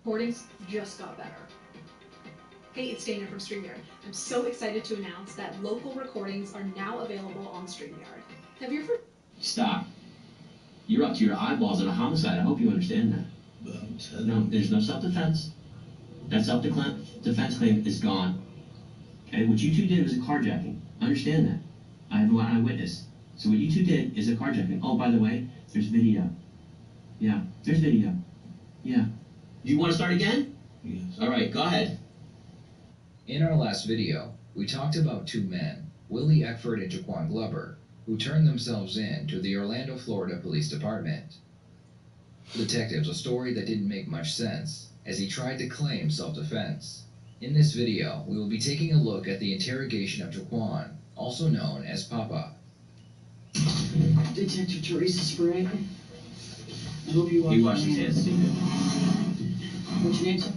Recordings just got better. Hey, it's Dana from StreamYard. I'm so excited to announce that local recordings are now available on StreamYard. Have you ever... Stop. You're up to your eyeballs in a homicide. I hope you understand that. But no, there's no self-defense. That self-defense claim is gone. Okay, what you two did was a carjacking. Understand that. I have an eyewitness. So what you two did is a carjacking. Oh, by the way, there's video. Yeah, there's video. Yeah. You want to start again? Yes. All right, go ahead. In our last video, we talked about two men, Willie Eckford and Jaquan Glover, who turned themselves in to the Orlando, Florida Police Department. Detectives, a story that didn't make much sense, as he tried to claim self-defense. In this video, we will be taking a look at the interrogation of Jaquan, also known as Papa. Detective Teresa Sprague. I hope you He washed his hands, Steve. What's your name, sir?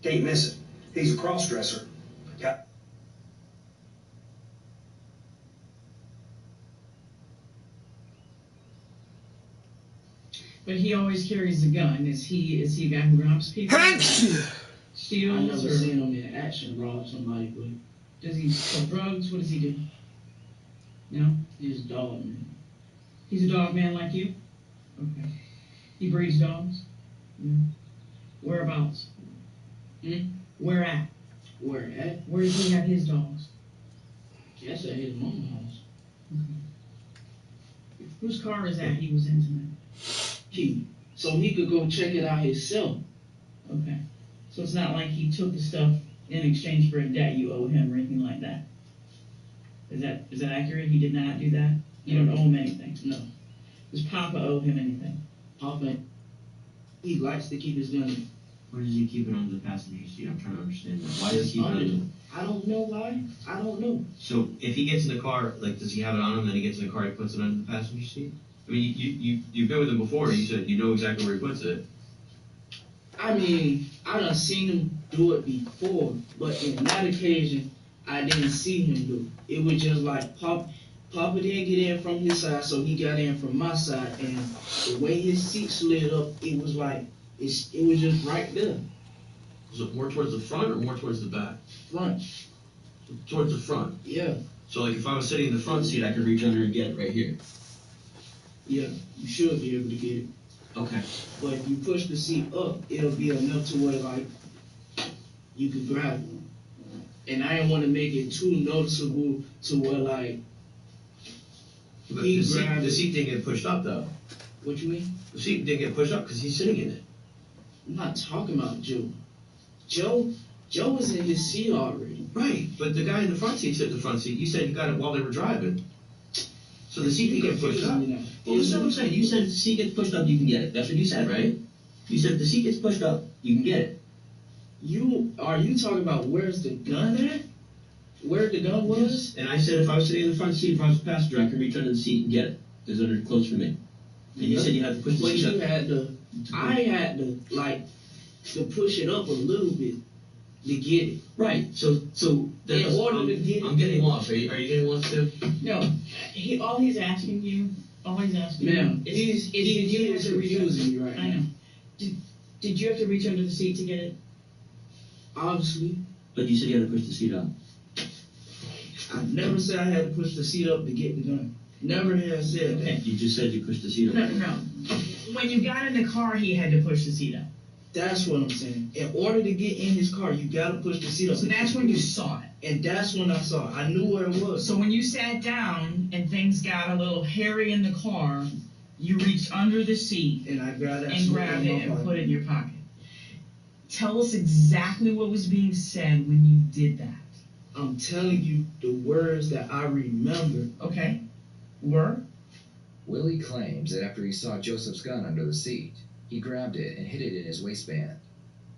Can't miss it. He's a cross-dresser. Yeah. But he always carries a gun. Is he a guy who robs people? Steals? I never seen him in action rob somebody, but Does he sell drugs? What does he do? No? he's a dog, man. He's a dog man like you? Okay. He breeds dogs? Yeah. Whereabouts? Where at? Where at? Where does he have his dogs? Guess at his mama's house. Okay. Whose car is that he was in tonight? He. So he could go check it out himself. Okay. So it's not like he took the stuff in exchange for a debt you owe him or anything like that? Is that accurate? He did not do that? You don't owe him anything? No. Does Papa owe him anything? Papa, he likes to keep his gun. Where does he keep it under the passenger seat? I'm trying to understand that. Why does he keep it under? I don't know why. I don't know. So if he gets in the car, like, does he have it on him, then he gets in the car, he puts it under the passenger seat? I mean, you've been with him before, you said you know exactly where he puts it. I mean, I done seen him do it before, but in that occasion, I didn't see him do it. It was just like Papa didn't get in from his side, so he got in from my side, and the way his seat slid up, it was like, it was just right there. Was it more towards the front or more towards the back? Front. Towards the front. Yeah. So like if I was sitting in the front seat, I could reach under and get it right here. Yeah, you should be able to get it. Okay. But if you push the seat up, it'll be enough to where, like, you could grab it. And I didn't want to make it too noticeable to where, like, But the seat didn't get pushed up, though. What you mean? The seat didn't get pushed up because he's sitting in it. I'm not talking about Joe. Joe was in his seat already. Right, but the guy in the front seat sit in the front seat. You said you got it while they were driving. So the seat didn't get pushed up. Well, that's what I'm saying. You said if the seat gets pushed up, you can get it. That's what you said, right? You said if the seat gets pushed up, you can get it. Are you talking about where's the gun at? Where the gun was? And I said if I was sitting in the front seat, if I was a passenger, I could reach under the seat and get it. It's under close for me. And you said you had to push the seat up. I had to, like, to push it up a little bit to get it. Right. So in order to get it. I'm getting lost. Are you getting lost too? No. All he's asking you Ma'am, is he's refusing me right now. I know. Did you have to reach under the seat to get it? Obviously. But you said you had to push the seat up. I never said I had to push the seat up to get the gun. Never have said that. You just said you pushed the seat up. No. When you got in the car, he had to push the seat up. That's what I'm saying. In order to get in his car, you gotta push the seat up. So that's when you saw it. And that's when I saw it. I knew where it was. So when you sat down and things got a little hairy in the car, you reached under the seat and I grabbed it and put it in your pocket. Tell us exactly what was being said when you did that. I'm telling you the words that I remember. Okay. Were? Willie claims that after he saw Joseph's gun under the seat, he grabbed it and hid it in his waistband.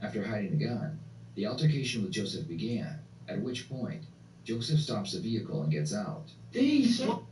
After hiding the gun, the altercation with Joseph began, at which point, Joseph stops the vehicle and gets out. Dang, so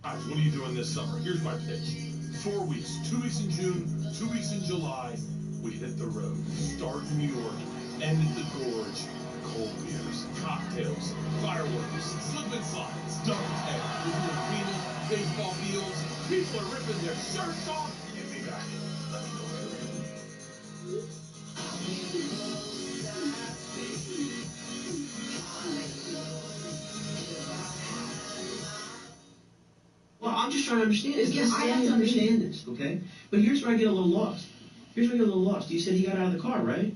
Guys, what are you doing this summer? Here's my pitch. 4 weeks. 2 weeks in June, 2 weeks in July. We hit the road. Start in New York. End at the Gorge. Cold beers, cocktails, fireworks, slip and slides, duck tag, arenas, baseball fields. People are ripping their shirts off. Get me back. Let me know where you're going. Well, I'm just trying to understand this. Yes, I have to understand this, okay? But here's where I get a little lost. You said he got out of the car, right?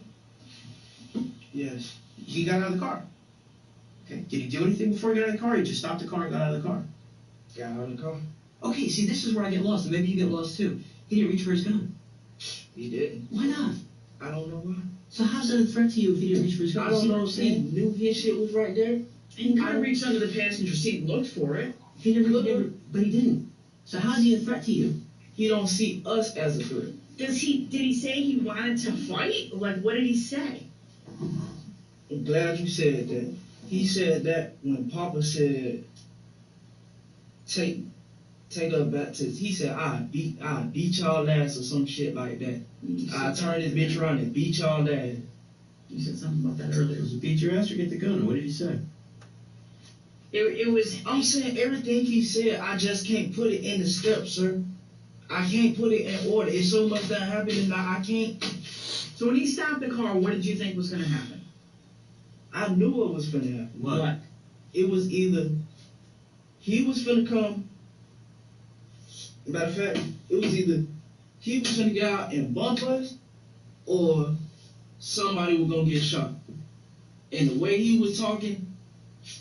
Yes. He got out of the car. Okay. Did he do anything before he got out of the car? He just stopped the car and got out of the car. Got out of the car. Okay, see, this is where I get lost, and maybe you get lost too. He didn't reach for his gun. He didn't. Why not? I don't know why. So how's that a threat to you if he didn't reach for his gun? I don't know. See, He knew his shit was right there. He could have reached under the passenger seat and looked for it. he never, but he didn't. So how's he a threat to you? He don't see us as a threat. Did he say he wanted to fight? Like, what did he say? I'm glad you said that. He said that when Papa said, take her back to, he said, I beat y'all ass or some shit like that. I turned this bitch around and beat y'all ass. You said something about that earlier. Was it beat your ass or get the gun? What did he say? It was, I'm saying everything he said, I just can't put it in the steps, sir. I can't put it in order. It's so much that happened and I can't. So when he stopped the car, what did you think was going to happen? I knew what was going to happen. What? It was either he was going to come. Matter of fact, it was either he was going to get out and bump us or somebody was going to get shot. And the way he was talking,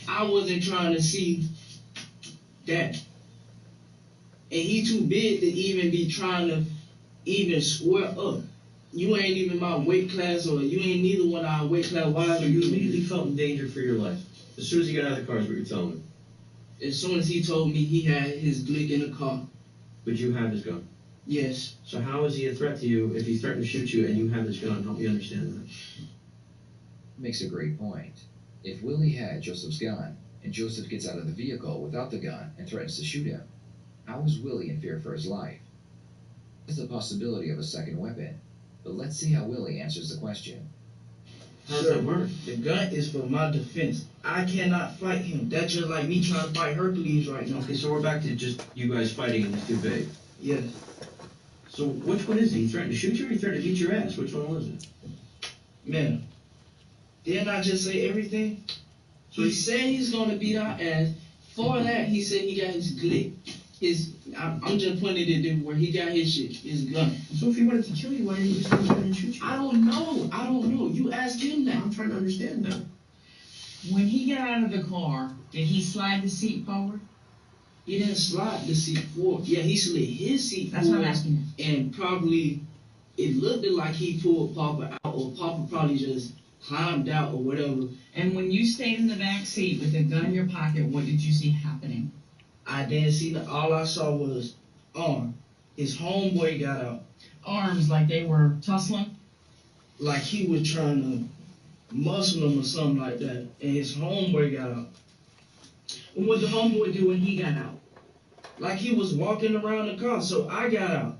I wasn't trying to see that. And he too big to even be trying to even square up. You ain't even my weight class, or you ain't neither one of our weight class. Why? So you immediately felt in danger for your life. As soon as he got out of the car is what you're telling me. As soon as he told me he had his Glick in the car. But you have his gun. Yes. So how is he a threat to you if he threatened to shoot you and you have his gun? Help me understand that. Makes a great point. If Willie had Joseph's gun, and Joseph gets out of the vehicle without the gun and threatens to shoot him, how is Willie in fear for his life? There's the possibility of a second weapon, but let's see how Willie answers the question. How does that work? The gun is for my defense. I cannot fight him. That's just like me trying to fight Hercules right now. Okay, so we're back to just you guys fighting and it's too big. Yes. So which one is it? He threatened to shoot you or he threatened to beat your ass? Which one was it? Man, didn't I just say everything? So he said he's gonna beat our ass. For that, he said he got his Glick. I'm just putting it in where he got his shit, his gun. So if he wanted to kill you, why didn't he just go ahead and shoot you? I don't know. You ask him that. I'm trying to understand that. When he got out of the car, did he slide the seat forward? He didn't slide the seat forward. Yeah, he slid his seat That's forward. what I'm asking you. And probably, it looked like he pulled Papa out, or Papa probably just climbed out or whatever. And when you stayed in the back seat with a gun in your pocket, what did you see happening? I didn't see all I saw was arm. His homeboy got out. Arms like they were tussling? Like he was trying to muscle him or something like that. And his homeboy got out. And what did the homeboy do when he got out? Like he was walking around the car, so I got out.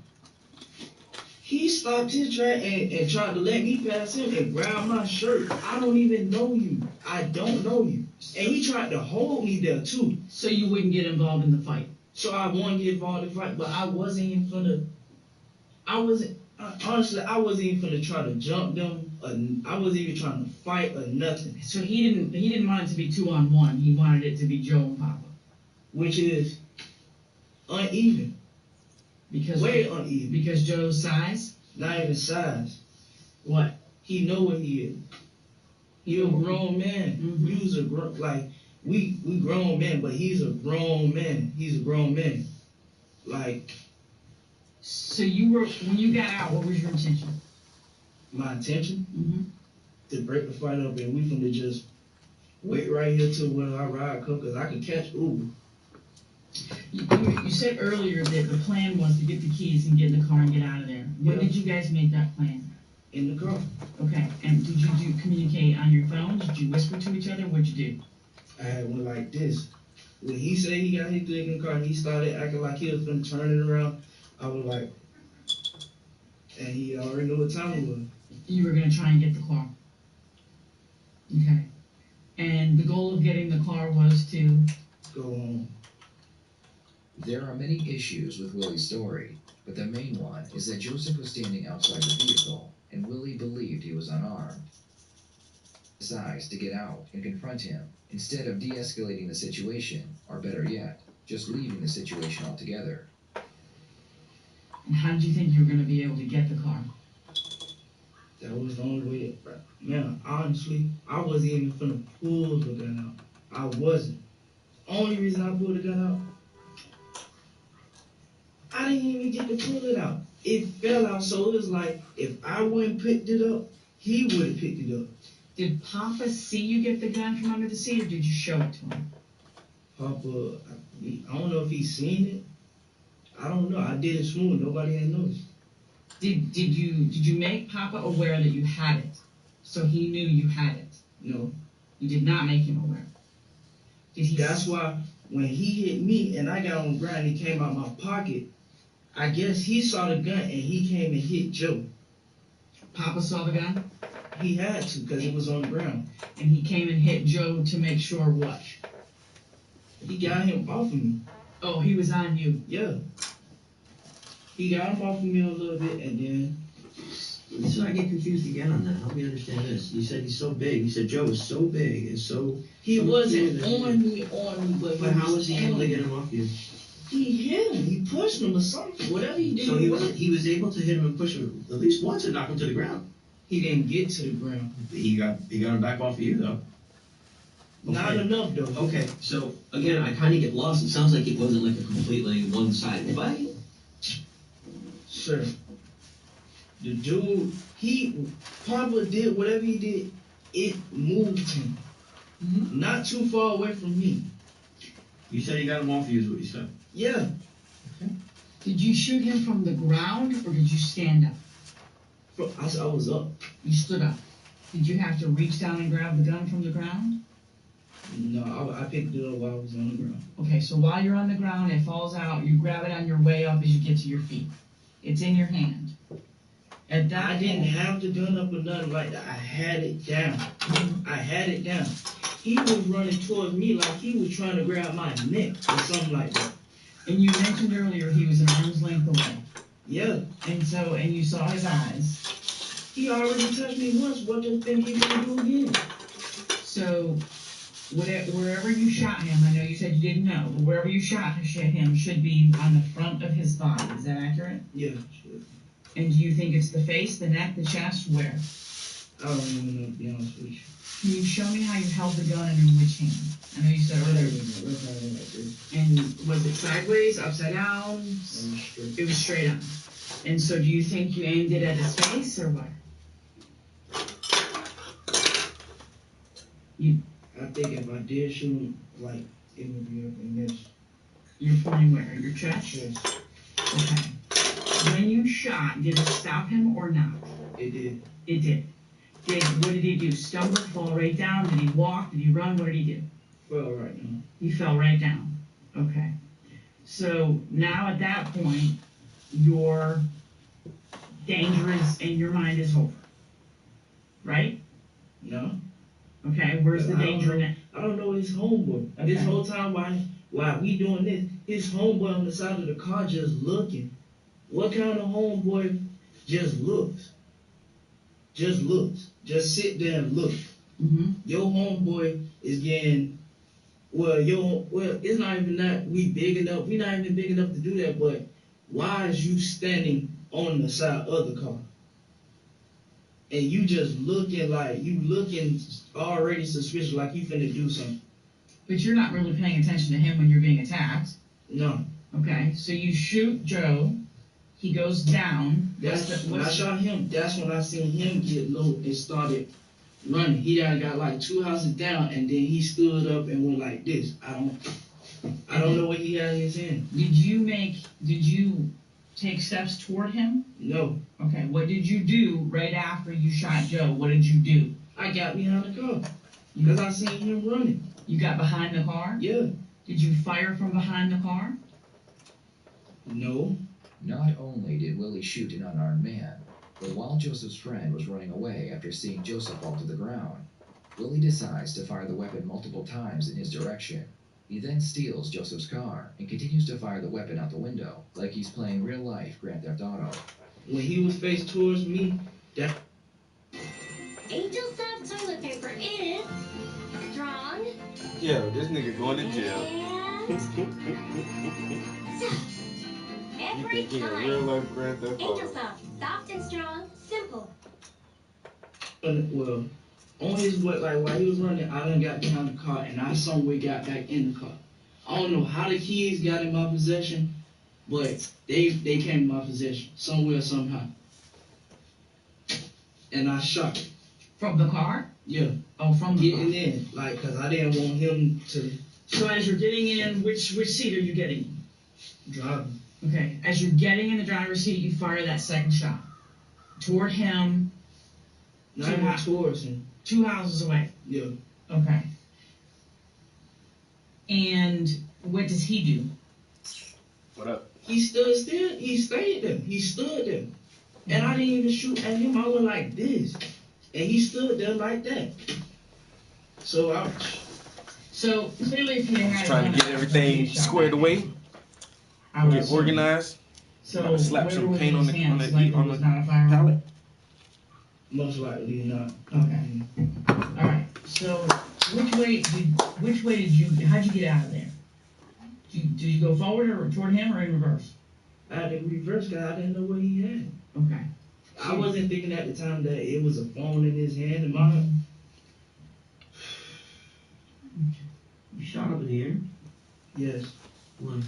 He stopped his track and tried to let me pass him and grab my shirt. I don't even know you. I don't know you. And he tried to hold me there too. So you wouldn't get involved in the fight? So I wanted to get involved in the fight, but I wasn't even finna. Honestly, I wasn't even finna try to jump them. I wasn't even trying to fight or nothing. So he didn't want it to be 2-on-1. He wanted it to be Joe and Papa. Which is uneven. Because way uneven. Because Joe's size? Not even size. What? He know what he is. He a grown man. Mm-hmm. He's a we grown men, but he's a grown man. He's a grown man. Like. So when you got out, what was your intention? My intention? Mm-hmm. To break the fight up, and we finna just wait right here till when our ride comes, because I can catch Uber. You said earlier that the plan was to get the keys and get in the car and get out of there. When did you guys make that plan? In the car. Okay, and did you communicate on your phone? Did you whisper to each other? What'd you do? I had one like this. when he said he got hit in the car, he started acting like he was gonna turn it around. I was like, and he already knew what time it was. You were gonna try and get the car. Okay. And the goal of getting the car was to Go on. There are many issues with Willie's story, but the main one is that Joseph was standing outside the vehicle, and Willie believed he was unarmed. He decides to get out and confront him, instead of de-escalating the situation, or better yet, just leaving the situation altogether. And how did you think you were gonna be able to get the car? That was the only way. Man, honestly, I wasn't even finna pull the gun out. I wasn't. Only reason I pulled the gun out, I didn't even get to pull it out. It fell out, so it was like if I wouldn't picked it up, he would have picked it up. Did Papa see you get the gun from under the seat, or did you show it to him? Papa, I don't know if he's seen it. I don't know. I did it smooth. Nobody had noticed. Did you make Papa aware that you had it, so he knew you had it? No. You did not make him aware. Did he? That's why when he hit me and I got on the ground, he came out my pocket. I guess he saw the gun and he came and hit Joe. Papa saw the gun, He had to because it was on the ground. and he came and hit Joe to make sure what? He got him off of me. Oh, he was on you. Yeah. He got him off of me a little bit and then So I get confused again on that. Help me understand this. You said he's so big. You said Joe was so big and so. he wasn't bigger than on me, but But how was he able to get him off you? He hit him. He pushed him or something. Whatever he did. So he was able to hit him and push him at least once and knock him to the ground. He didn't get to the ground. He got him back off of you though. Not enough though. Okay, so again, I kind of get lost. It sounds like it wasn't like a completely one-sided fight. Sure. The dude, Papa did whatever he did. It moved him. Mm-hmm. Not too far away from me. You said he got him off you, is what you said. Yeah. Did you shoot him from the ground, or did you stand up? I was up. You stood up. Did you have to reach down and grab the gun from the ground? No, I picked it up while I was on the ground. Okay, so while you're on the ground, it falls out. You grab it on your way up as you get to your feet. It's in your hand. At that I didn't point- have the gun up or nothing like that. I had it down. I had it down. He was running towards me like he was trying to grab my neck or something like that. And you mentioned earlier he was an arm's length away. Yeah. And you saw his eyes. He already touched me once. What do you think he's gonna do again? So, wherever you shot him, I know you said you didn't know, but wherever you shot him should be on the front of his body. Is that accurate? Yeah, sure. And do you think it's the face, the neck, the chest? Where? I don't even know, to be honest with you. Can you show me how you held the gun and in which hand? I know you said earlier. And was it sideways, upside down? It was straight on. And so do you think you aimed it at his face or what? I think if I did shoot him, like, it would be up in this. You're pointing where? Your chest? Yes, Okay. When you shot, did it stop him or not? it did. It did. What did he do? Stumble, fall right down? Did he walk? Did he run? What did he do? Well, right now. He fell right down. Okay. So now at that point, your danger is in your mind is over. Right? No. Okay, where's the I don't danger know. now? I don't know his homeboy. Okay. This whole time while we doing this, his homeboy on the side of the car just looking. What kind of homeboy just looks? Just looks. Just sit there and look. Mm-hmm. Your homeboy is getting, it's not even that we big enough. We're not even big enough to do that, but why is you standing on the side of the car? And you just looking already suspicious, like you finna do something. But you're not really paying attention to him when you're being attacked. No. Okay, so you shoot Joe. He goes down. When I shot him, that's when I seen him get low and started running. He got like 2 houses down, and then he stood up and went like this. I don't know what he had in his hand. Did you take steps toward him? No. Okay, what did you do right after you shot Joe? What did you do? I got behind the car because I seen him running. You got behind the car? Yeah. Did you fire from behind the car? No. Not only did Willie shoot an unarmed man, but while Joseph's friend was running away after seeing Joseph fall to the ground, Willie decides to fire the weapon multiple times in his direction. He then steals Joseph's car and continues to fire the weapon out the window, like he's playing real-life Grand Theft Auto. When he was faced towards me, that Angel Soft toilet paper is strong Yo, this nigga going to jail. and soft. You Every think he a time. real life Grand Theft Angel Auto? Soft, soft and strong, simple. well, on his way, like while he was running, I done got behind the car and I somewhere got back in the car. I don't know how the keys got in my possession, but they came in my possession somewhere somehow. And I shot him. From the car? Yeah, Oh, from the car. getting in, like, cause I didn't want him to So as you're getting in, which seat are you getting in? drive. Okay, as you're getting in the driver's seat, you fire that second shot. Toward him, Not even towards him. 2 houses away. Yeah. Okay. And what does he do? What up? He stood still. He stayed there. He stood there. And I didn't even shoot at him. I went like this. And he stood there like that. So I... So clearly if you had Trying to get everything squared away, get organized. So Gotta slap where some were paint his on the- hands? on the- Like on it was the not a firearm? pallet. Most likely not. Okay. All right. So which way did you? How'd you get out of there? Did you go forward or toward him or in reverse? I had to reverse because I didn't know what he had. Okay. I wasn't thinking at the time that it was a phone in his hand and mine. You shot up in the air? Yes. Why?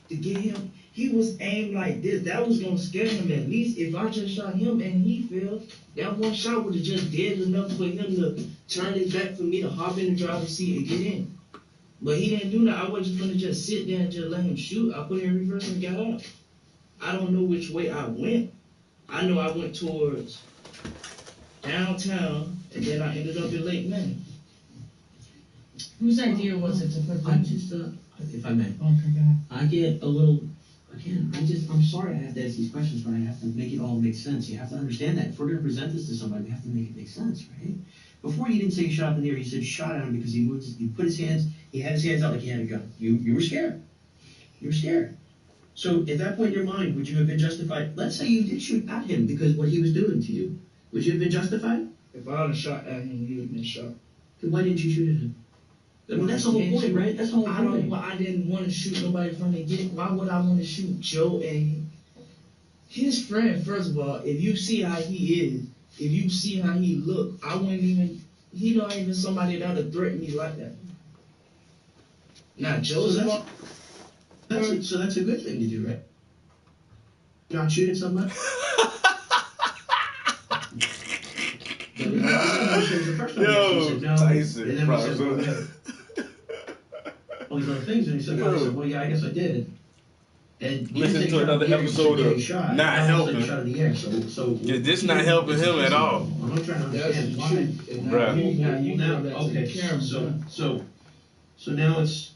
To get him, he was aimed like this. That was gonna scare him at least. If I just shot him and he fell, that one shot would have just did enough for him to turn his back for me to hop in the driver's seat and get in. But he didn't do that. I wasn't gonna just sit there and just let him shoot. I put it in reverse and got out. I don't know which way I went. I know I went towards downtown and then I ended up in Lake Manning. Whose idea was it to put the? I just, if I may, Okay, go ahead. I get a little, again, I'm sorry I have to ask these questions, but I have to make it all make sense. You have to understand that. If we're gonna present this to somebody, we have to make it make sense, right? Before you didn't say you shot up in the air, you said you shot at him because he put his hands, he had his hands out like he had a gun. You were scared. You were scared. So at that point in your mind, would you have been justified? Let's say you did shoot at him because what he was doing to you. Would you have been justified? If I had shot at him, he would have been shot. Then why didn't you shoot at him? I mean, that's the whole point, right? That's the whole point. I didn't want to shoot nobody from the get. Why would I want to shoot Joe and his friend? First of all, if you see how he is, if you see how he look, I wouldn't even. He not even somebody that would threaten me like that. Now Joe's So that's a good thing to do, right? Not shooting somebody? Yo, Tyson, and then bro. we said, well, yeah. All these other things, and he said, well, I said, well, yeah, I guess I did. And you Listen didn't to say another shot in the air, you episode said of you shot. Not You Helping. shot in the air, so Yeah, this not helping him at all. I'm trying to understand why. Bruh. Now you Now, know that's okay, the camera. so now it's.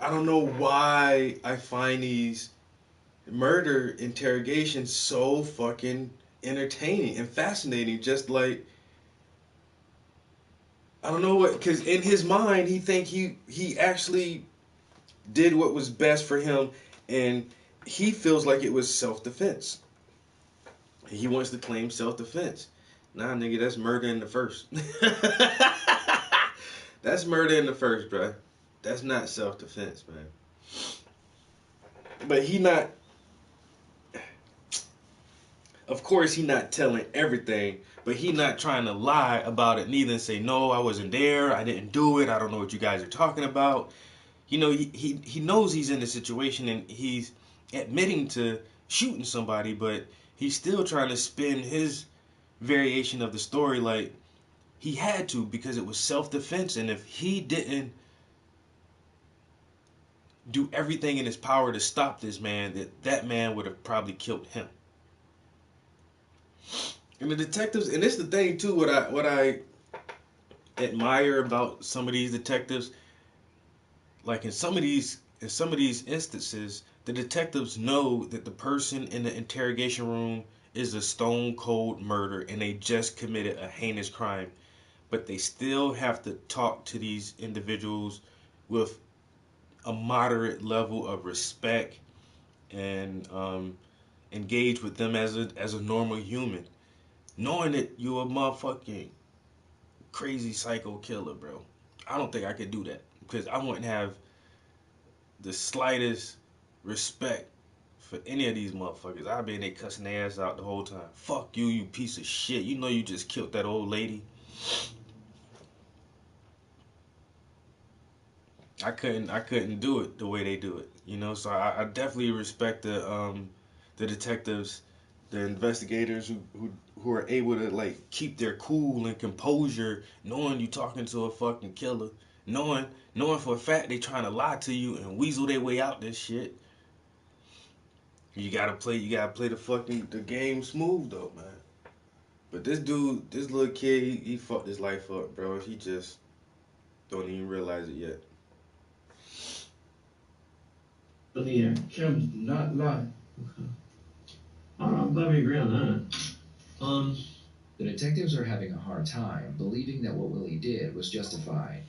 I don't know why I find these murder interrogations so fucking entertaining and fascinating. Just like, I don't know what, because in his mind he think he actually did what was best for him, and he feels like it was self-defense. He wants to claim self-defense. Nah, nigga, that's murder in the first. That's murder in the first, bruh. That's not self-defense, man. But he not... Of course, he not telling everything, but he not trying to lie about it neither and say, no, I wasn't there, I didn't do it, I don't know what you guys are talking about. You know, he knows he's in the situation and he's admitting to shooting somebody, but he's still trying to spin his variation of the story like he had to because it was self-defense, and if he didn't do everything in his power to stop this man, that man would have probably killed him. And the detectives, and it's the thing too, what I admire about some of these detectives, like in some of these instances, the detectives know that the person in the interrogation room is a stone cold murder and they just committed a heinous crime, but they still have to talk to these individuals with a moderate level of respect and engage with them as a normal human, knowing that you're a motherfucking crazy psycho killer, bro. I don't think I could do that because I wouldn't have the slightest respect for any of these motherfuckers. I'd be in there cussing their ass out the whole time. Fuck you, you piece of shit. You know you just killed that old lady. I couldn't do it the way they do it, you know. So I definitely respect the detectives, the investigators who are able to like keep their cool and composure, knowing you talking to a fucking killer, knowing for a fact they trying to lie to you and weasel their way out this shit. You gotta play the game smooth though, man. But this dude, this little kid, he fucked his life up, bro. He just don't even realize it yet. Yeah. Cameras do not lie. Okay. All right, I'm glad we agree on that. The detectives are having a hard time believing that what Willie did was justified.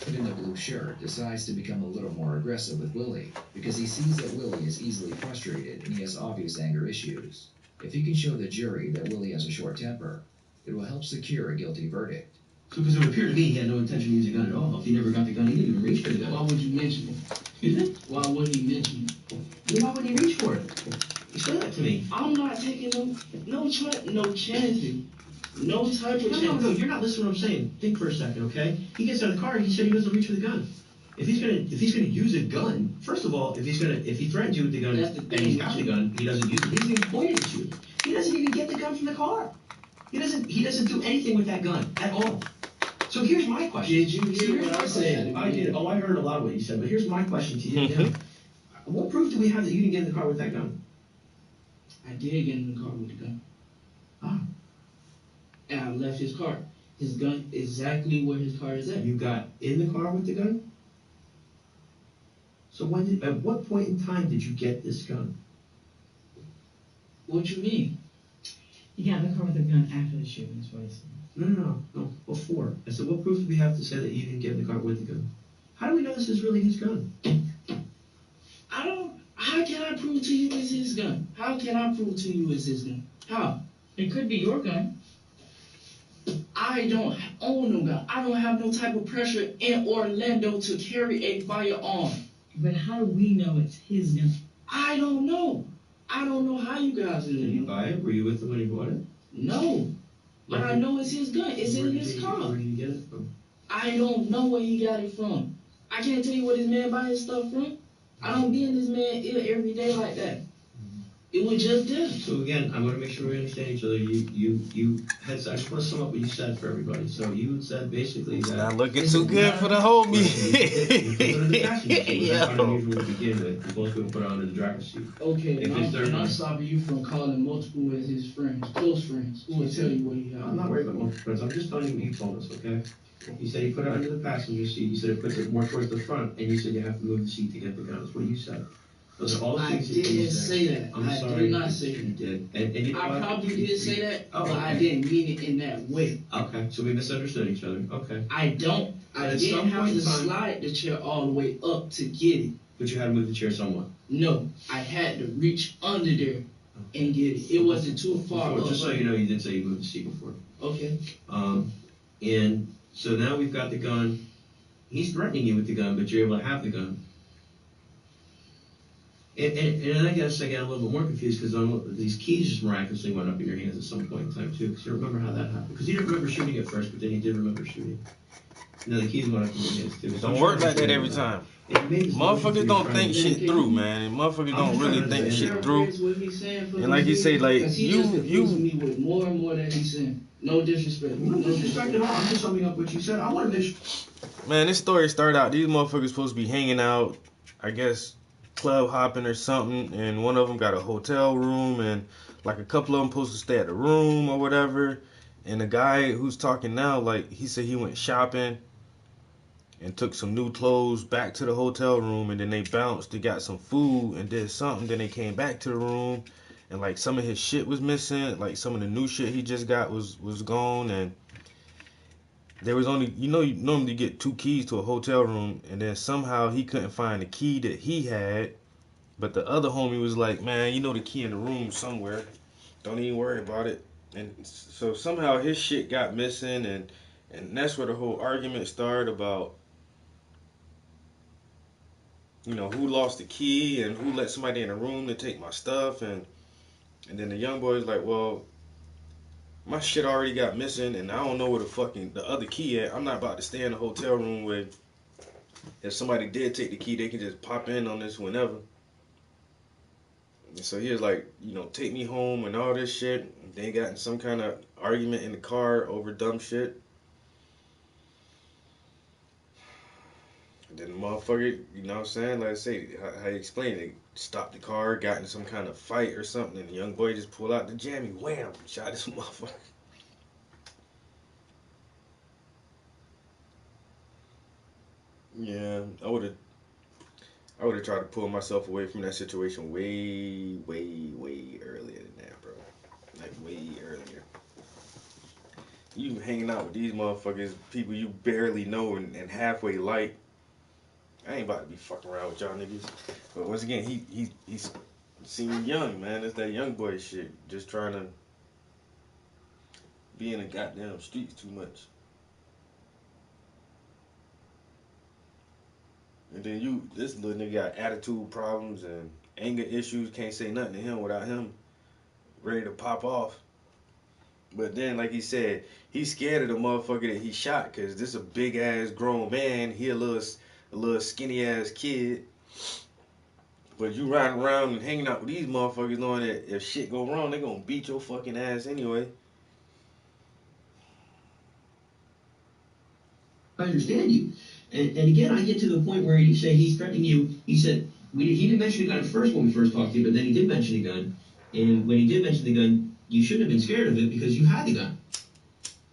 Kid in the blue shirt decides to become a little more aggressive with Willie because he sees that Willie is easily frustrated and he has obvious anger issues. If he can show the jury that Willie has a short temper, it will help secure a guilty verdict. So, because it would appear to me he had no intention of using a gun at all. If he never got the gun, he didn't even reach for the gun. Why would you mention it? Excuse me? Why would he mention it? Then why would he reach for it? Explain that to me. I'm not taking no chances. No type of chance. No, you're not listening to what I'm saying. Think for a second, okay? He gets out of the car and he said he doesn't reach for the gun. If he's gonna use a gun, first of all, if he threatens you with the gun and he's got the gun, he doesn't use it. He doesn't even point it at you. He doesn't even get the gun from the car. He doesn't do anything with that gun at all. So here's my question. Did you hear what I said? I did. Oh, I heard a lot of what you said, but here's my question to you. What proof do we have that you didn't get in the car with that gun? I did get in the car with the gun. Ah. And I left his car. His gun exactly where his car is at. You got in the car with the gun? So at what point in time did you get this gun? What you mean? You got in the car with the gun after the shooting, is what he said. No, before. I said, what proof do we have to say that you didn't get in the car with the gun? How do we know this is really his gun? How can I prove to you it's his gun? How can I prove to you it's his gun? How? It could be your gun. I don't own no gun. I don't have no type of pressure in Orlando to carry a firearm. But how do we know it's his gun? I don't know. I don't know how you guys do Did you it. buy it? Were you with him when he bought it? No. But I know it's his gun. It's in his car. Where did you get it from? I don't know where he got it from. I can't tell you where this man buy his stuff from. I don't be in this man ear every day like that. It was just there. So again, I want to make sure we understand each other. You had, I just want to sum up what you said for everybody. So you said basically that Not looking too good for the homie. you put it in the passenger seat, which Yo. is unusual to begin with. Most people put it under the driver's seat. Okay, If it's their and I'm gun. stopping you from calling multiple as his friends, close friends, who will tell you what he has. I'm not worried about multiple friends. I'm just telling you what you told us, okay? You said you put it under the passenger seat. You said it puts it more towards the front, and you said you have to move the seat to get the gun. That's what you said. Those are all the I things that you didn't said. say that. I'm I sorry. did not say You that. did. And you know I what? probably did say that, Oh, but I okay. didn't mean it in that way. Okay, so we misunderstood each other. Okay. I At didn't some have point to in time- slide the chair all the way up to get it. But you had to move the chair somewhat. No, I had to reach under there and get it. It wasn't too far Before, up. just so you know, you did say you moved the seat before. Okay. And so now we've got the gun. He's threatening you with the gun, but you're able to have the gun. And I guess I got a little bit more confused because these keys just miraculously went up in your hands at some point in time too. Because you remember how that happened. Because you didn't remember shooting at first, but then you did remember shooting. And then the keys went up in your hands too. It So I'm don't trying work to like that understand every time. And maybe it's Motherfuckers don't trying think to- shit through, man. And motherfuckers don't really think shit through. What he's saying for And like you say, like, because he you- just confused me with more and more that he's saying. No disrespect. No disrespect at all. I'm just summing up what you said. I want to make sure. Man, this story started out, these motherfuckers supposed to be hanging out, I guess, club hopping or something, and one of them got a hotel room, and like a couple of them supposed to stay at the room or whatever, and the guy who's talking now, like, he said he went shopping, and took some new clothes back to the hotel room, and then they bounced, they got some food and did something, then they came back to the room, and like some of his shit was missing, like some of the new shit he just got was gone, and there was only, you normally get 2 keys to a hotel room, and then somehow he couldn't find the key that he had, but the other homie was like, man, the key in the room somewhere, don't even worry about it. And so somehow his shit got missing, and that's where the whole argument started about, who lost the key and who let somebody in the room to take my stuff, and then the young boy's like, well, my shit already got missing, and I don't know where the other key at. I'm not about to stay in a hotel room where if somebody did take the key, they can just pop in on this whenever. And so he was like, take me home and all this shit. They got in some kind of argument in the car over dumb shit. And then the motherfucker, you know what I'm saying? Like I say, how you explain it? Stopped the car, got in some kind of fight or something, and the young boy just pulled out the jammy, wham, shot this motherfucker. Yeah, I would have tried to pull myself away from that situation way, way, way earlier than that, bro. Like way earlier. You hanging out with these motherfuckers, people you barely know and halfway like. I ain't about to be fucking around with y'all niggas. But once again, he's seeming young, man. It's that young boy shit. Just trying to be in the goddamn streets too much. And then this little nigga got attitude problems and anger issues. Can't say nothing to him without him ready to pop off. But then, like he said, he's scared of the motherfucker that he shot, because this is a big ass grown man. He a little skinny ass kid. But you riding around and hanging out with these motherfuckers knowing that if shit go wrong, they gonna beat your fucking ass anyway. I understand you. And again, I get to the point where you say he's threatening you. He said, he didn't mention a gun at first when we first talked to you, but then he did mention a gun. And when he did mention the gun, you shouldn't have been scared of it because you had the gun.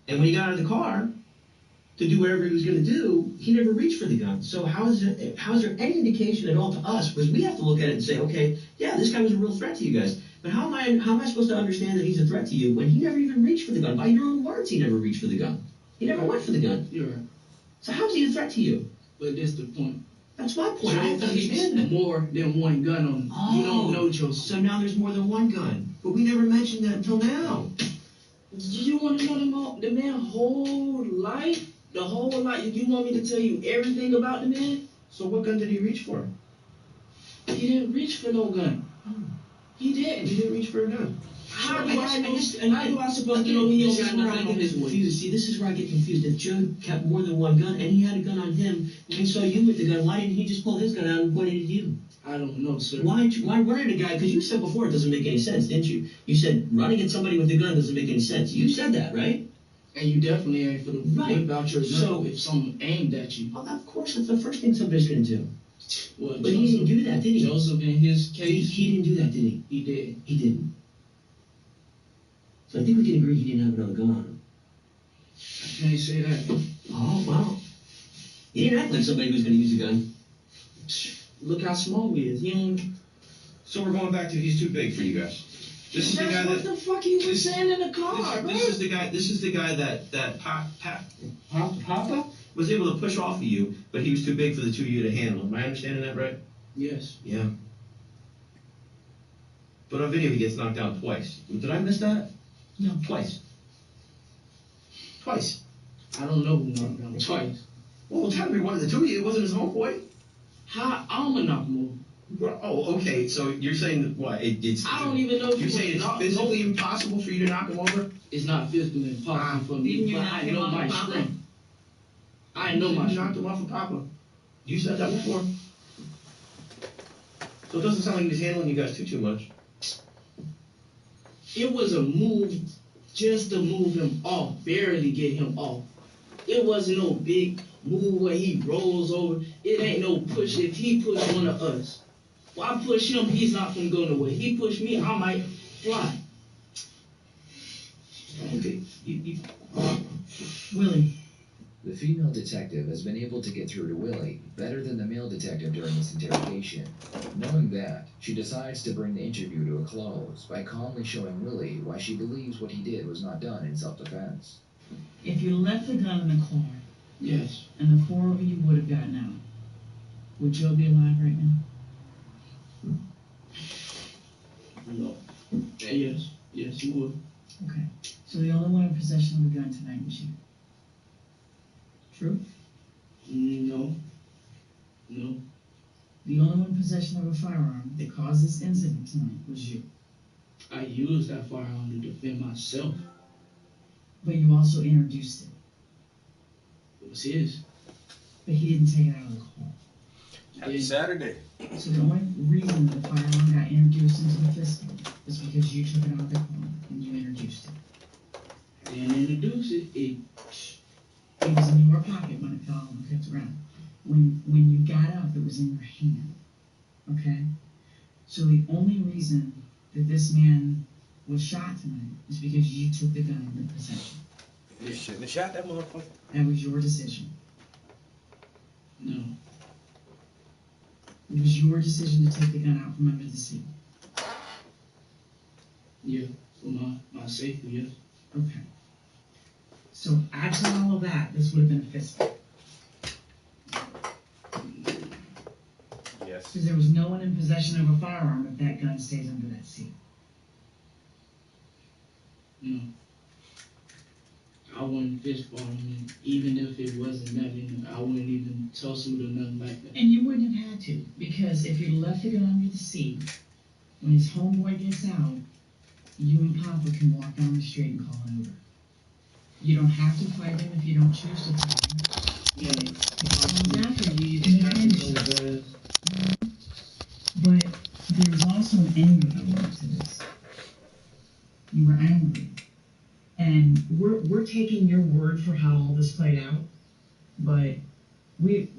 And when he got out of the car to do whatever he was going to do, he never reached for the gun. So how is there any indication at all to us? Because we have to look at it and say, okay, yeah, this guy was a real threat to you guys. But how am I supposed to understand that he's a threat to you when he never even reached for the gun? By your own words, he never reached for the gun. He never went for the gun. You're right. So how is he a threat to you? But that's the point. That's my point. I Joe understand keeps that. more than one gun on him. Oh, You don't know Joe. So now there's more than one gun. But we never mentioned that until now. You want to know the man's whole life? The whole life? You want me to tell you everything about the man? So what gun did he reach for? He didn't reach for no gun. He didn't. He didn't reach for a gun. How do I supposed to know he don't got nothing on his way? See, this is where I get confused. If Joe kept more than one gun and he had a gun on him, when he saw you with the gun, why didn't he just pull his gun out and point it at you? I don't know, sir. Why worried a guy? Because you said before it doesn't make any sense, didn't you? You said running at somebody with a gun doesn't make any sense. You said that, right? And you definitely ain't for the right about your gun so, if someone aimed at you. Well, of course, that's the first thing somebody's going to do. Well, but he didn't do that, did he? Joseph, in his case, he didn't do that, did he? He did. He didn't. So I think we can agree he didn't have another gun on him. I can't say that. Oh, well. He didn't act like somebody who was going to use a gun. Look how small he is. He don't... So we're going back to he's too big for you guys. This is the guy what the fuck he was saying in the car, bro. This is the guy that Papa was able to push off of you, but he was too big for the two of you to handle. Am I understanding that right? Yes. Yeah. But on video he gets knocked out twice. Did I miss that? No, twice. Twice. I don't know who knocked him out twice. Well, tell me one of the two of you. It wasn't his homeboy. How I'm gonna knock him over? Oh, okay. So you're saying that what? It's. I don't even know. You're saying it's physically impossible for you to knock him over? It's not physically impossible for me, but I know my strength. I know my strength. You knocked him off of Papa. You said that before. So it doesn't sound like he was handling you guys too much. It was a move just to move him off, barely get him off. It wasn't no big move where he rolls over. It ain't no push. If he push one of us, well, I push him, he's not gonna go nowhere. He push me, I might fly. Okay, Willie, The female detective has been able to get through to Willie better than the male detective during this interrogation. Knowing that, she decides to bring the interview to a close by calmly showing Willie why she believes what he did was not done in self-defense. If you left the gun in the car, Yes. and the 4 of you would have gotten out, would Joe be alive right now? No. Yes. Yes, you would. Okay. So the only one in possession of the gun tonight was you. True? No. No. The only one in possession of a firearm that caused this incident tonight was you. I used that firearm to defend myself. But you also introduced it. It was his. But he didn't take it out of the car. Happy Saturday. So the only reason the firearm got introduced into the pistol is because you took it out of the car and you introduced it. I didn't introduce it. It was in your pocket when it fell on the ground. When you got up, it was in your hand. Okay? So the only reason that this man was shot tonight is because you took the gun into possession. You shouldn't have shot that motherfucker. That was your decision. No. It was your decision to take the gun out from under the seat. Yeah, for my safety, yes. Okay. So after all of that, this would have been a fist fight. Yes. Because there was no one in possession of a firearm if that gun stays under that seat. No. I wouldn't fist ball him, even if it wasn't that, I wouldn't even tussle or nothing like that. And you wouldn't have had to, because if you left the gun under the seat, when his homeboy gets out, you and Papa can walk down the street and call an Uber. You don't have to fight him if you don't choose to fight him. Yeah. If he comes after you, you can defend yourself. But there's also an anger element to this. You were angry. And we're taking your word for how all this played out, but we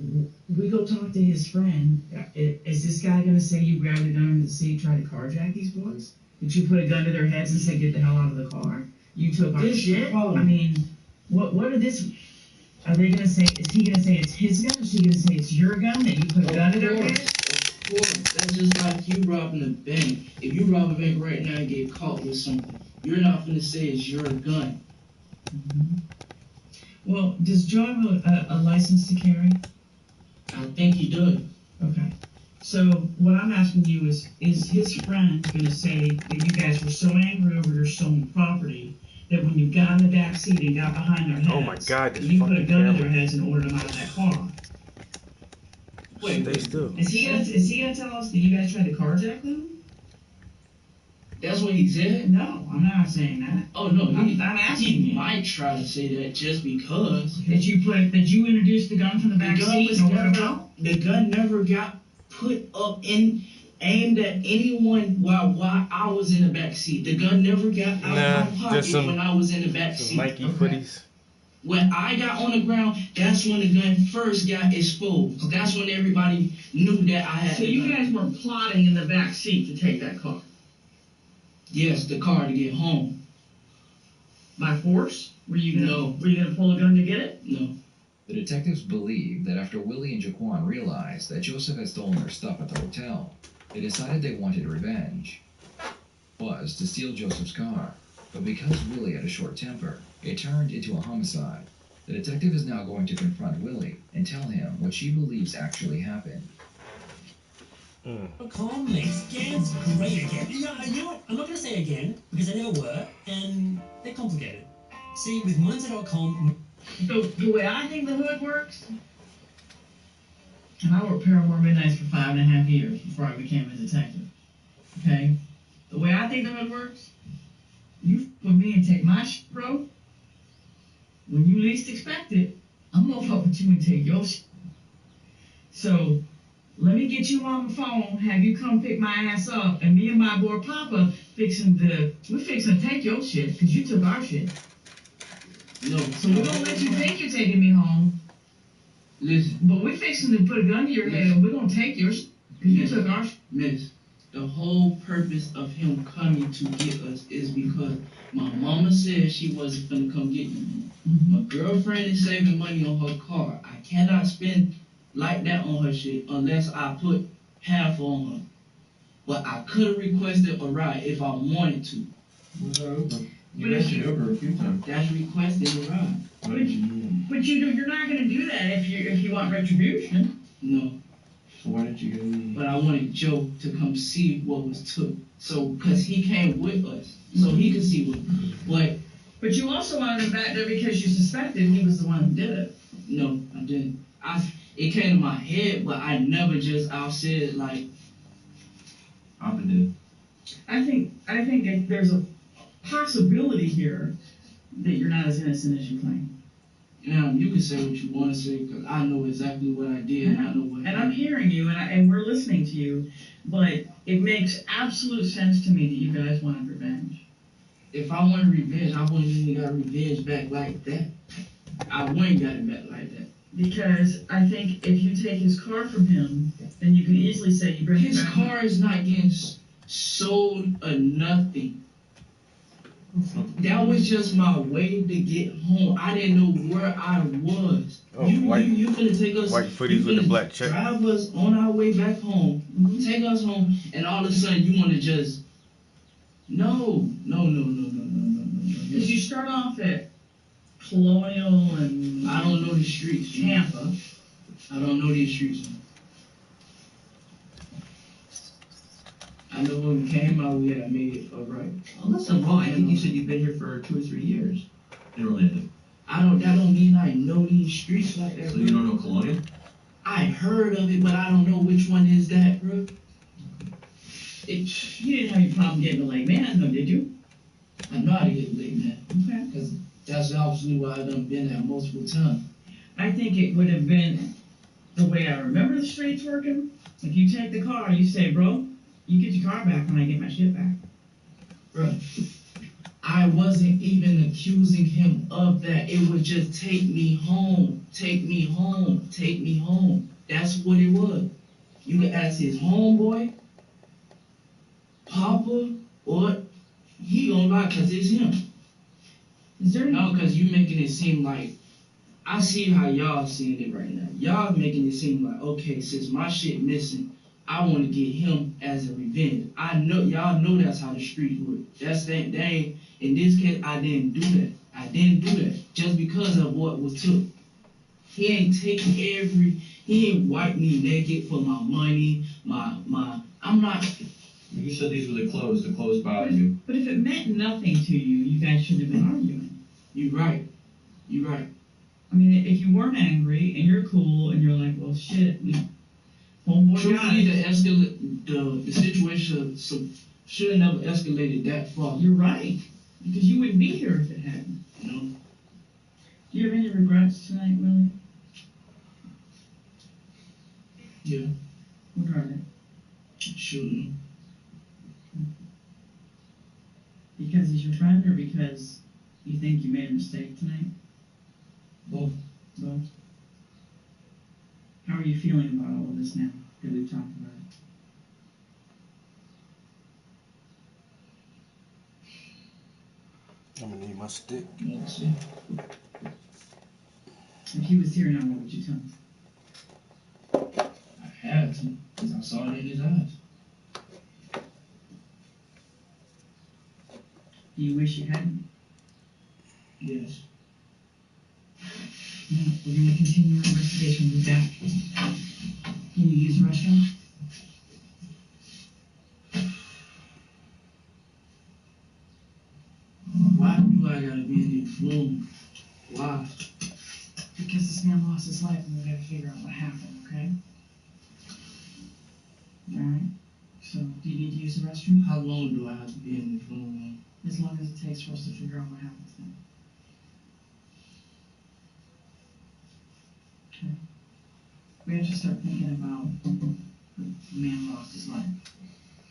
go talk to his friend. Is this guy gonna say you grabbed a gun in the seat, tried to carjack these boys? Did you put a gun to their heads and say get the hell out of the car? You took our shit. I mean, what are this? Are they gonna say? Is he gonna say it's his gun? Is he gonna say it's your gun that you put a gun to their head? Of course, that's just like you robbing a bank. If you rob a bank right now and get caught with something, you're not gonna say it's your gun. Mm-hmm. Well, does Joe have a license to carry? I think he does. Okay. So what I'm asking you is his friend gonna say that you guys were so angry over your stolen property that when you got in the back seat and got behind their heads, Oh my God, this you put a fucking gun to camera. their heads and ordered them out of that car? Wait, Stay still. Is he gonna tell us that you guys tried to carjack them? that's what he said? No, I'm not saying that. Oh no, I'm asking he you. might try to say that just because. That you introduced the gun from the back seat and ordered them out? The gun never got put up and aimed at anyone while I was in the back seat. The gun never got out of my pocket when I was in the back seat. Nike footies. When I got on the ground, that's when the gun first got exposed. That's when everybody knew that I had So the you gun. guys were plotting in the back seat to take that car? Yes, the car to get home. By force? Were you No. gonna pull a gun to get it? No. The detectives believe that after Willie and Jaquan realized that Joseph had stolen their stuff at the hotel, they decided they wanted revenge. Was to steal Joseph's car, but because Willie had a short temper, it turned into a homicide. The detective is now going to confront Willie and tell him what she believes actually happened. Calm makes games great again. You know what? I'm not going to say again because they never were, and they're complicated. See, with Monster.com, The way I think the hood works, and I worked Paramore Midnights for 5.5 years before I became a detective. Okay? The way I think the hood works, you f with me and take my shit, bro. When you least expect it, I'm gonna fuck with you and take your shit. So, let me get you on the phone, have you come pick my ass up, and me and my boy Papa we're fixing to take your shit, because you took our shit. No. So we're gonna let you think you're taking me home. Listen. But we're fixing to put a gun to your head and we're gonna take your shit. Because you took our shit. Miss, the whole purpose of him coming to get us is because my mama said she wasn't gonna come get you. My girlfriend is saving money on her car. I cannot spend like that on her shit unless I put half on her. But I could have requested a ride if I wanted to. You mentioned Uber a few times. That's requesting a ride. But you're not gonna do that if you want retribution. No. So why didn't you go? But I wanted Joe to come see what was took. So, cause he came with us, so he could see what. But you also wanted him back there because you suspected he was the one who did it. No, I didn't. It came to my head, but I never just said it like. Papa did. I think if there's a possibility here that you're not as innocent as you claim. Now, you can say what you want to say, because I know exactly what I did, and I know what And I'm hearing you, and we're listening to you, but it makes absolute sense to me that you guys wanted revenge. If I wanted revenge, I wouldn't even got revenge back like that. I wouldn't got it back like that. Because I think if you take his car from him, then you can easily say you bring His it back. car is not getting sold or nothing. That was just my way to get home. I didn't know where I was. Oh, you finna take us. white footies you with the finna black check. Drive us on our way back home. Take us home, and all of a sudden you want to just. No. Because you start off at Colonial and I don't know the streets. Tampa. I don't know these streets. I know when we came out, we had made a right. Unless I'm wrong, I think you said you've been here for 2 or 3 years in Orlando. That don't mean I know these streets like that. So you don't know Colonial? I heard of it, but I don't know which one is that, bro. You didn't have any problem getting to Lake Manhattan, did you? I know how to get late, man. Okay. Because that's obviously why I've done been there multiple times. I think it would have been the way I remember the streets working. If you take the car, you say, bro, you get your car back when I get my shit back. Bro, I wasn't even accusing him of that. It was just take me home. That's what it was. You can ask his homeboy, Papa, or he gonna lie because it's him. No, because you making it seem like, I see how y'all seeing it right now. Y'all making it seem like, okay, since my shit missing, I want to get him as a revenge. I know, y'all know that's how the streets work. That ain't, in this case, I didn't do that. Just because of what was took. He ain't wiped me naked for my money, I'm not. You said these were the clothes bothered you. But if it meant nothing to you, you guys shouldn't have been arguing. You're right. I mean, if you weren't angry and you're cool and you're like, well, shit, homeboy Truthfully, guy. the situation should have never escalated that far. You're right. Because you wouldn't be here if it hadn't. No. Do you have any regrets tonight, Willie? Yeah. What are they? Shooting. Because he's your friend or because you think you made a mistake tonight? Both. How are you feeling about all of this now that we've talked about it? I'm gonna need my stick. Let's see. If he was here now, what would you tell him? I had to, because I saw it in his eyes. Do you wish you hadn't? Yes. No, we're going to continue our investigation with that. Can you use the restroom? Why do I gotta be in this room? Why? Because this man lost his life and we gotta figure out what happened, okay? Alright. So, do you need to use the restroom? How long do I have to be in this room? As long as it takes for us to figure out what happens then. Okay. We have to start thinking about the man lost his life.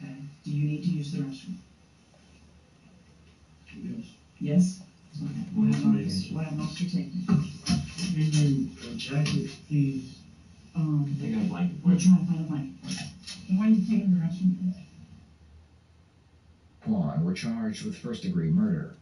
Okay? Do you need to use the restroom? Yes. Yes? Okay. We'll have an officer take it. A jacket, please. They got a blanket. We're trying to find a blanket. Then why are you taking the restroom? Quan were charged with first-degree murder.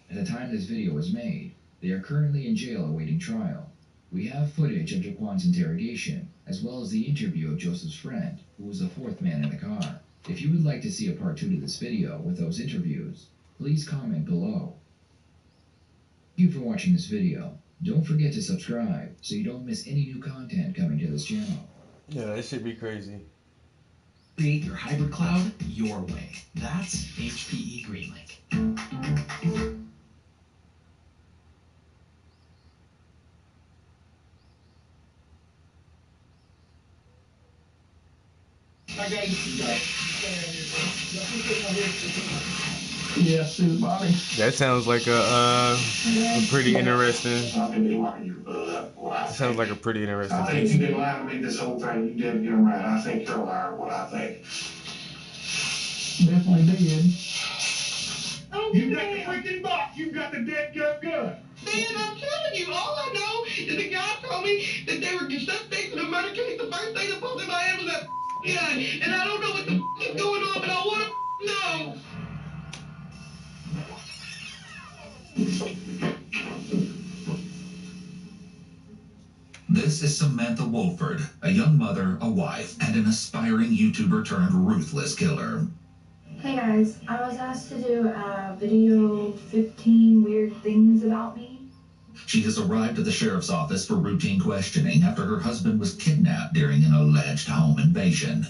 At the time this video was made, They are currently in jail awaiting trial. We have footage of Jaquan's interrogation, as well as the interview of Joseph's friend, who was the fourth man in the car. If you would like to see a part 2 to this video with those interviews, please comment below. Thank you for watching this video. Don't forget to subscribe so you don't miss any new content coming to this channel. Yeah, it should be crazy. Create your hybrid cloud your way. That's HPE GreenLake. Yeah, Sue Bobby. That sounds like a pretty interesting. Sounds like a pretty interesting. I think you did lie to me this whole thing. You didn't get them right. I think you're a liar. What I think. Definitely did. You got the freaking box. You got the dead gun gun. Man, I'm telling you, all I know is the guy told me that they were suspects in a murder case. The first thing that popped in my head was that gun, and I don't know what the is going on, but I want to know. This is Samantha Wolford, a young mother, a wife, and an aspiring YouTuber turned ruthless killer. Hey guys, I was asked to do a video 15 weird things about me. She has arrived at the sheriff's office for routine questioning after her husband was kidnapped during an alleged home invasion.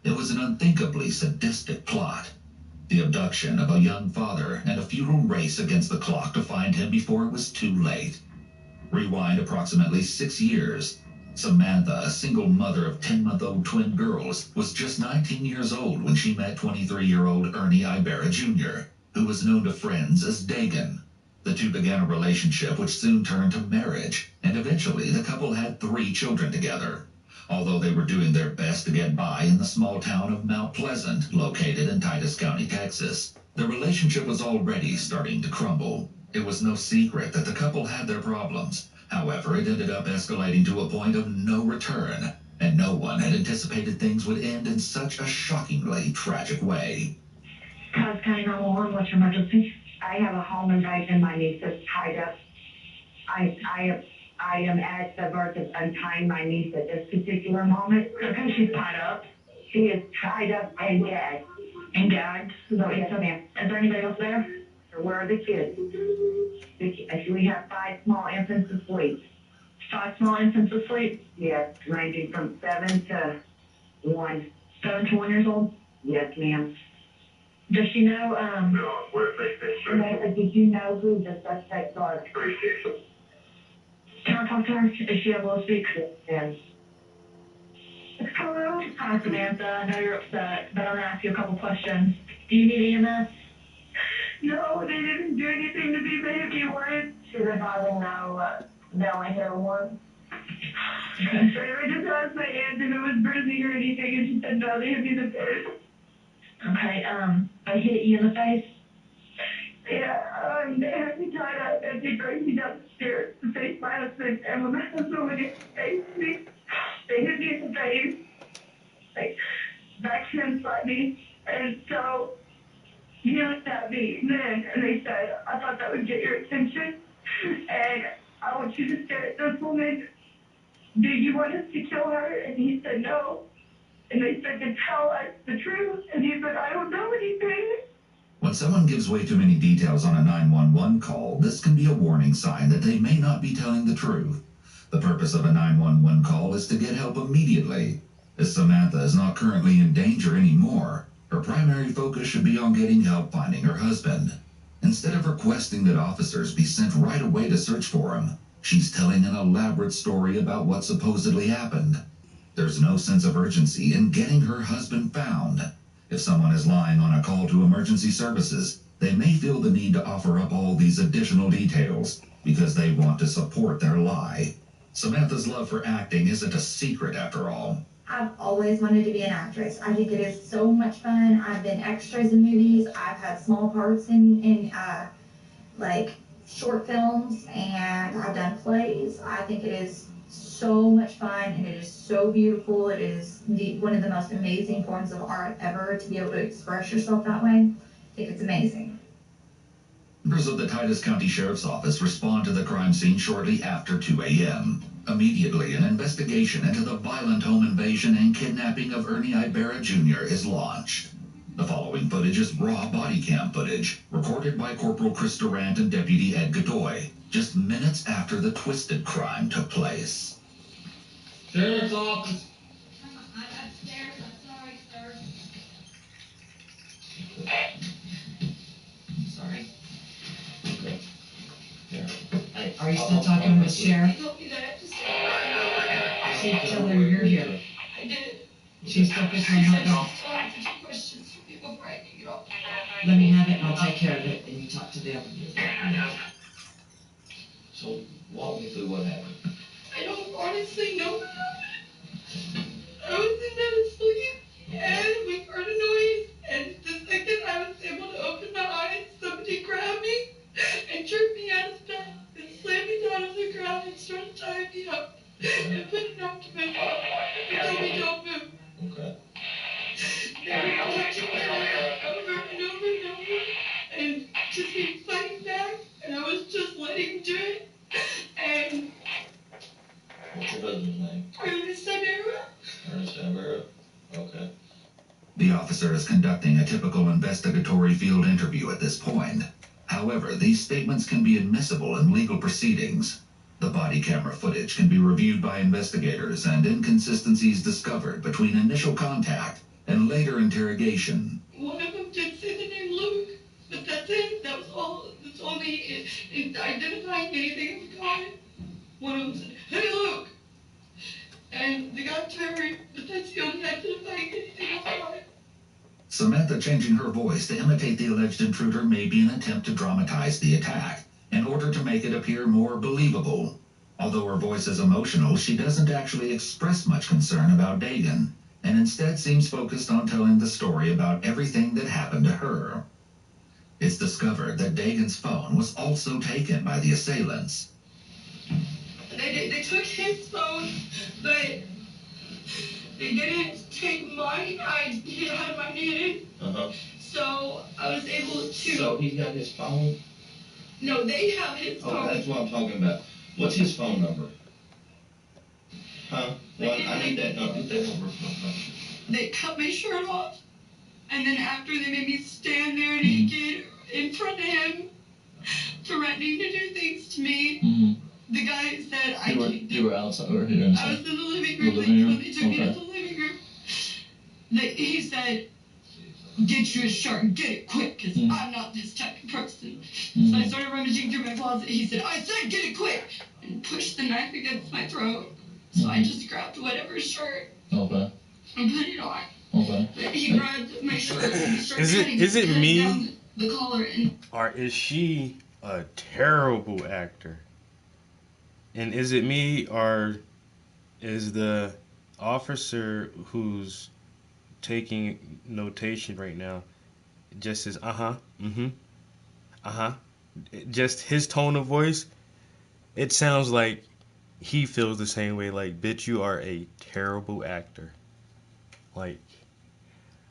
It was an unthinkably sadistic plot. The abduction of a young father and a futile race against the clock to find him before it was too late. Rewind approximately 6 years. Samantha, a single mother of 10-month-old twin girls, was just 19 years old when she met 23-year-old Ernie Ibarra Jr., who was known to friends as Dagan. The two began a relationship which soon turned to marriage, and eventually the couple had 3 children together. Although they were doing their best to get by in the small town of Mount Pleasant, located in Titus County, Texas, the relationship was already starting to crumble. It was no secret that the couple had their problems. However, it ended up escalating to a point of no return, and no one had anticipated things would end in such a shockingly tragic way. Cobb County 911, what's your emergency? I have a home invasion. My niece is tied up. I am at the verge of untying my niece at this particular moment. Okay, she's tied up. She is tied up and gagged. And gagged? So, yes, ma'am. Is there anybody else there? Or where are the kids? We have 5 small infants asleep. 5 small infants asleep? Yes, ranging from 7 to 1. 7 to 1 years old? Yes, ma'am. Does she know, did you know who the suspects are? Can I talk to her? Is she able to speak? Yes. Hello? Hi, Samantha. I know you're upset, but I'm going to ask you a couple questions. Do you need EMS? No, they didn't do anything to me, but if you wanted. She doesn't know they only hit her once. Okay. So I just asked my aunt if it was bruising or anything, and she said no, they hit me in the face. Okay, I hit you in the face? Yeah, they had me tied up and they dragged me down the stairs to face my husband, and when my husband went to face me, they hit me in the face. Like, back-hand slapped me, and so he looked at me then, and they said, I thought that would get your attention, and I want you to stare at this woman. Do you want us to kill her? And he said no. And they said to tell us the truth, and he said, I don't know anything. When someone gives way too many details on a 911 call, this can be a warning sign that they may not be telling the truth. The purpose of a 911 call is to get help immediately. As Samantha is not currently in danger anymore, her primary focus should be on getting help finding her husband. Instead of requesting that officers be sent right away to search for him, she's telling an elaborate story about what supposedly happened. There's no sense of urgency in getting her husband found. If someone is lying on a call to emergency services, they may feel the need to offer up all these additional details because they want to support their lie. Samantha's love for acting isn't a secret after all. I've always wanted to be an actress. I think it is so much fun. I've been extras in movies. I've had small parts in like short films, and I've done plays. I think it is so much fun, and it is so beautiful. It is one of the most amazing forms of art ever, to be able to express yourself that way. I think it's amazing. Members of the Titus County Sheriff's Office respond to the crime scene shortly after 2 a.m. Immediately, an investigation into the violent home invasion and kidnapping of Ernie Ibarra Jr. is launched. The following footage is raw body cam footage, recorded by Corporal Chris Durant and Deputy Ed Godoy, just minutes after the twisted crime took place. Sheriff's Office. I'm upstairs. I'm sorry, sir. Sorry. Okay. Yeah. Are you still talking with Sheriff? He told me that I have to stay. She told her you're here. I did. She's focused on She her said dog. she's still have to take questions from you before I can get off. Let me have it and I'll take care of it, and you talk to them. So, walk me through what happened. I don't honestly know. I was in bed asleep, and we heard a noise, and the second I was able to open my eyes, somebody grabbed me and jerked me out of bed and slammed me down on the ground and started tying me up and put it up to my mouth and told me don't move. Okay. They were touching my leg over and over and over, and just keep fighting back, and I was just letting do it, and What's your husband's name? Ernest Ibarra. Ernest Ibarra. Okay. The officer is conducting a typical investigatory field interview at this point. However, these statements can be admissible in legal proceedings. The body camera footage can be reviewed by investigators and inconsistencies discovered between initial contact and later interrogation. One of them did say the name Luke, but that's it. That was all. That's only in identifying anything in the comment. One of them said, "Hey, Luke," and the guy turned, but that's the only identifying anything about it. Samantha changing her voice to imitate the alleged intruder may be an attempt to dramatize the attack in order to make it appear more believable. Although her voice is emotional, she doesn't actually express much concern about Dagan, and instead seems focused on telling the story about everything that happened to her. It's discovered that Dagan's phone was also taken by the assailants. They took his phone, but they didn't take mine. He had mine hidden, Uh-huh. so I was able to. So he's got his phone? No, they have his phone. Oh, that's what I'm talking about. What's his phone number? Huh? Well, I need that number. Get that number. They cut my shirt off, and then after they made me stand there naked in front of him, threatening to do things to me. Mm-hmm. The guy said You were outside or here I inside? was in the living The room. living room? They took me to Okay. the living room. He said, "Get you a shirt and get it quick, because I'm not this type of person." So I started rummaging through my closet. He said, "I said get it quick," and pushed the knife against my throat. So I just grabbed whatever shirt Okay. and put it on. Okay. But he grabbed my shirt and he started Is it- cutting is it cutting me? down the collar and Or is she a terrible actor? And is it me, or is the officer who's taking notation right now just says just his tone of voice? It sounds like he feels the same way, like, bitch, you are a terrible actor. Like,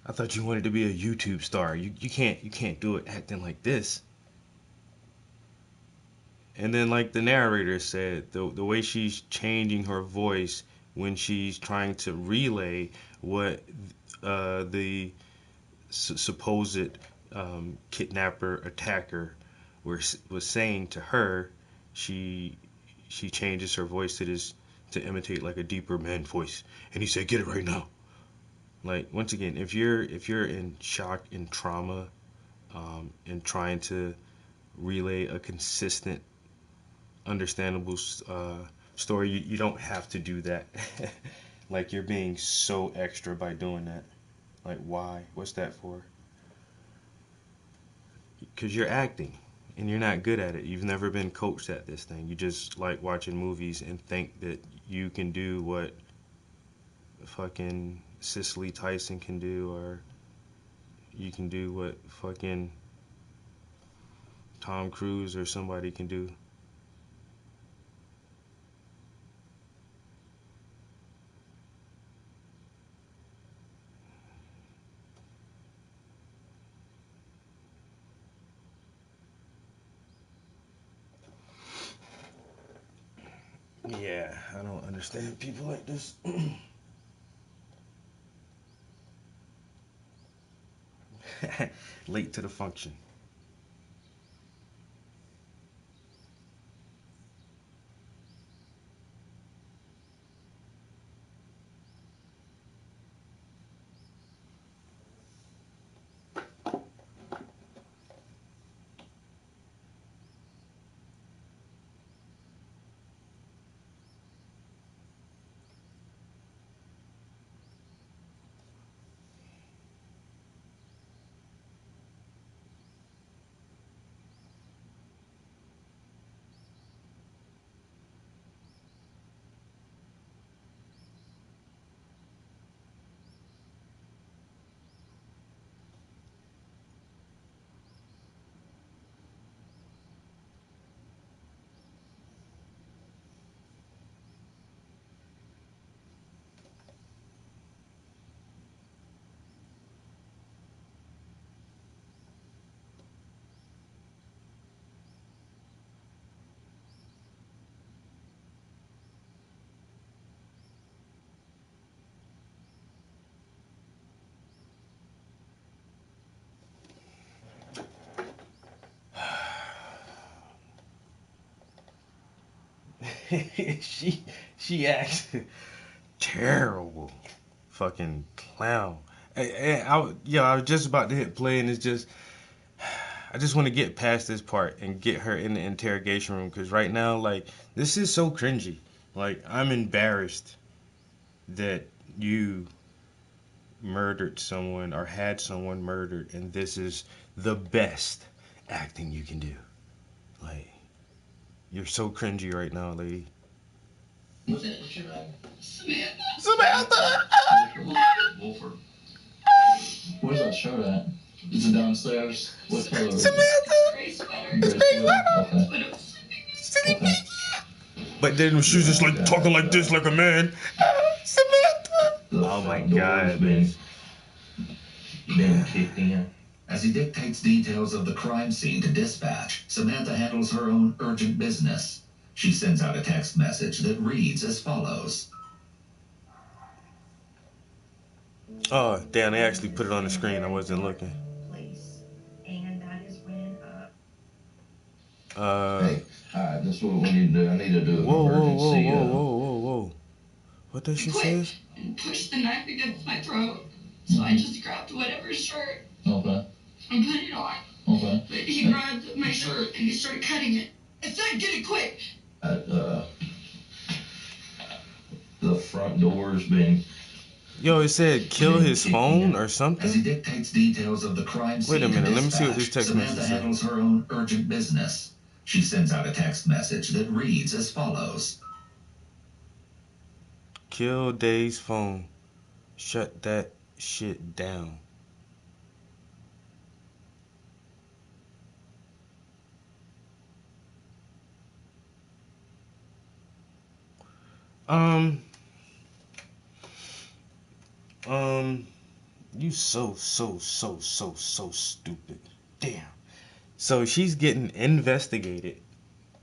I thought you wanted to be a YouTube star. You can't do it acting like this. And then, like the narrator said, the way she's changing her voice when she's trying to relay what the supposed kidnapper attacker was saying to her, she changes her voice to imitate like a deeper man voice. And he said, "Get it right now." Like, once again, if you're in shock and trauma, and trying to relay a consistent, understandable story, you don't have to do that. Like, you're being so extra by doing that. Like, why? What's that for? Because you're acting and you're not good at it. You've never been coached at this thing. You just like watching movies and think that you can do what fucking Cicely Tyson can do, or you can do what fucking Tom Cruise or somebody can do. Yeah, I don't understand people like this. Late to the function. she acts terrible, fucking clown. I was just about to hit play, and it's just, I just want to get past this part and get her in the interrogation room, because right now, like, this is so cringy. Like, I'm embarrassed that you murdered someone or had someone murdered, and this is the best acting you can do. Like, you're so cringy right now, lady. Samantha. Wolford. Where's that shirt at? Is it downstairs? What color is it? Samantha. Gray sweater. Gray sweater? Okay. Okay. But then she was just like talking like this, like a man. Samantha. Oh my God, man. Been kicked in. As he dictates details of the crime scene to dispatch, Samantha handles her own urgent business. She sends out a text message that reads as follows. Oh, damn, they actually put it on the screen. I wasn't looking. Place. And that is when, Hey, alright, this is what we need to do. I need to do an emergency. Whoa. What does she say? And pushed the knife against my throat. So I just grabbed whatever shirt Okay. and put it on. Okay. But he grabbed my shirt and he started cutting it. I said, get it quick. The front door's been... Yo, it said kill his phone or something? As he dictates details of the crime scene Wait a minute, to let me see what dispatch, this text Samantha message handles says. her own urgent business. She sends out a text message that reads as follows. Kill Dave's phone. Shut that shit down. You so stupid. Damn. So she's getting investigated.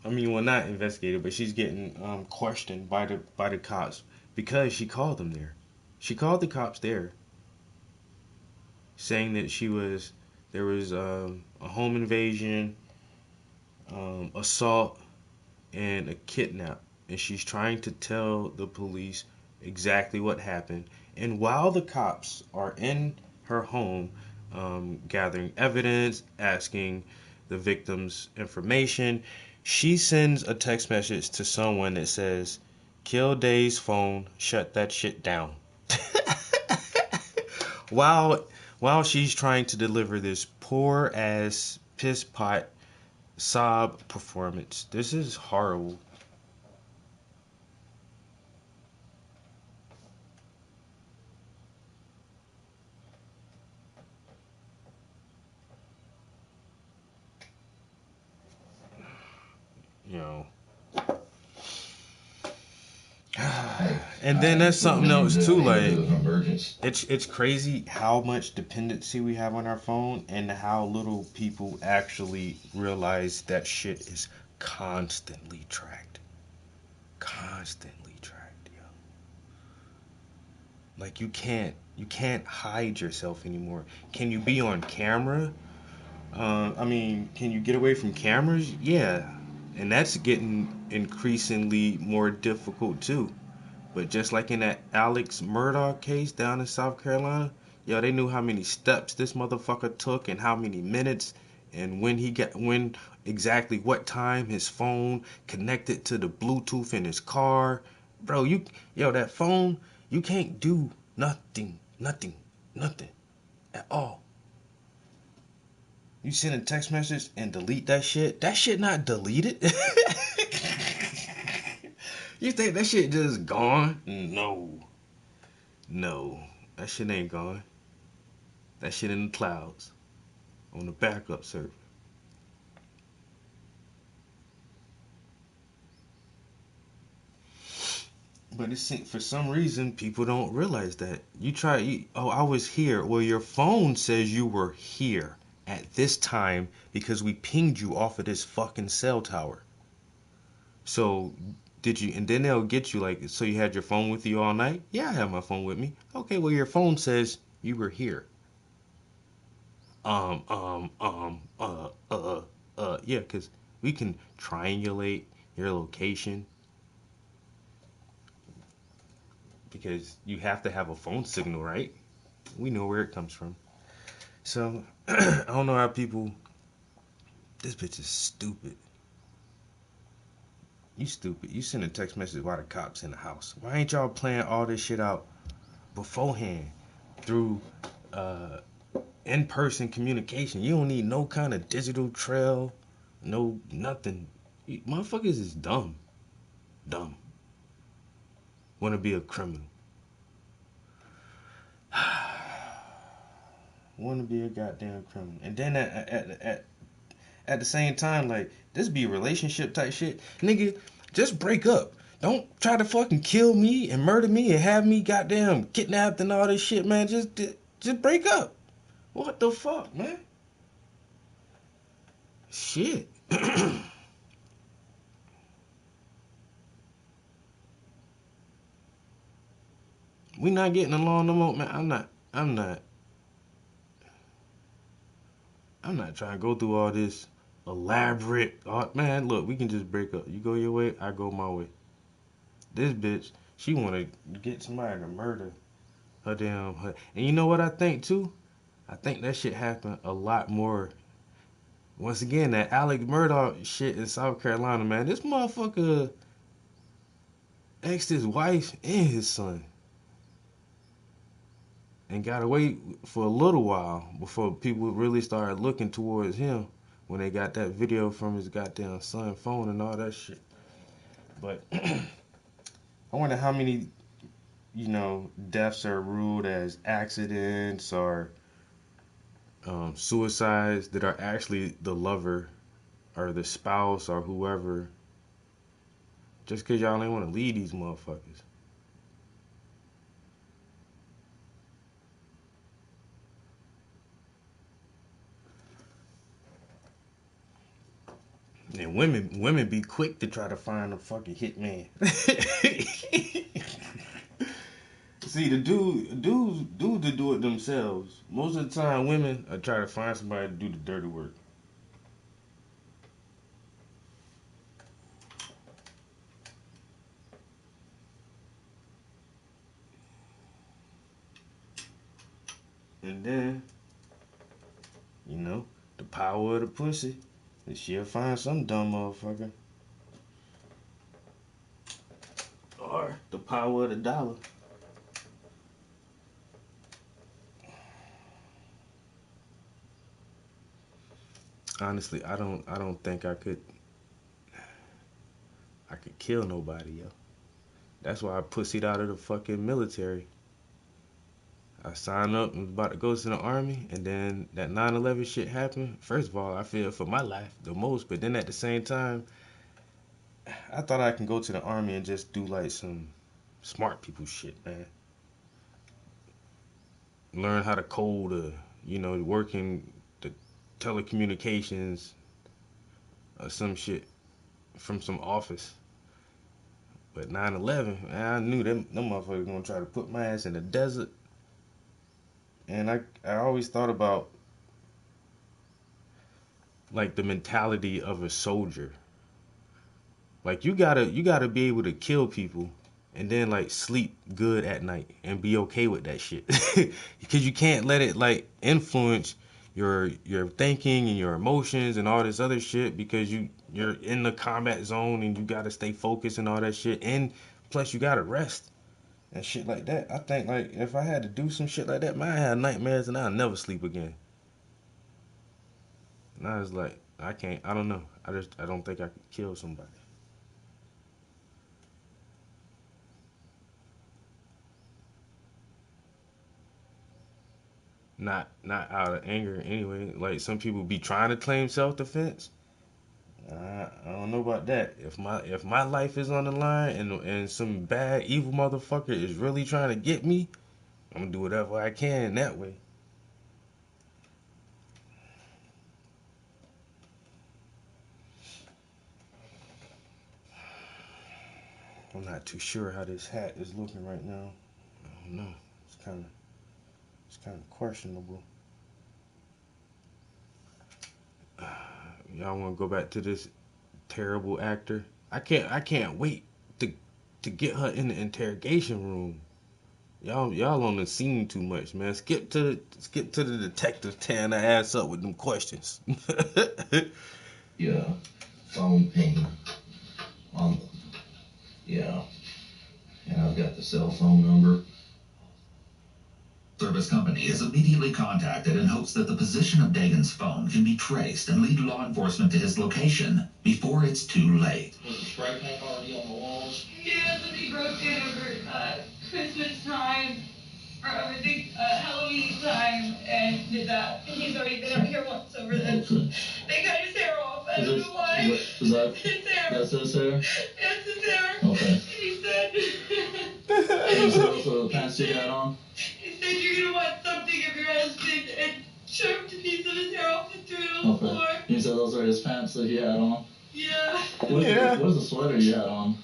I mean, well, not investigated, but she's getting questioned by the cops because she called them there. She called the cops there, saying that there was a home invasion, assault, and a kidnap, and she's trying to tell the police exactly what happened. And while the cops are in her home, gathering evidence, asking the victim's information, she sends a text message to someone that says, kill Dave's phone, shut that shit down. While she's trying to deliver this poor ass piss pot sob performance. This is horrible. You know. And then there's something else too, like it's crazy how much dependency we have on our phone and how little people actually realize that shit is constantly tracked. constantly tracked, yo. Like you can't hide yourself anymore. Can you be on camera? I mean, can you get away from cameras? Yeah. And that's getting increasingly more difficult too. But just like in that Alex Murdaugh case down in South Carolina, yo, they knew how many steps this motherfucker took and how many minutes and when exactly what time his phone connected to the Bluetooth in his car. Bro, that phone, you can't do nothing at all. You send a text message and delete that shit not deleted. You think that shit just gone? No, that shit ain't gone. That shit in the clouds on the backup server. But for some reason, people don't realize that. I was here. Well, your phone says you were here at this time because we pinged you off of this fucking cell tower. So, did you, and then they'll get you like, so you had your phone with you all night? Yeah, I have my phone with me. Okay, well, your phone says you were here. Yeah, because we can triangulate your location. Because you have to have a phone signal, right? We know where it comes from. So, I don't know how people... This bitch is stupid. You stupid. You send a text message while the cops in the house. Why ain't y'all playing all this shit out beforehand through in-person communication? You don't need no kind of digital trail, no nothing. Motherfuckers is dumb. Want to be a criminal. Want to be a goddamn criminal. And then at the same time, like, this be relationship type shit. Nigga, just break up. Don't try to fucking kill me and murder me and have me goddamn kidnapped and all this shit, man. Just break up. What the fuck, man? Shit. We not getting along no more, man. I'm not trying to go through all this elaborate. Man, look, we can just break up. You go your way, I go my way. This bitch, she want to get somebody to murder her damn. And you know what I think too? I think that shit happened a lot more. Once again, that Alex Murdaugh shit in South Carolina, man. This motherfucker exed his wife and his son. And got away for a little while before people really started looking towards him when they got that video from his goddamn son's phone and all that shit. But I wonder how many, deaths are ruled as accidents or suicides that are actually the lover or the spouse or whoever, just because y'all ain't want to leave these motherfuckers. And women be quick to try to find a fucking hitman. See, the dudes to do it themselves. Most of the time, women are trying to find somebody to do the dirty work. And then, the power of the pussy. And she'll find some dumb motherfucker. Or the power of the dollar. Honestly, I don't think I could kill nobody, yo. That's why I pussied out of the fucking military. I signed up and was about to go to the army, and then that 9/11 shit happened. First of all, I fear for my life the most, but then at the same time, I thought I can go to the army and just do like some smart people shit, man. Learn how to code, working the telecommunications or some shit from some office. But 9/11, man, I knew them motherfuckers gonna try to put my ass in the desert. And I always thought about like the mentality of a soldier. Like you gotta be able to kill people and then like sleep good at night and be okay with that shit. Because you can't let it like influence your thinking and your emotions and all this other shit, because you're in the combat zone and you gotta stay focused and all that shit, and plus you gotta rest and shit like that. I think like if I had to do some shit like that, man, I had nightmares and I'll never sleep again. And I was like, I don't know. I don't think I could kill somebody. Not out of anger anyway. Like some people be trying to claim self-defense. I don't know about that. If my life is on the line and some bad evil motherfucker is really trying to get me, I'm gonna do whatever I can that way. I'm not too sure how this hat is looking right now. I don't know. It's kind of questionable. Y'all want to go back to this terrible actor? I can't wait to get her in the interrogation room. Y'all on the scene too much, man. Skip to the detective tearing her ass up with them questions. Yeah, phone ping. Yeah, and I've got the cell phone number. Service company is immediately contacted in hopes that the position of Dagan's phone can be traced and lead law enforcement to his location before it's too late. Was the spray paint already on the walls? Yeah, but he broke in over Christmas time, or over the Halloween time, and did that. And he's already been up here once over this. They cut his hair off. I don't know why. Is that his hair? That's his hair? That's his hair. Okay. And he said. He said also the pants he had on? He said you're gonna want something of your husband, and choked a piece of his hair off and threw it on the floor. He said those are his pants that he had on? Yeah. Where's the sweater you had on?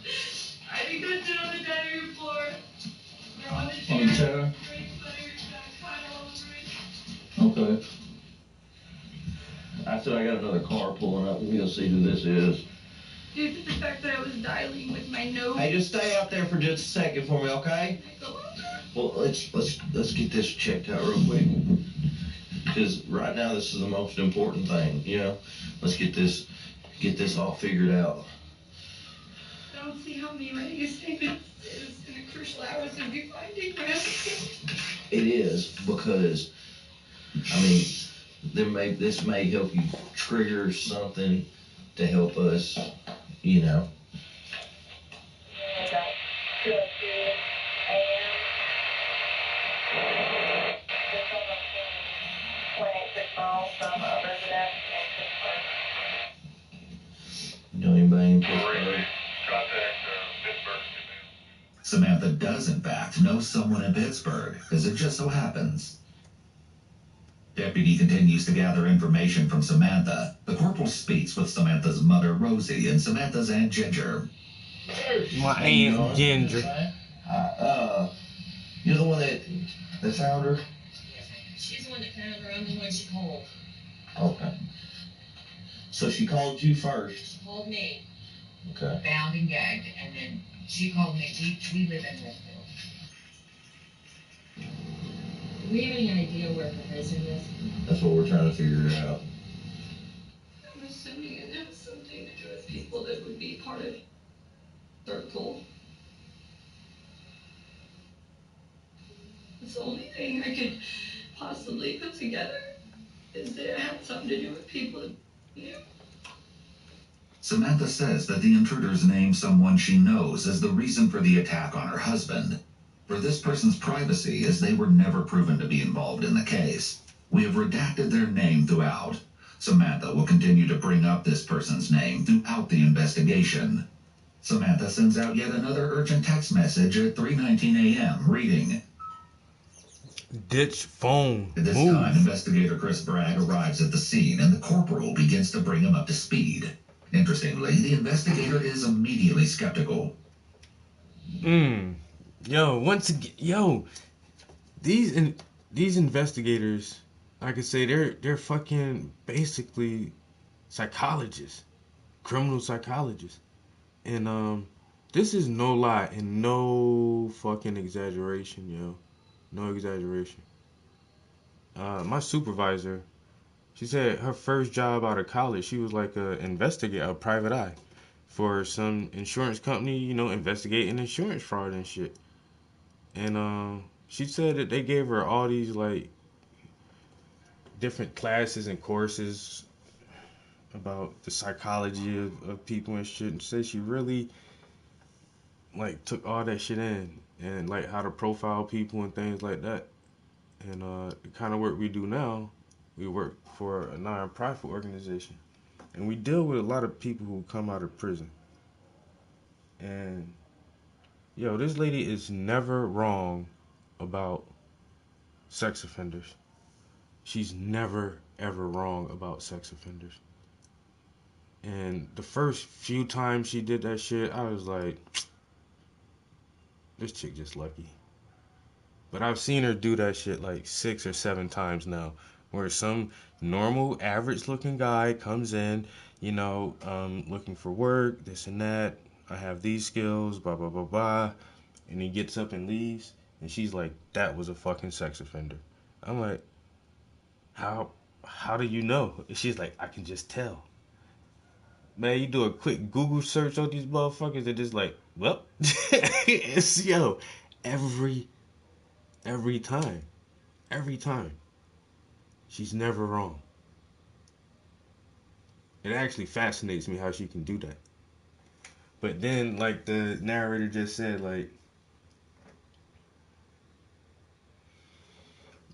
I think that's it on the dining room floor. They're on the chair. On the chair? Okay. After I got another car pulling up, we'll see who this is. Due to the fact that I was dialing with my nose. Hey, just stay out there for just a second for me, okay? Well, let's get this checked out real quick. Because right now this is the most important thing, you know. Let's get this all figured out. I don't see how me writing a statement is in the crucial hours of you finding my husband. It is, because I mean, this may help you trigger something to help us, you know. You know anybody in Pittsburgh? Samantha does, in fact, know someone in Pittsburgh, as it just so happens. Deputy continues to gather information from Samantha. The corporal speaks with Samantha's mother, Rosie, and Samantha's Aunt Ginger. My Aunt Ginger. You're the one that found her? She's the one that found her. I'm the one she called. Okay. So she called you first? She called me. Okay. Bound and gagged, and then she called me. We live in Westfield. Do we have any idea where her husband is? That's what we're trying to figure out. I'm assuming it has something to do with people that would be part of Circle. It's the only thing I could possibly put together is that it had something to do with people that knew. Samantha says that the intruders named someone she knows as the reason for the attack on her husband. For this person's privacy, as they were never proven to be involved in the case, we have redacted their name throughout. Samantha will continue to bring up this person's name throughout the investigation. Samantha sends out yet another urgent text message at 3:19 a.m. reading, "Ditch phone. At this Move." time, investigator Chris Bragg arrives at the scene and the corporal begins to bring him up to speed. Interestingly, the investigator is immediately skeptical. Yo, once again, these investigators, I could say they're fucking basically psychologists, criminal psychologists, and this is no lie and no fucking exaggeration, yo, no exaggeration. My supervisor, she said her first job out of college, she was like a investigator, a private eye, for some insurance company, you know, investigating insurance fraud and shit. And she said that they gave her all these like different classes and courses about the psychology of people and shit, and said she really like took all that shit in and like how to profile people and things like that. And the kind of work we do now, we work for a non-profit organization, and we deal with a lot of people who come out of prison. And yo, this lady is never wrong about sex offenders. She's never ever wrong about sex offenders. And the first few times she did that shit, I was like, this chick just lucky. But I've seen her do that shit like 6 or 7 times now, where some normal, average-looking guy comes in, you know, looking for work, this and that. I have these skills, blah, blah, blah, blah. And he gets up and leaves, and she's like, that was a fucking sex offender. I'm like, how do you know? And she's like, I can just tell. Man, you do a quick Google search on these motherfuckers, they're just like, well, it's, yo, every time. Every time. She's never wrong. It actually fascinates me how she can do that. But then, like the narrator just said, like,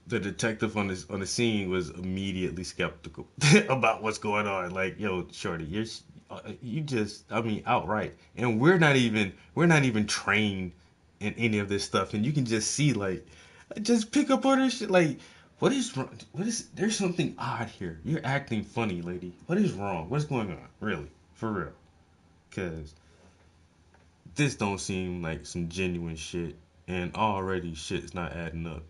the detective on the scene was immediately skeptical about what's going on. Like, yo, shorty, you just, I mean, outright. And we're not even trained in any of this stuff, and you can just see, like, just pick up on this shit. Like, what is wrong? There's something odd here. You're acting funny, lady. What is wrong? What's going on? Really, for real? Cause this don't seem like some genuine shit, and already shit's not adding up.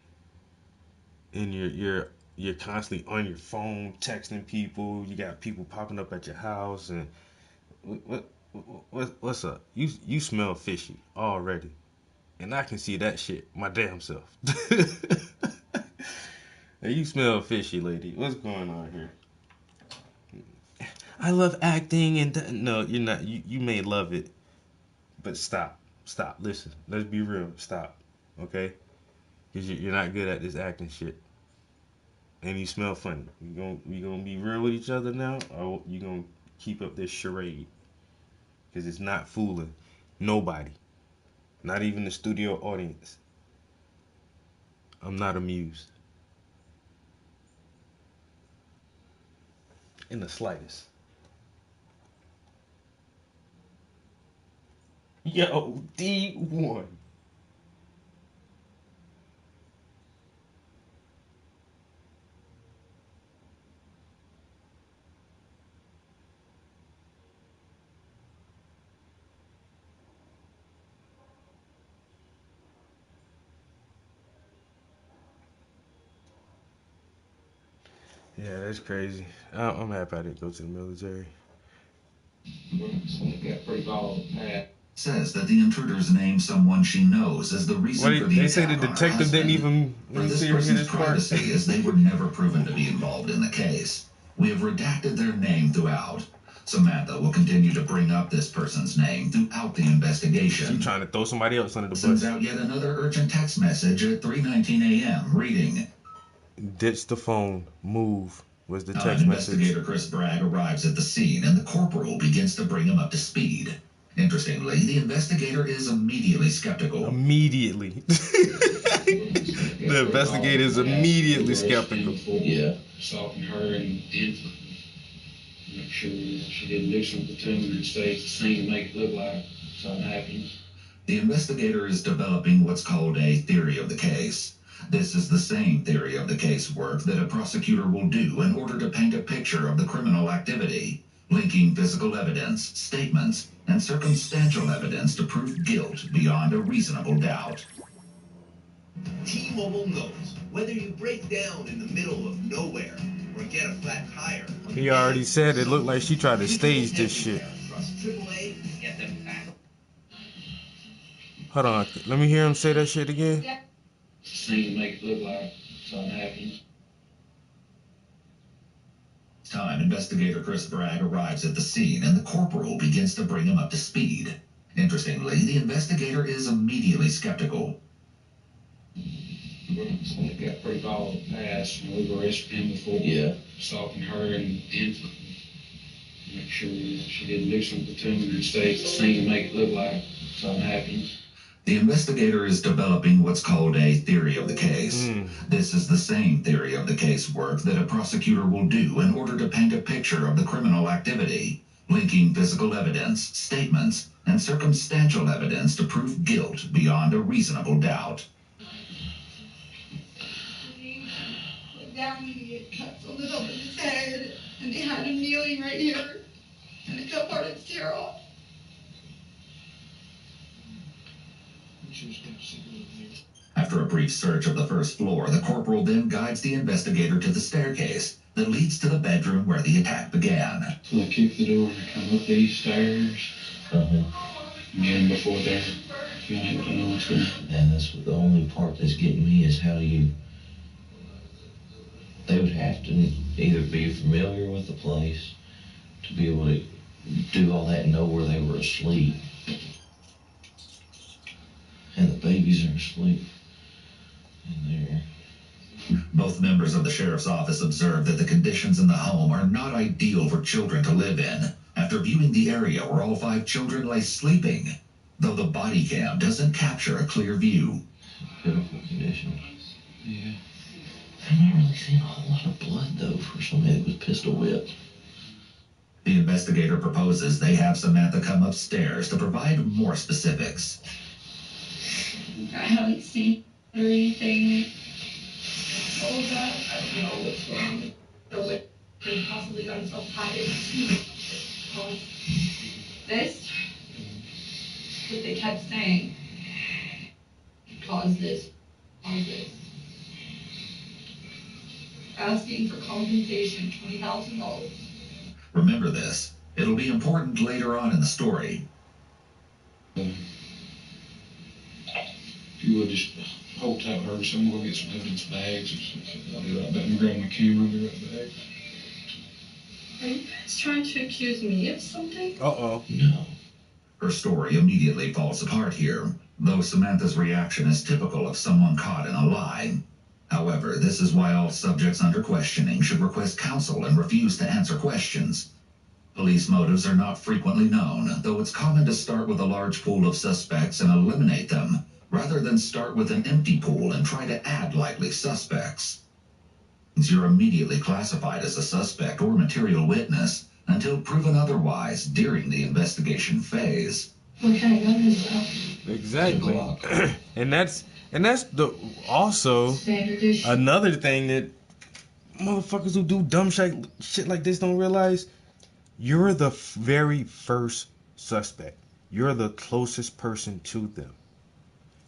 And you're constantly on your phone texting people. You got people popping up at your house, and what's up? You smell fishy already, and I can see that shit my damn self. Hey, you smell fishy, lady. What's going on here? I love acting, and no, you're not. You may love it, but stop. Listen, let's be real. Stop, okay? Because you're not good at this acting shit. And you smell funny. We gonna be real with each other now, or you gonna keep up this charade? Because it's not fooling nobody, not even the studio audience. I'm not amused in the slightest. Yo, D1. Yeah, that's crazy. I'm happy I didn't go to the military. Says that the intruders named someone she knows as the reason for the they say attack the on her detective didn't husband. even For this see her person's this part. privacy, as they were never proven to be involved in the case. We have redacted their name throughout. Samantha will continue to bring up this person's name throughout the investigation. She's trying to throw somebody else under the bus. Sends out yet another urgent text message at 3:19 a.m. reading, ditch the phone, move, was the text message. Investigator Chris Bragg arrives at the scene and the corporal begins to bring him up to speed. Interestingly, the investigator is immediately skeptical. Immediately. The investigator is immediately skeptical. Yeah, assaulting her and make sure she didn't do something to him and stays the scene to make it look like something happened. The investigator is developing what's called a theory of the case. This is the same theory of the case work that a prosecutor will do in order to paint a picture of the criminal activity. linking physical evidence, statements, and circumstantial evidence to prove guilt beyond a reasonable doubt. T-Mobile knows whether you break down in the middle of nowhere or get a flat tire. He already said it looked like she tried to stage this shit. Trust AAA, get them fast. Hold on, let me hear him say that shit again. Scene to make it look like something happened. Time, investigator Chris Bragg arrives at the scene and the corporal begins to bring him up to speed. Interestingly, the investigator is immediately skeptical. It got pretty violent past, and we've arrested him before. Yeah. Assaulting her and infant. Make sure she didn't do something to him and stay at the scene to make it look like something happened. The investigator is developing what's called a theory of the case. This is the same theory of the case work that a prosecutor will do in order to paint a picture of the criminal activity, linking physical evidence, statements, and circumstantial evidence to prove guilt beyond a reasonable doubt. Down and he had cuts on the top of his head, and they had him kneeling right here, and they cut part of his hair off. After a brief search of the first floor, the corporal then guides the investigator to the staircase that leads to the bedroom where the attack began. So they kick the door and they come up these stairs. And get him before they're feeling able to know what's going on. And that's the only part that's getting me is how you. They would have to either be familiar with the place to be able to do all that and know where they were asleep. And the babies are asleep in there. Both members of the sheriff's office observe that the conditions in the home are not ideal for children to live in after viewing the area where all 5 children lay sleeping, though the body cam doesn't capture a clear view. Pitiful condition. Yeah. I'm not really seeing a whole lot of blood, though, for somebody that was pistol whipped. The investigator proposes they have Samantha come upstairs to provide more specifics. I haven't seen or anything. All of that, I don't know what's wrong. Or what could have possibly got himself tired. This, what they kept saying, caused this, caused this. Asking for compensation, $20,000. Remember this. It'll be important later on in the story. If you would just hold tight her, so I'm going to get some evidence bags or something. I'll be right back and grab my camera and be right back. Are you guys trying to accuse me of something? No. Her story immediately falls apart here, though Samantha's reaction is typical of someone caught in a lie. However, this is why all subjects under questioning should request counsel and refuse to answer questions. Police motives are not frequently known, though it's common to start with a large pool of suspects and eliminate them, rather than start with an empty pool and try to add likely suspects. You're immediately classified as a suspect or material witness until proven otherwise during the investigation phase. What kind of gun is that? Exactly. and that's the also another thing that motherfuckers who do dumb shit like this don't realize. You're the very first suspect. You're the closest person to them.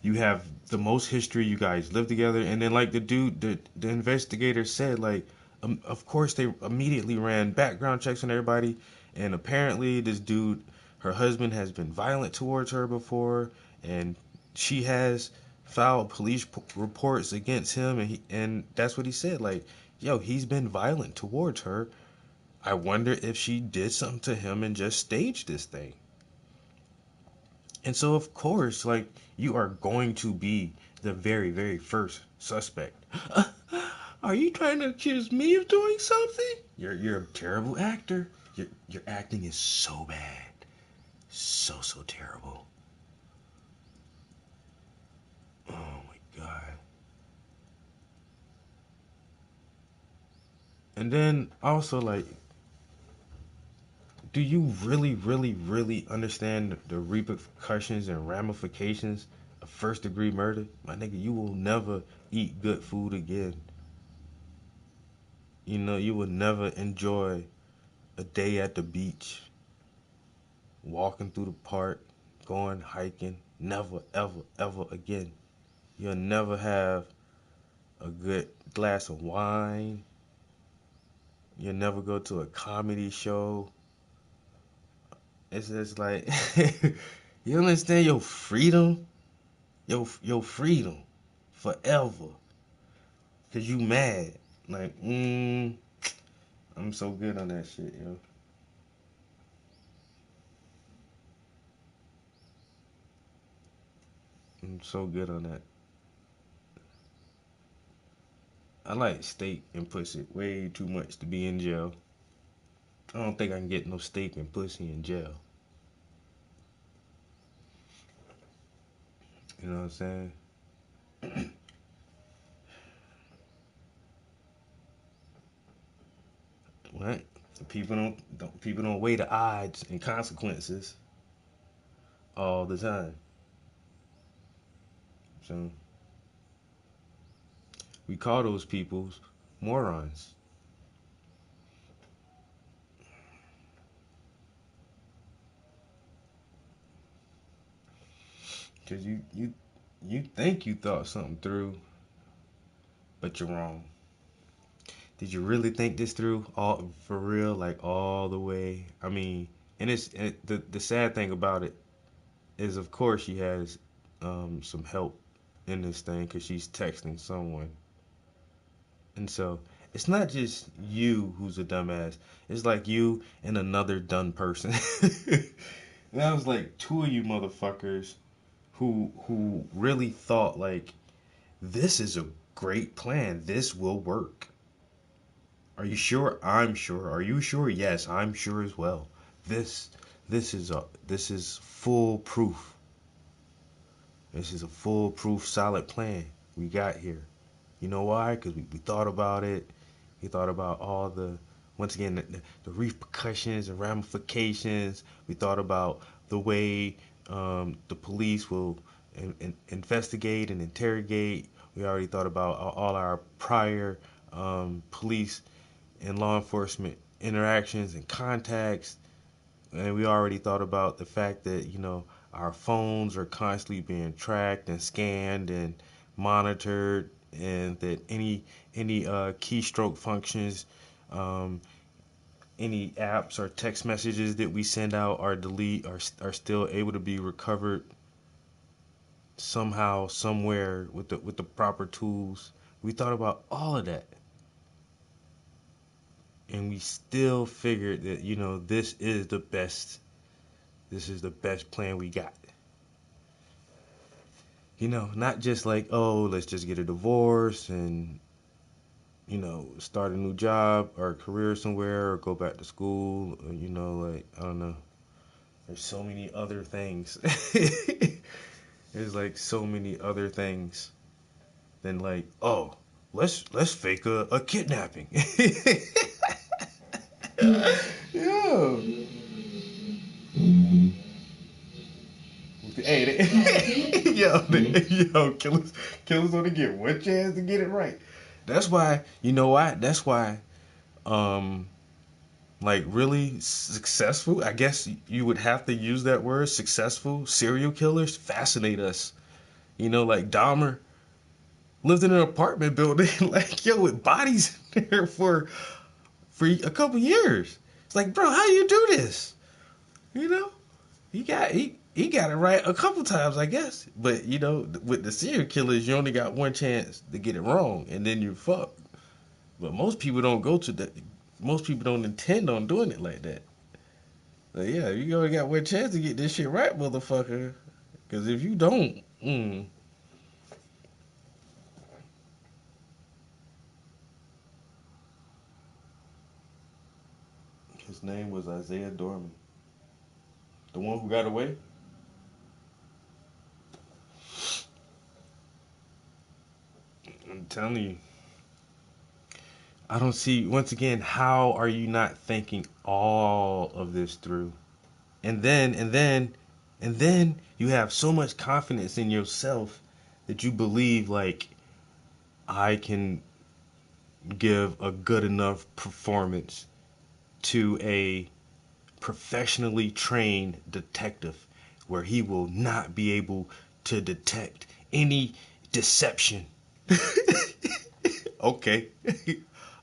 You have the most history. You guys live together. And then like the investigator said, like, of course they immediately ran background checks on everybody. And apparently this dude, her husband, has been violent towards her before. And she has filed police reports against him. And that's what he said. Like, yo, he's been violent towards her. I wonder if she did something to him and just staged this thing. And so, of course, like, you are going to be the very, very first suspect. Are you trying to accuse me of doing something? You're a terrible actor. Your acting is so bad. So terrible. Oh, my God. And then, also, like, do you really understand the repercussions and ramifications of first-degree murder? My nigga, you will never eat good food again. You know, you will never enjoy a day at the beach, walking through the park, going hiking. Never, ever, ever again. You'll never have a good glass of wine. You'll never go to a comedy show. It's just like, you understand your freedom? Your freedom forever. Cause you mad. Like, I'm so good on that shit, yo. I'm so good on that. I like steak and pussy way too much to be in jail. I don't think I can get no steak and pussy in jail. You know what I'm saying? What? People don't weigh the odds and consequences all the time. So we call those people morons. Cause you think you thought something through, but you're wrong. Did you really think this through all for real, like all the way? I mean, and the sad thing about it is, of course, she has some help in this thing because she's texting someone, and so it's not just you who's a dumbass. It's like you and another dumb person. That was like two of you motherfuckers who really thought like, this is a great plan. This will work. Are you sure? I'm sure. Are you sure? Yes, I'm sure as well. This is full proof. This is a foolproof, solid plan we got here. You know why? Because we thought about it. We thought about all the, once again, the repercussions and ramifications. We thought about the way the police will investigate and interrogate. We already thought about all our prior police and law enforcement interactions and contacts. And we already thought about the fact that, you know, our phones are constantly being tracked and scanned and monitored, and that any keystroke functions, any apps or text messages that we send out or delete are still able to be recovered somehow, somewhere with the proper tools. We thought about all of that. And we still figured that, you know, this is the best plan we got. You know, not just like, oh, let's just get a divorce and, you know, start a new job or a career somewhere or go back to school. Or, you know, like, I don't know. There's so many other things. There's like so many other things than like, oh, let's fake a kidnapping. Yo. Hey, yo, killers only get one chance to get it right. That's why, you know why? That's why, like really successful, I guess you would have to use that word, successful serial killers fascinate us. You know, like Dahmer lived in an apartment building, like, yo, with bodies in there for a couple years. It's like, bro, how you do this? You know, he got it right a couple times, I guess. But, you know, with the serial killers, you only got one chance to get it wrong, and then you're fucked. But most people don't go to that. Most people don't intend on doing it like that. So, yeah, you only got one chance to get this shit right, motherfucker. Because if you don't, His name was Isaiah Dorman. The one who got away? I'm telling you. I don't see, once again, how are you not thinking all of this through? And then you have so much confidence in yourself that you believe, like, I can give a good enough performance to a professionally trained detective where he will not be able to detect any deception. Okay.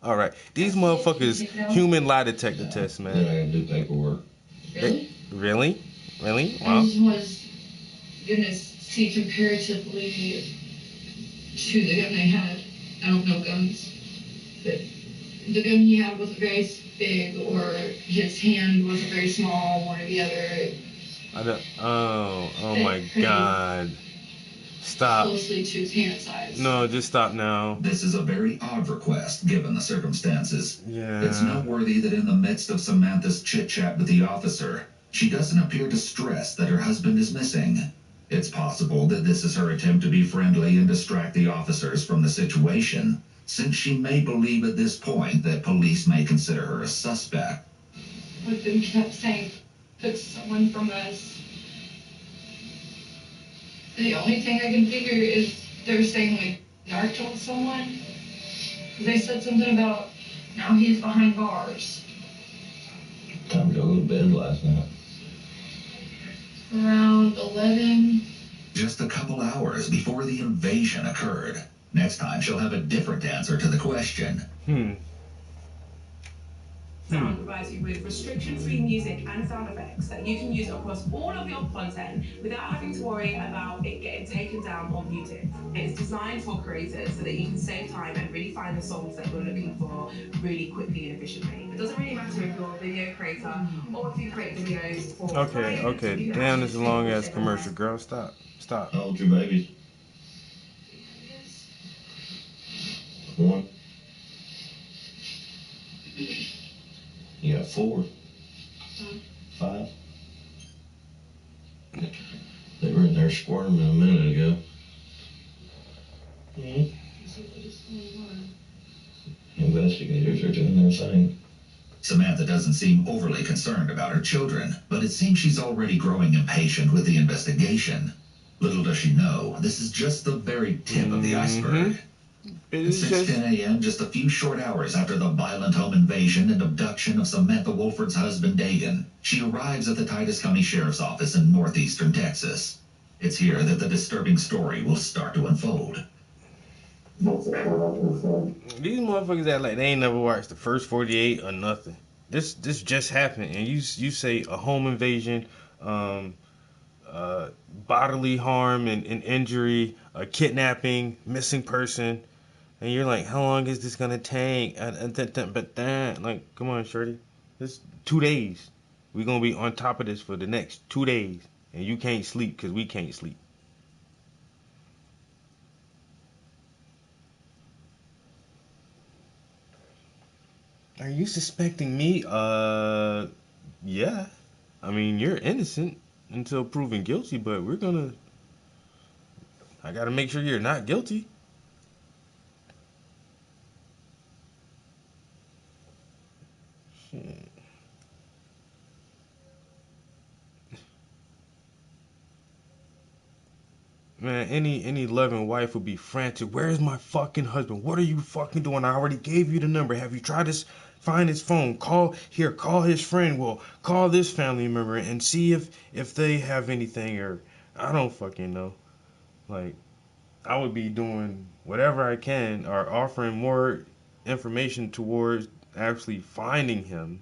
All right. These motherfuckers human lie detector tests, man. Then I gotta do paperwork. Really? Really? I Wow. just was gonna see comparatively to the gun they had. I don't know guns, but the gun he had wasn't very big, or his hand wasn't very small, one or the other. I don't, oh my God. Stop. Closely to his hand size. No, just stop now. This is a very odd request, given the circumstances. Yeah. It's noteworthy that in the midst of Samantha's chit-chat with the officer, she doesn't appear distressed that her husband is missing. It's possible that this is her attempt to be friendly and distract the officers from the situation, since she may believe at this point that police may consider her a suspect. But they kept saying, took someone from us. The only thing I can figure is they're saying like Dark told someone. They said something about now he's behind bars. Time to go to bed last night. Around 11. Just a couple hours before the invasion occurred. Next time she'll have a different answer to the question. Sound provides you with restriction-free music and sound effects that you can use across all of your content without having to worry about it getting taken down or muted. It's designed for creators so that you can save time and really find the songs that you're looking for really quickly and efficiently. It doesn't really matter if you're a video creator or if you create videos for clients. Okay. Damn, this is a long ass commercial, girl. Stop. How old your babies? 1. You got 4? 5? They were in there squirming a minute ago. Investigators are doing their thing. Samantha doesn't seem overly concerned about her children, but it seems she's already growing impatient with the investigation. Little does she know, this is just the very tip of the iceberg. It's 6:10 a.m., just a few short hours after the violent home invasion and abduction of Samantha Wolford's husband, Dagan, she arrives at the Titus County Sheriff's Office in northeastern Texas. It's here that the disturbing story will start to unfold. These motherfuckers act like they ain't never watched the first 48 or nothing. This just happened, and you say a home invasion, bodily harm and injury, a kidnapping, missing person, and you're like, how long is this gonna take? Like, come on, shorty, this 2 days. We're gonna be on top of this for the next 2 days, and you can't sleep because we can't sleep. Are you suspecting me? Yeah. I mean, you're innocent until proven guilty, but I gotta make sure you're not guilty. Man, any loving wife would be frantic. Where's my fucking husband? What are you fucking doing? I already gave you the number. Have you tried to find his phone? Call his friend. Well, call this family member and see if they have anything, or I don't fucking know. Like, I would be doing whatever I can or offering more information towards actually finding him.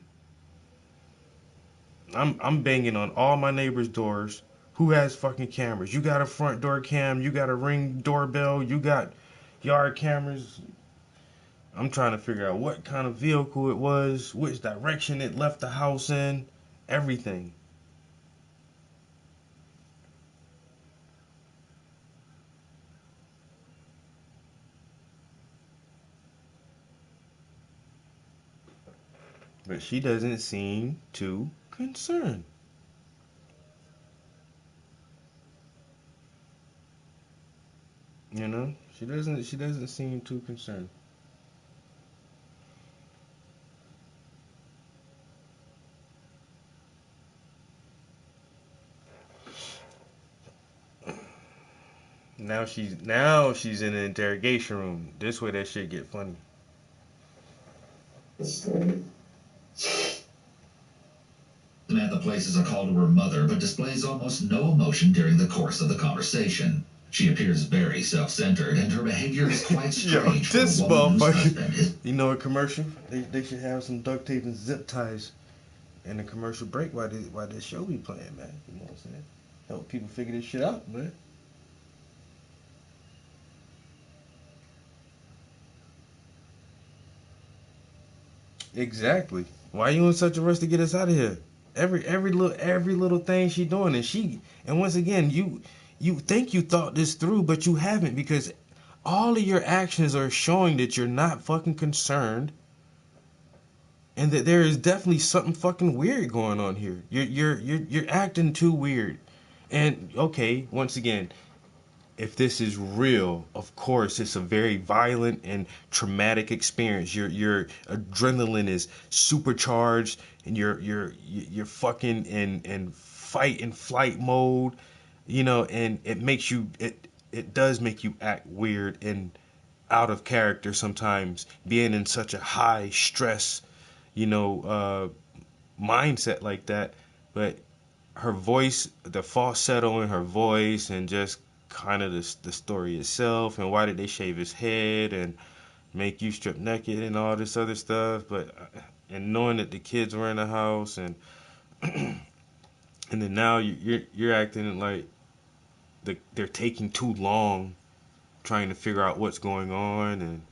I'm banging on all my neighbors' doors. Who has fucking cameras? You got a front door cam, you got a Ring doorbell, you got yard cameras. I'm trying to figure out what kind of vehicle it was, which direction it left the house in, everything. But she doesn't seem too concerned. You know, she doesn't seem too concerned. Now she's in the interrogation room. This way that shit get funny. Samantha places a call to her mother, but displays almost no emotion during the course of the conversation. She appears very self-centered, and her behavior is quite strange for a woman whose husband is... You know a commercial? They should have some duct tape and zip ties in the commercial break while this show be playing, man. You know what I'm saying? Help people figure this shit out, man. Exactly. Why you in such a rush to get us out of here? Every little thing she doing, and once again, you think you thought this through, but you haven't, because all of your actions are showing that you're not fucking concerned, and that there is definitely something fucking weird going on here. You're acting too weird. And okay, once again, if this is real, of course it's a very violent and traumatic experience. Your adrenaline is supercharged, and you're fucking in fight and flight mode, you know, and it does make you act weird and out of character sometimes, being in such a high stress, you know, mindset like that. But her voice, the falsetto in her voice, and just kind of the story itself, and why did they shave his head and make you strip naked and all this other stuff, but and knowing that the kids were in the house, and and then now you're acting like they're taking too long trying to figure out what's going on. And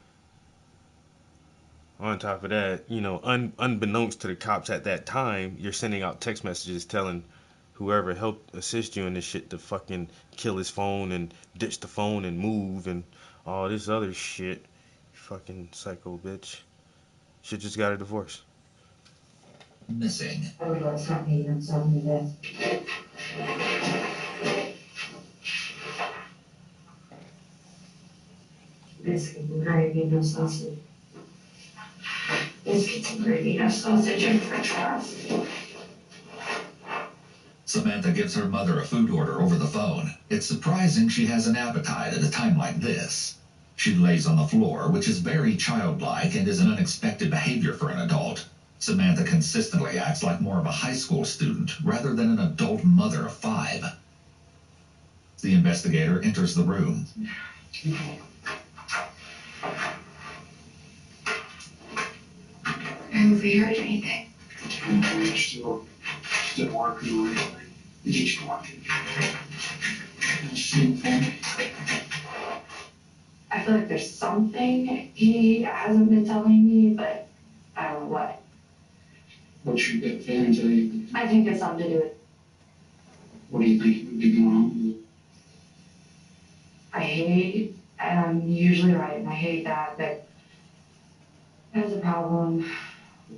on top of that, you know, unbeknownst to the cops at that time, you're sending out text messages telling whoever helped assist you in this shit to fucking kill his phone and ditch the phone and move and all this other shit. Fucking psycho bitch. She just got a divorce. Missing. I would like to meet him, so I'm gonna biscuit and gravy, no sausage. Biscuits and gravy, no sausage, and french fries. Samantha gives her mother a food order over the phone. It's surprising she has an appetite at a time like this. She lays on the floor, which is very childlike and is an unexpected behavior for an adult. Samantha consistently acts like more of a high school student rather than an adult mother of 5. The investigator enters the room. Have you heard anything? Still working on it. Just working. I feel like there's something he hasn't been telling me, but I don't know what. What's your gut feeling today? I think it's something to do with. What do you think would be going on? I hate, and I'm usually right, and I hate that there's a problem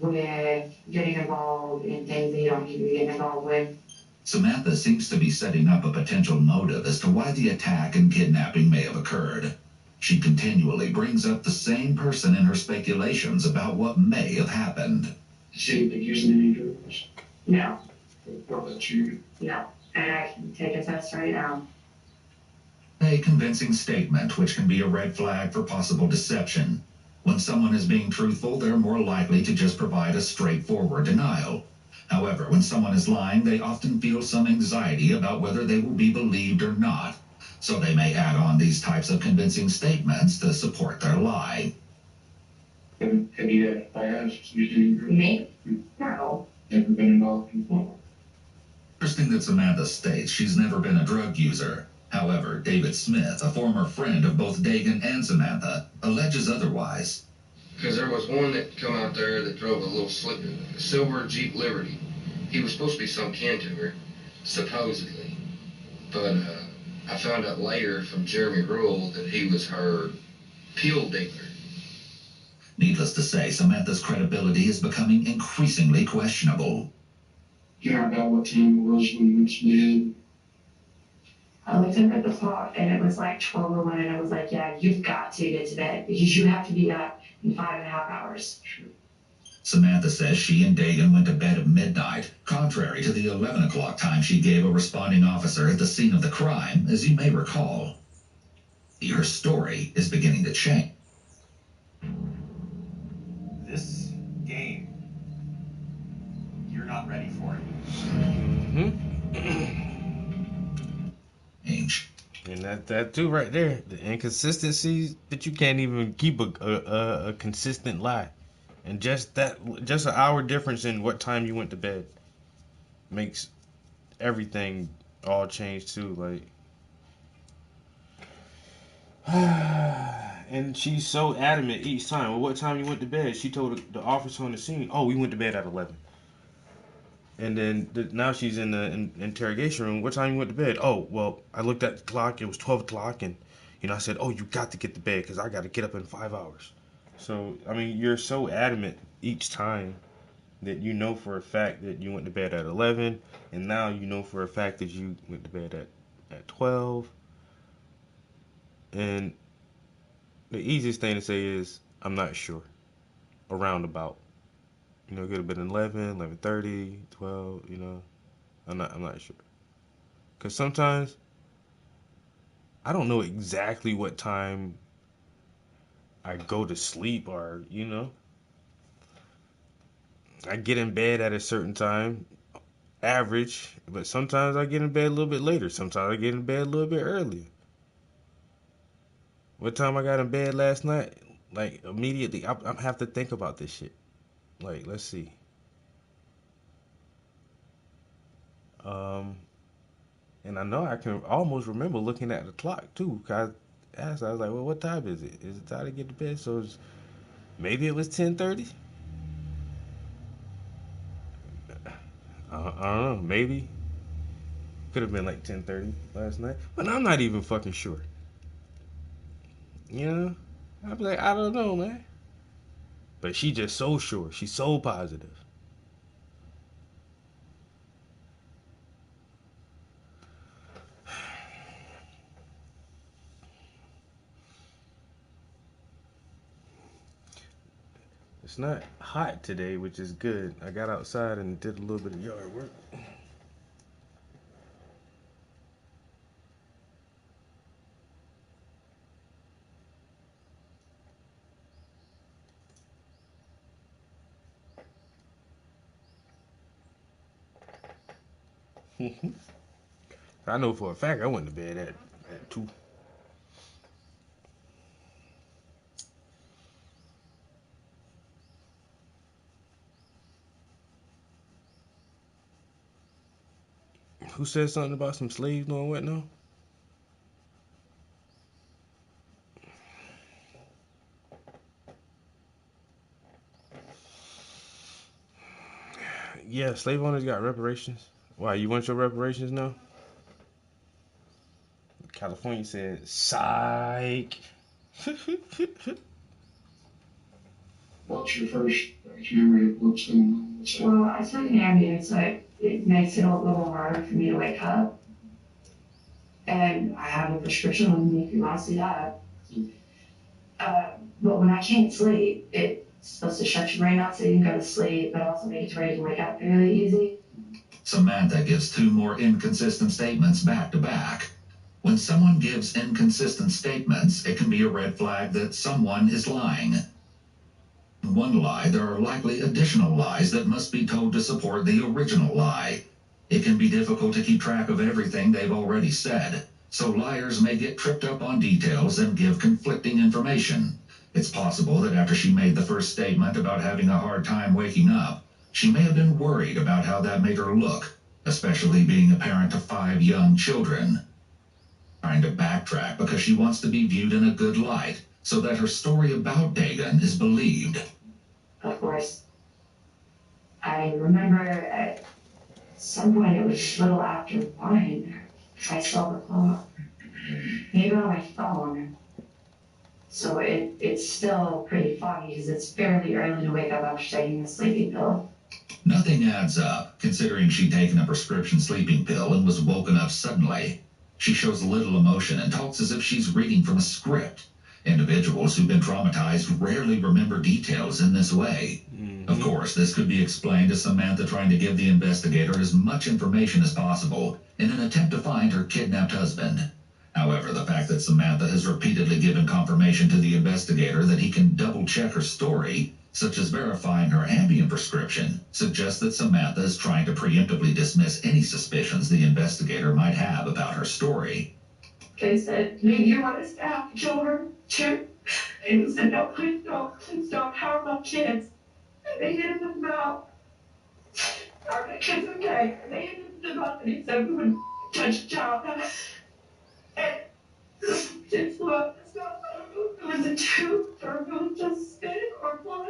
with getting involved in things that you don't need to be getting involved with. Samantha seems to be setting up a potential motive as to why the attack and kidnapping may have occurred. She continually brings up the same person in her speculations about what may have happened. Is anybody using any drugs? No. What about you? No. And I can take a test right now. A convincing statement, which can be a red flag for possible deception. When someone is being truthful, they're more likely to just provide a straightforward denial. However, when someone is lying, they often feel some anxiety about whether they will be believed or not. So they may add on these types of convincing statements to support their lie. Have you had past used any drugs? Me? No. Never been involved before? Interesting that Samantha states she's never been a drug user. However, David Smith, a former friend of both Dagan and Samantha, alleges otherwise. Because there was one that come out there that drove a little silver Jeep Liberty. He was supposed to be some kin to her, supposedly. But I found out later from Jeremy Rule that he was her pill dealer. Needless to say, Samantha's credibility is becoming increasingly questionable. You know about what time it was when you did? I looked up at the clock and it was like 12:01, and I was like, yeah, you've got to get to bed because you have to be up in 5.5 hours. Sure. Samantha says she and Dagan went to bed at midnight, contrary to the 11 o'clock time she gave a responding officer at the scene of the crime, as you may recall. Her story is beginning to change. This game, you're not ready for it. And that too right there, the inconsistencies that you can't even keep a consistent lie, and just an hour difference in what time you went to bed makes everything all change too. Like, and she's so adamant each time. Well, what time you went to bed? She told the officer on the scene, "Oh, we went to bed at 11." And then now she's in the interrogation room. What time you went to bed? Oh, well, I looked at the clock. It was 12 o'clock. And, I said, oh, you got to get to bed because I got to get up in 5 hours. So, I mean, you're so adamant each time that you know for a fact that you went to bed at 11. And now you know for a fact that you went to bed at 12. And the easiest thing to say is, I'm not sure. A roundabout. It could have been 11, 11:30, 12, I'm not sure. Because sometimes I don't know exactly what time I go to sleep or, I get in bed at a certain time, average, but sometimes I get in bed a little bit later. Sometimes I get in bed a little bit earlier. What time I got in bed last night? Like, immediately, I have to think about this shit. Like, let's see. And I know I can almost remember looking at the clock too. Cause I was like, well, what time is it? Is it time to get to bed? So maybe it was 10:30. I don't know. Maybe could have been like 10:30 last night, but I'm not even fucking sure. I'm like, I don't know, man. But she just so sure. She's so positive. It's not hot today, which is good. I got outside and did a little bit of yard work. I know for a fact I went to bed at 2. Who said something about some slaves doing what now? Yeah, slave owners got reparations. Why, you want your reparations now? California said, psych. What's your first memory of what's going on? Well, I took Ambien, so it makes it a little harder for me to wake up. And I have a prescription on me if you want to see that. But when I can't sleep, it's supposed to shut your brain out so you can go to sleep, but also make it ready to wake up fairly easy. Samantha gives 2 more inconsistent statements back to back. When someone gives inconsistent statements, it can be a red flag that someone is lying. In one lie, there are likely additional lies that must be told to support the original lie. It can be difficult to keep track of everything they've already said, so liars may get tripped up on details and give conflicting information. It's possible that after she made the first statement about having a hard time waking up, she may have been worried about how that made her look, especially being a parent of 5 young children. Trying to backtrack because she wants to be viewed in a good light, so that her story about Dagon is believed. Of course. I remember at some point it was a little after 1, I saw the clock. Maybe on my phone. So it's still pretty foggy because it's fairly early to wake up after taking a sleeping pill. Nothing adds up, considering she'd taken a prescription sleeping pill and was woken up suddenly. She shows little emotion and talks as if she's reading from a script. Individuals who've been traumatized rarely remember details in this way. Of course, this could be explained as Samantha trying to give the investigator as much information as possible in an attempt to find her kidnapped husband. However, the fact that Samantha has repeatedly given confirmation to the investigator that he can double-check her story such as verifying her Ambien prescription, suggests that Samantha is trying to preemptively dismiss any suspicions the investigator might have about her story. They said, "Do you want us to have to kill her too?" And he said, "No, please don't harm my kids." And they hit him in the mouth. Are the kids okay? And they hit him in the mouth, and he said we would touch a child. And the kids flew up his mouth. I don't know if it was a tooth or if it was just spit or blood.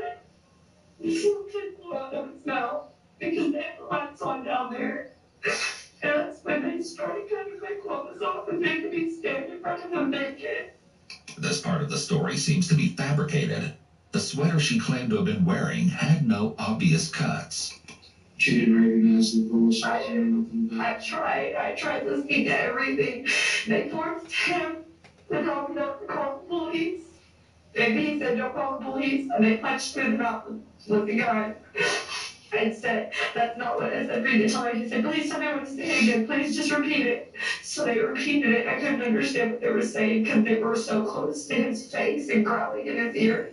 The little kid flew out of his mouth because they had the lights on down there. And that's when they started cutting my clothes off and making me stand in front of them naked. This part of the story seems to be fabricated. The sweater she claimed to have been wearing had no obvious cuts. She didn't recognize the voice. I tried listening to everything. They forced him to tell me not to call the police. And he said, "Don't call the police." And they punched through the mouth with the gun and said, "That's not what I said for you to tell me." He said, "Please tell me what to say again. Please just repeat it." So they repeated it. I couldn't understand what they were saying because they were so close to his face and growling in his ear.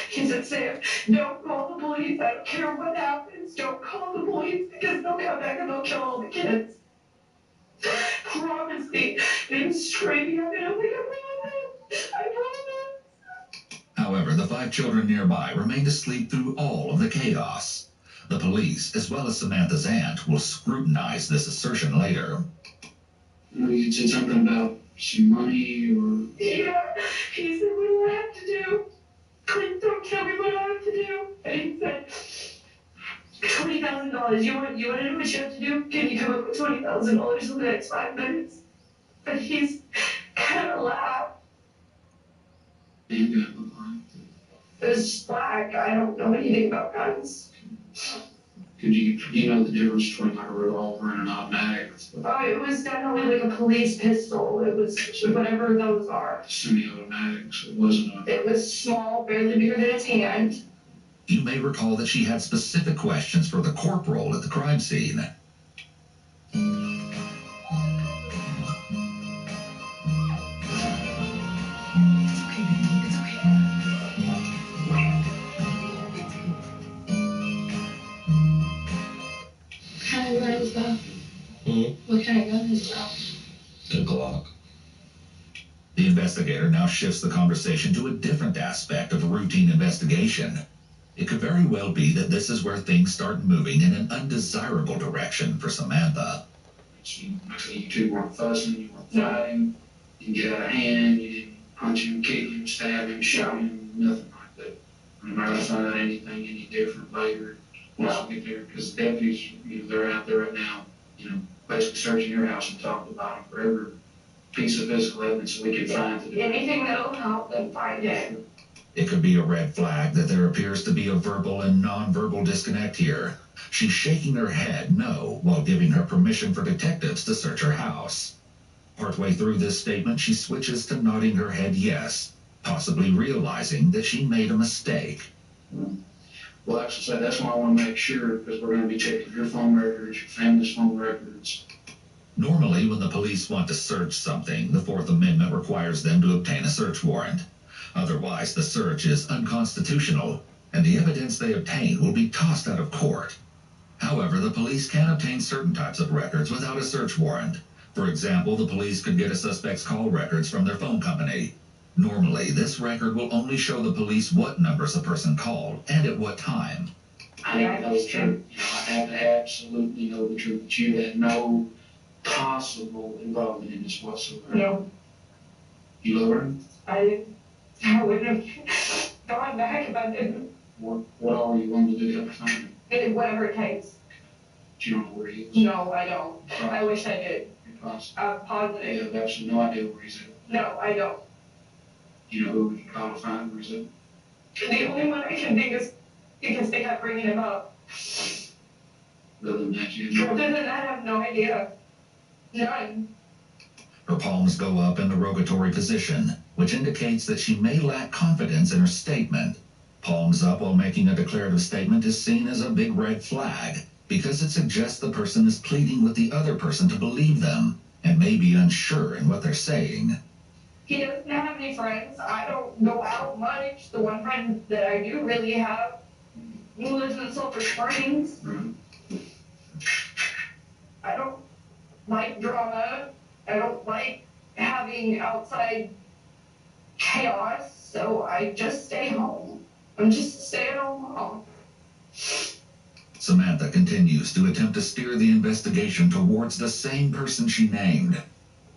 He said, "Sam, don't call the police. I don't care what happens. Don't call the police because they'll come back and they'll kill all the kids." Promise me. And he was screaming at me. I'm like, I promise. However, the 5 children nearby remained asleep through all of the chaos. The police, as well as Samantha's aunt, will scrutinize this assertion later. You said something about some money or... Yeah. He said, "What do I have to do? Please don't tell me what I have to do." And he said, $20,000. You want to know what you have to do? Can you come up with $20,000 in the next 5 minutes? But he's kind of laughed. Handgun look like? It was just black. I don't know anything about guns. Could you know the difference between like a revolver and an automatic? Oh, it was definitely like a police pistol. It was whatever those are. Semi-automatic, so it wasn't a... It was small, barely bigger than his hand. You may recall that she had specific questions for the corporal at the crime scene. What kind of gun is that? What kind of gun is that? The Glock. The investigator now shifts the conversation to a different aspect of a routine investigation. It could very well be that this is where things start moving in an undesirable direction for Samantha. You two weren't fussing, you weren't fighting, you didn't get out of hand, you didn't punch him, kick him, stab him, shoot him, nothing like that. I'm not going to find out anything any different later once we get there, because the deputies, they're out there right now, basically searching your house and talking about him for every piece of physical evidence we can find to do. Anything that'll help them find him. It could be a red flag that there appears to be a verbal and non-verbal disconnect here. She's shaking her head no while giving her permission for detectives to search her house. Partway through this statement, she switches to nodding her head yes, possibly realizing that she made a mistake. Well, actually, that's why I want to make sure, because we're going to be checking your phone records, your family's phone records. Normally, when the police want to search something, the Fourth Amendment requires them to obtain a search warrant. Otherwise, the search is unconstitutional, and the evidence they obtain will be tossed out of court. However, the police can obtain certain types of records without a search warrant. For example, the police could get a suspect's call records from their phone company. Normally, this record will only show the police what numbers a person called and at what time. I have to know the truth. I have to absolutely know the truth. But you had no possible involvement in this whatsoever. No. You love her? I wouldn't have gone back if I didn't. What are you willing to do to help find him? Whatever it takes. Do you don't know where he is? No, I don't. I wish I did. I'm positive. You have absolutely no idea where he's at. No, I don't. Do you know who we can call to find where he's at? The only one I can think is because they kept bringing him up. Other than that, you have Other than that, I have no idea. None. Her palms go up in the rogatory position, which indicates that she may lack confidence in her statement. Palms up while making a declarative statement is seen as a big red flag, because it suggests the person is pleading with the other person to believe them, and may be unsure in what they're saying. He doesn't have any friends. I don't go out much. The one friend that I do really have lives in Sulphur Springs. I don't like drama. I don't like having outside chaos, so I just stay home. I'm just a stay-at-home mom. Samantha continues to attempt to steer the investigation towards the same person she named.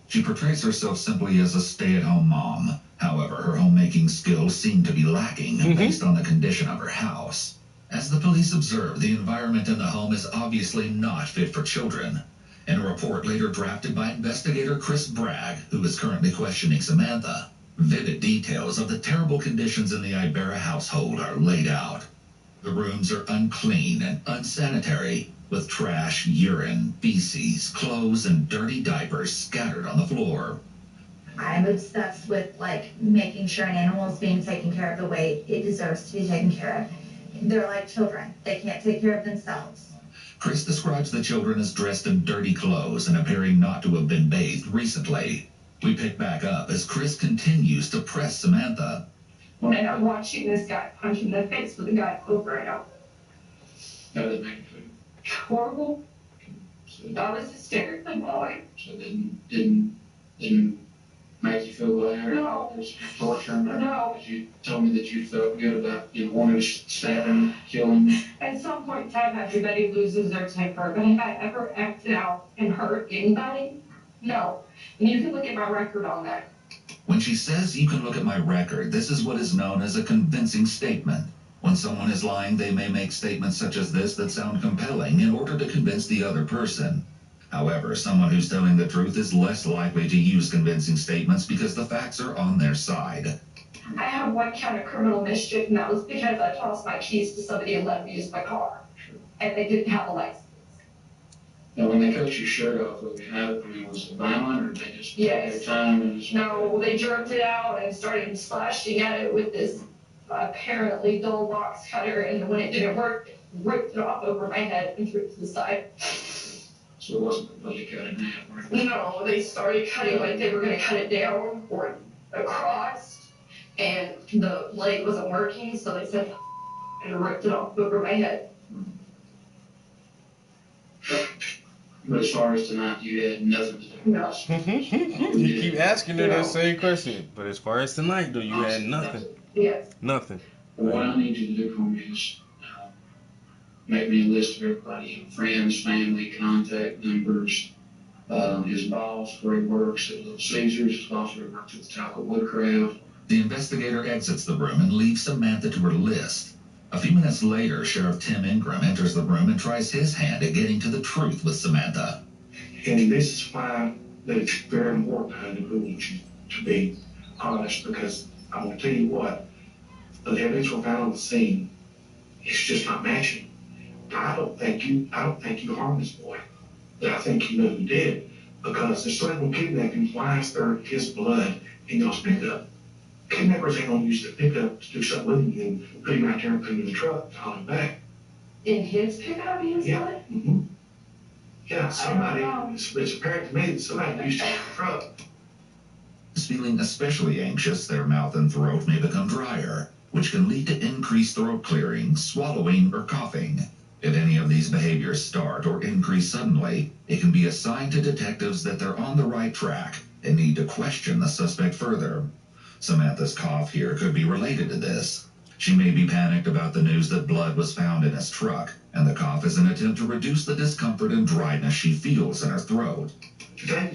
She portrays herself simply as a stay-at-home mom. However, her homemaking skills seem to be lacking based on the condition of her house. As the police observe, the environment in the home is obviously not fit for children. In a report later drafted by investigator Chris Bragg, who is currently questioning Samantha, vivid details of the terrible conditions in the Ibarra household are laid out. The rooms are unclean and unsanitary, with trash, urine, feces, clothes, and dirty diapers scattered on the floor. I'm obsessed with, making sure an animal is being taken care of the way it deserves to be taken care of. They're like children. They can't take care of themselves. Chris describes the children as dressed in dirty clothes and appearing not to have been bathed recently. We pick back up as Chris continues to press Samantha. When I'm watching this guy punch in the face with a guy over and over. How did it make you feel? Horrible. I was hysterically bawling. So didn't make you feel better? No. There's torture in there? No. Because you told me that you felt good about, wanting to stab him, kill him. At some point in time, everybody loses their temper. But have I ever acted out and hurt anybody? No. And you can look at my record on that. When she says you can look at my record, this is what is known as a convincing statement. When someone is lying, they may make statements such as this that sound compelling in order to convince the other person. However, someone who's telling the truth is less likely to use convincing statements because the facts are on their side. I have one count of criminal mischief, and that was because I tossed my keys to somebody and let them use my car. And they didn't have a license. Now, when they cut your shirt off, was it violent, or did they just take their time? And just... No, they jerked it out and started slashing at it with this apparently dull box cutter, and when it didn't work, it ripped it off over my head and threw it to the side. So it wasn't completely cut in half, right? No, they started cutting like they were going to cut it down or across, and the blade wasn't working, so they said, and ripped it off over my head. But as far as tonight, you had nothing to do. No. You keep asking her that same question. But as far as tonight, though, you had nothing. Yes. Nothing. What I need you to do for me is make me a list of everybody, friends, family, contact numbers, his boss where he works at Little Caesars, his boss where he works at the Taco Woodcraft. The investigator exits the room and leaves Samantha to her list. A few minutes later, Sheriff Tim Ingram enters the room and tries his hand at getting to the truth with Samantha. And this is why that it's very important, honey, we want you to be honest, because I'm going to tell you what, the evidence we found on the scene, it's just not matching. I don't think you harmed this boy, but I think you know who did, because there's someone kidnapping. Why is there his blood in y'all's pickup? Kidnappers ain't gonna use the pickup to do something with him and put him out there and put him in the truck to haul him back. In his pickup, his blood? Mm-hmm. Yeah, somebody, it's apparent to me that somebody used to use the truck. Feeling especially anxious, their mouth and throat may become drier, which can lead to increased throat clearing, swallowing, or coughing. If any of these behaviors start or increase suddenly, it can be a sign to detectives that they're on the right track and need to question the suspect further. Samantha's cough here could be related to this. She may be panicked about the news that blood was found in his truck, and the cough is an attempt to reduce the discomfort and dryness she feels in her throat.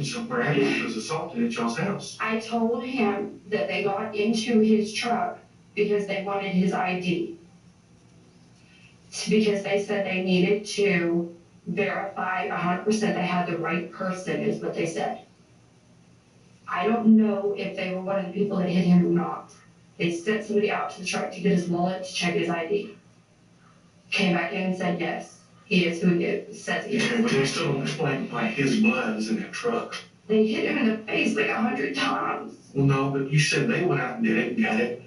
Somewhere Agnes was assaulted at y'all's house. I told him that they got into his truck because they wanted his ID. Because they said they needed to verify 100% they had the right person, is what they said. I don't know if they were one of the people that hit him or not. They sent somebody out to the truck to get his wallet to check his ID. Came back in and said, yes, he is who he says he is. Yeah, but they still don't explain why his blood is in that truck. They hit him in the face like 100 times. Well, no, but you said they went out and did it and got it.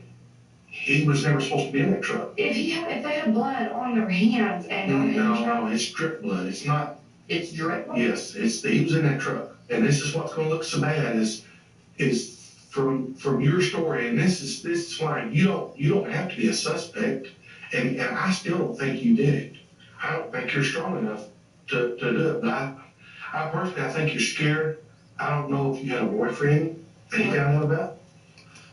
He was never supposed to be in that truck. If they had blood on their hands and No, it's drip blood. It's not. It's drip blood? Yes, he was in that truck. And this is what's going to look so bad is from your story, and this is why you don't have to be a suspect, and I still don't think you did it. I don't think you're strong enough to do it. But I personally, I think you're scared. I don't know if you had a boyfriend that you found out about.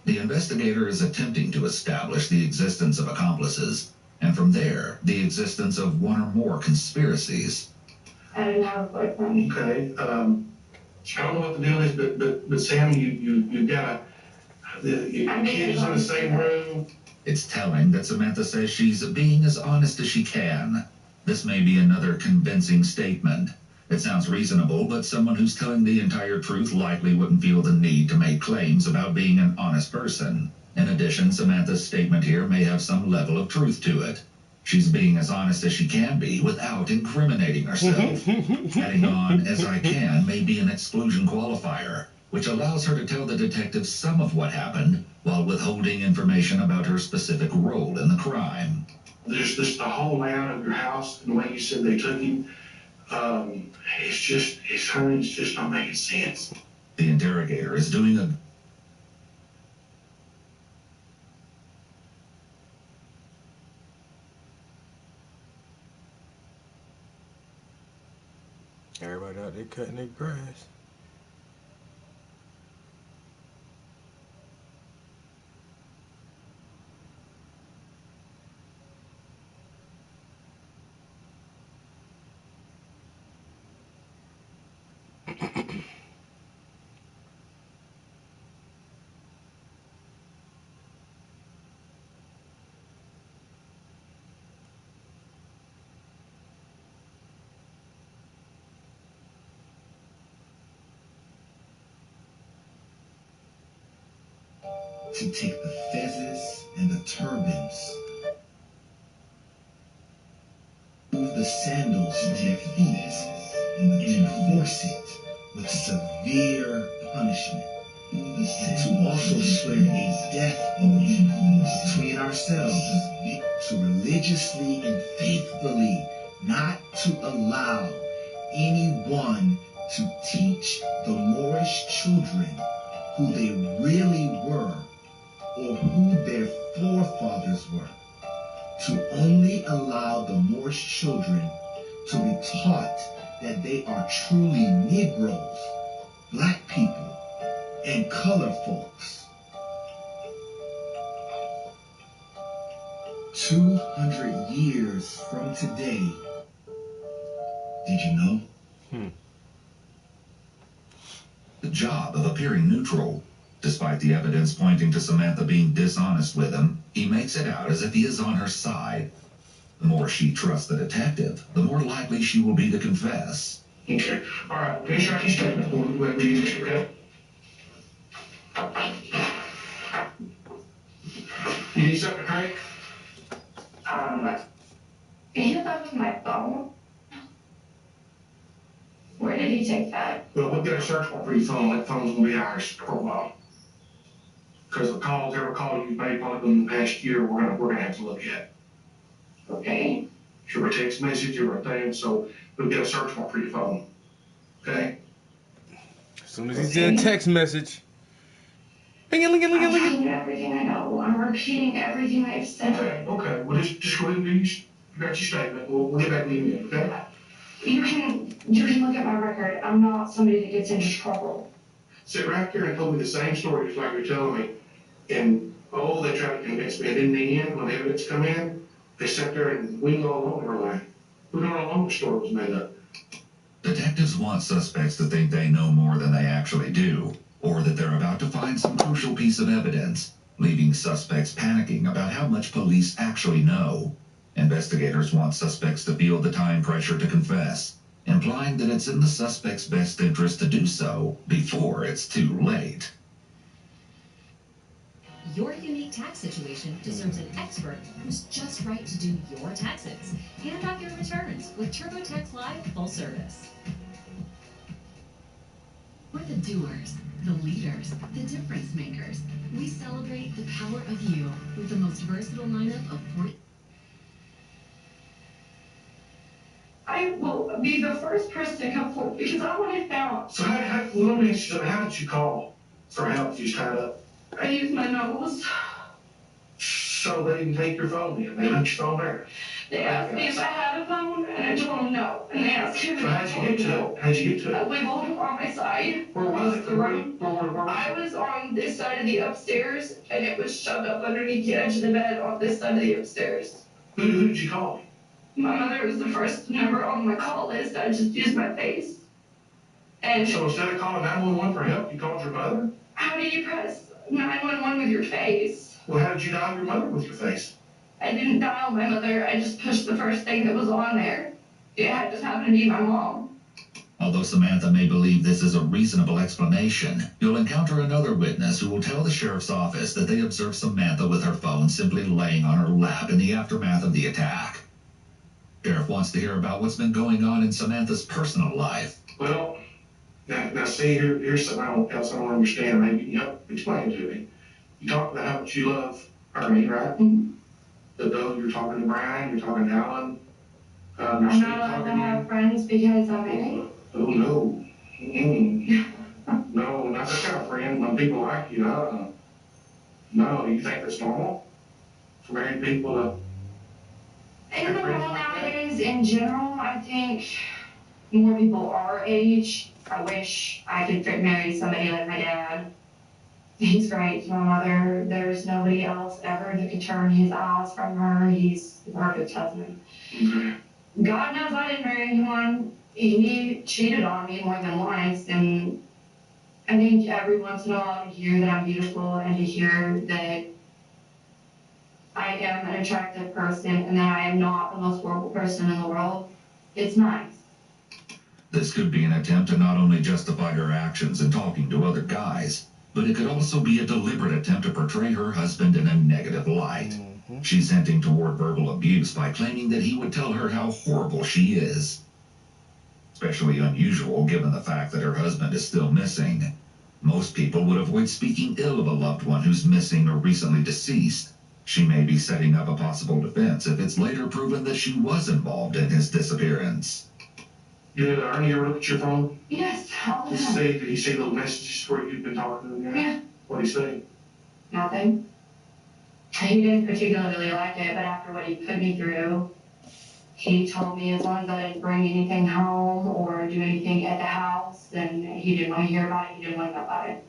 The investigator is attempting to establish the existence of accomplices, and from there, the existence of one or more conspiracies. I didn't have a boyfriend. Okay. I don't know what the deal is, but Sam, you got your kids in the same room. It's telling that Samantha says she's being as honest as she can. This may be another convincing statement. It sounds reasonable, but someone who's telling the entire truth likely wouldn't feel the need to make claims about being an honest person. In addition, Samantha's statement here may have some level of truth to it. She's being as honest as she can be without incriminating herself. Adding on "as I can" may be an exclusion qualifier, which allows her to tell the detective some of what happened while withholding information about her specific role in the crime. There's the whole layout of your house and the way you said they took him. It's just not making sense. The interrogator is doing a Everybody out there cutting their grass. To take the feathers and the turbans, remove the sandals from their feet, and enforce it with severe punishment, and to also swear a death oath between ourselves to religiously and faithfully not to allow anyone to teach the Moorish children who they really were or who their forefathers were, to only allow the Moorish children to be taught that they are truly Negroes, black people, and colored folks. 200 years from today, did you know? the job of appearing neutral. Despite the evidence pointing to Samantha being dishonest with him, he makes it out as if he is on her side. The more she trusts the detective, the more likely she will be to confess. Okay. All right. Finish out your statement. We'll read it, okay? You need something to drink? He left my phone. Where did he take that? Well, we'll get a search warrant for your phone. That phone's gonna be ours for a while. Because the calls, every call you've made probably in the past year, we're gonna have to look at. Okay. Sure, a text message or a thing, so we'll get a search warrant for your phone. Okay? As soon as he sends a text message. I'm telling you everything I know. I'm repeating everything they've said. Okay. Well, just go ahead and do you got your statement. We'll get back to you, okay? You can look at my record. I'm not somebody that gets into trouble. Sit right there and told me the same story just like you're telling me. And, they tried to convince me. And in the end, when the evidence come in, they sat there and we all along our line. We don't know how long the story was made up. Detectives want suspects to think they know more than they actually do, or that they're about to find some crucial piece of evidence, leaving suspects panicking about how much police actually know. Investigators want suspects to feel the time pressure to confess, implying that it's in the suspect's best interest to do so before it's too late. Your unique tax situation deserves an expert who's just right to do your taxes. Hand off your returns with TurboTax Live Full Service. We're the doers, the leaders, the difference makers. We celebrate the power of you with the most versatile lineup of 40. I will be the first person to come forward because I want it found. So let me ask you something. How did you call? for help, you tied up. I used my nose. So they didn't take your phone then? They left your phone there? They asked me if I had a phone, and I told them no. And they asked him So how'd you get to it? How'd you get to it? We both were on my side. Where was it? I was on this side of the upstairs, and it was shoved up underneath the edge of the bed on this side of the upstairs. Who did you call? My mother was the first number on my call list. I just used my face. And so instead of calling 911 for help, you called your mother? How do you press 911 with your face? Well, how did you dial your mother with your face? I didn't dial my mother. I just pushed the first thing that was on there. It just happened to be my mom. Although Samantha may believe this is a reasonable explanation, you'll encounter another witness who will tell the sheriff's office that they observed Samantha with her phone simply laying on her lap in the aftermath of the attack. Sheriff wants to hear about what's been going on in Samantha's personal life. Well, now see, here's something else I don't understand. Maybe you can help explain it to me. You talk about how much you love Ernie, right? Mm-hmm. But though you're talking to Brian, you're talking to Alan. I'm not allowed to have friends because I'm married. Oh, no. No, not that kind of friend. When people like you, no. Do you think that's normal? For married people to... In the world nowadays, in general, I think more people our age. I wish I could marry somebody like my dad. He's great. My mother, there's nobody else ever that could turn his eyes from her. He's the perfect husband. God knows I didn't marry anyone. He cheated on me more than once, and I think every once in a while to hear that I'm beautiful and to hear that I am an attractive person and that I am not the most horrible person in the world, it's nice. This could be an attempt to not only justify her actions in talking to other guys, but it could also be a deliberate attempt to portray her husband in a negative light. She's hinting toward verbal abuse by claiming that he would tell her how horrible she is. Especially unusual given the fact that her husband is still missing. Most people would avoid speaking ill of a loved one who's missing or recently deceased. She may be setting up a possible defense if it's later proven that she was involved in his disappearance. Did Ernie ever look at your phone? Yes, all the Did time. he see little messages where you've been talking to him? Yeah. What did he say? Nothing. He didn't particularly like it, but after what he put me through, he told me as long as I didn't bring anything home or do anything at the house, then he didn't want to hear about it. He didn't want to know about it.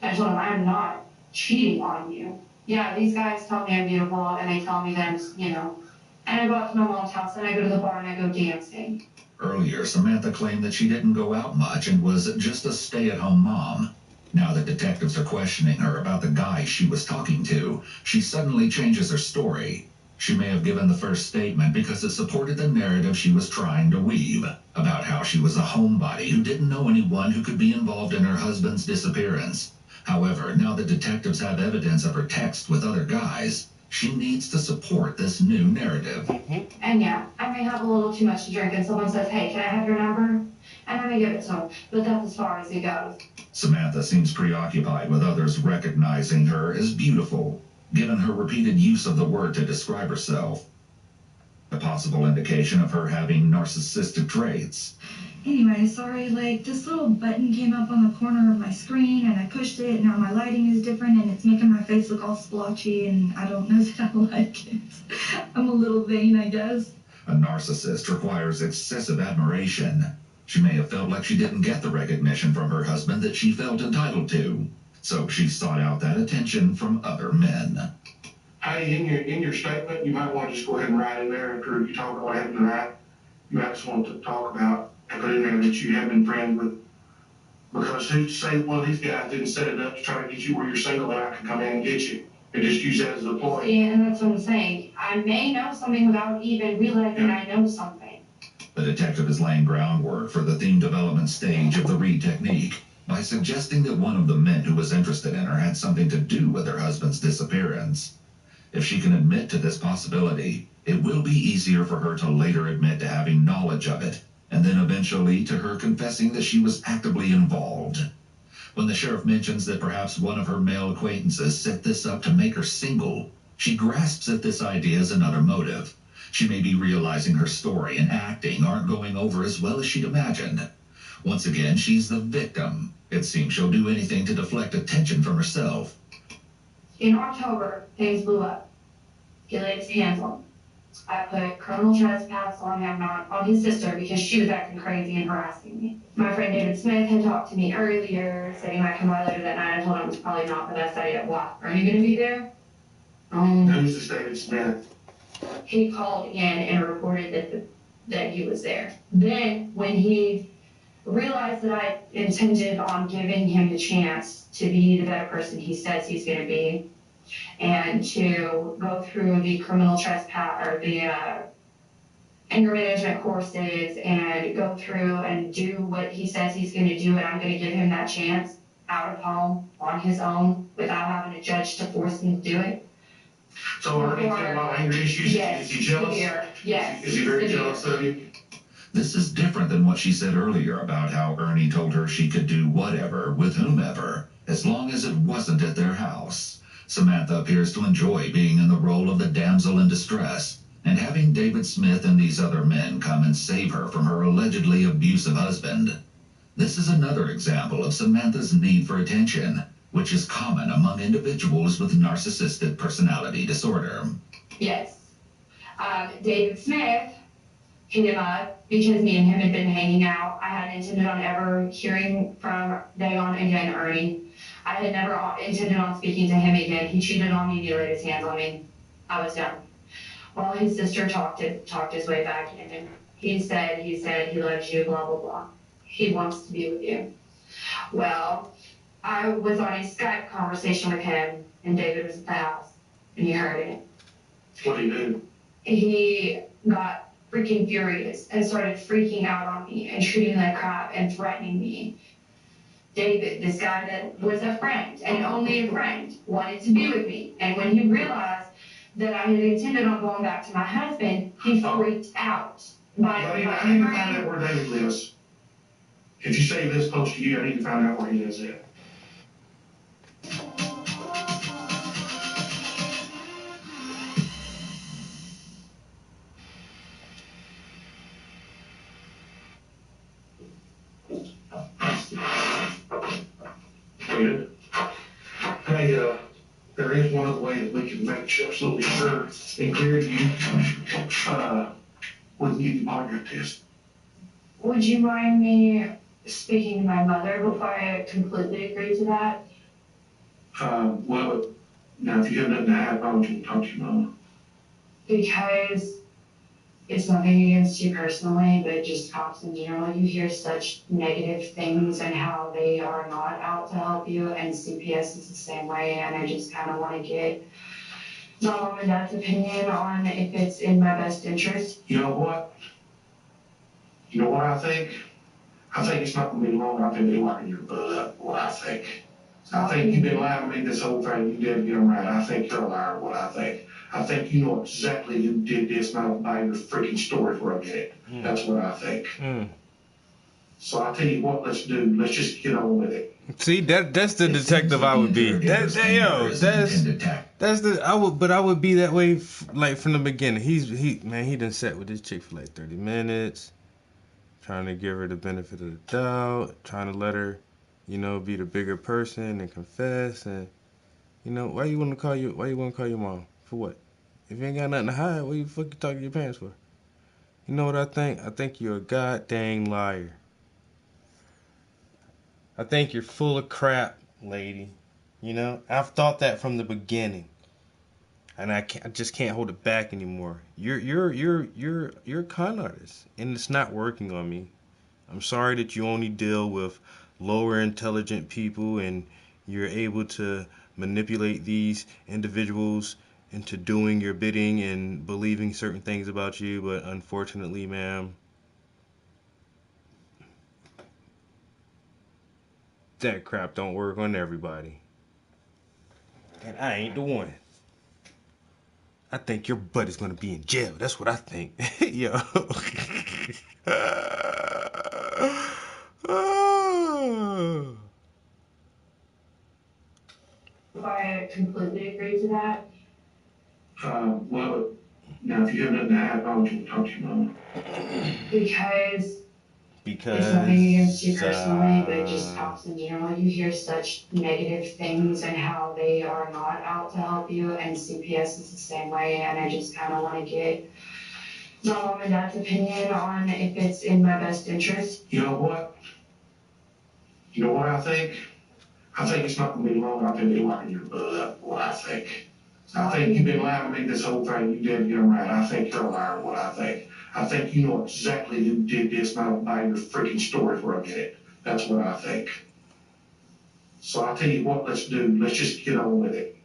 I told him, I'm not cheating on you. Yeah, these guys tell me I'm beautiful, and they tell me that I'm, and I go out to my mom's house, and I go to the bar, and I go dancing. Earlier, Samantha claimed that she didn't go out much and was just a stay-at-home mom. Now that detectives are questioning her about the guy she was talking to, she suddenly changes her story. She may have given the first statement because it supported the narrative she was trying to weave about how she was a homebody who didn't know anyone who could be involved in her husband's disappearance. However, now that detectives have evidence of her text with other guys, she needs to support this new narrative. And yeah, I may have a little too much to drink, and someone says, hey, can I have your number? And I may give it to them, but that's as far as it goes. Samantha seems preoccupied with others recognizing her as beautiful, given her repeated use of the word to describe herself. A possible indication of her having narcissistic traits. Anyway, sorry, this little button came up on the corner of my screen and I pushed it. Now my lighting is different and it's making my face look all splotchy and I don't know that I like it. I'm a little vain, I guess. A narcissist requires excessive admiration. She may have felt like she didn't get the recognition from her husband that she felt entitled to. So she sought out that attention from other men. Hey, in your statement, you might want to just go ahead and write in there after you talk about what happened tonight. You might just want to talk about and put in there that you have been friends with. Because who's to say one of these guys didn't set it up to try to get you where you're single and I can come in and get you and just use that as a point. Yeah, and that's what I'm saying. I may know something without even realizing I know something. The detective is laying groundwork for the theme development stage of the Reed technique by suggesting that one of the men who was interested in her had something to do with her husband's disappearance. If she can admit to this possibility, it will be easier for her to later admit to having knowledge of it, and then eventually to her confessing that she was actively involved. When the sheriff mentions that perhaps one of her male acquaintances set this up to make her single, she grasps at this idea as another motive. She may be realizing her story and acting aren't going over as well as she'd imagined. Once again, she's the victim. It seems she'll do anything to deflect attention from herself. In October, things blew up. He laid his hands on me. I put criminal trespass on him, not on his sister, because she was acting crazy and harassing me. My friend David Smith had talked to me earlier, said he might come by later that night. I told him it was probably not the best idea. Why? Are you going to be there? Who's this David Smith? He called in and reported that he was there. Then, when he realized that I intended on giving him the chance to be the better person he says he's going to be, and to go through the criminal trespass or the anger management courses and go through and do what he says he's going to do, and I'm going to give him that chance out of home on his own without having a judge to force him to do it. So are you thinking about anger issues? Yes. Is he jealous? Yes. Is he very jealous of you? This is different than what she said earlier about how Ernie told her she could do whatever with whomever, as long as it wasn't at their house. Samantha appears to enjoy being in the role of the damsel in distress, and having David Smith and these other men come and save her from her allegedly abusive husband. This is another example of Samantha's need for attention, which is common among individuals with narcissistic personality disorder. Yes. David Smith hit him up because me and him had been hanging out. I hadn't intended on ever hearing from Dagon again, Ernie. I had never intended on speaking to him again. He cheated on me and he laid his hands on me. I was done. Well, his sister talked his way back in, and he said he loves you, blah, blah, blah. He wants to be with you. Well, I was on a Skype conversation with him, and David was at the house, and he heard it. What did he do? He got freaking furious and started freaking out on me and treating me like crap and threatening me. David, this guy that was a friend and only a friend, wanted to be with me. And when he realized that I had intended on going back to my husband, he freaked out. I need to find out where David lives. If you say this close to you, I need to find out where he lives at. Hey, there is one other way that we can make absolutely sure and clear you. We can give you a polygraph test. Would you mind me speaking to my mother before I completely agree to that? Well, now if you have nothing to hide, why would you talk to your mama? Because it's nothing against you personally, but just cops in general. You hear such negative things and how they are not out to help you, and CPS is the same way, and I just kind of want to get my mom and dad's opinion on if it's in my best interest. You know what? You know what I think? I think it's not going to be long. I've been wiping your butt up, what I think. I think you've been lying to me this whole time. You didn't get them right. I think you're a liar, what I think. I think you know exactly who did this, and I don't buy your freaking story for a minute. That's what I think. So I'll tell you what, let's do. Let's just get on with it. See, that's the detective I would be. I would be that way like from the beginning. He done sat with this chick for like 30 minutes, trying to give her the benefit of the doubt, trying to let her, be the bigger person and confess. And why you want to call your mom? For what? If you ain't got nothing to hide, what you fucking talking to your parents for? You know what I think? I think you're a goddamn liar. I think you're full of crap, lady. I've thought that from the beginning, and I just can't hold it back anymore. You're a con artist, and it's not working on me. I'm sorry that you only deal with lower intelligent people, and you're able to manipulate these individuals into doing your bidding and believing certain things about you, but unfortunately, ma'am, that crap don't work on everybody. And I ain't the one. I think your butt is gonna be in jail. That's what I think. Yo. If I completely agree to that? Well, now if you have nothing to hide, why would you talk to your mama? Because because It's nothing against you personally, but just cops in general, you hear such negative things and how they are not out to help you, and CPS is the same way, and I just kind of want to get my mom and dad's opinion on if it's in my best interest. You know what? You know what I think? I think it's not going to be long. I've been lying your butt up, what I think. I think you've been lying to me this whole time. You didn't get it right. I think you're a liar, what I think. I think you know exactly who did this, and I don't buy your freaking story for a minute. That's what I think. So I'll tell you what, let's do. Let's just get on with it.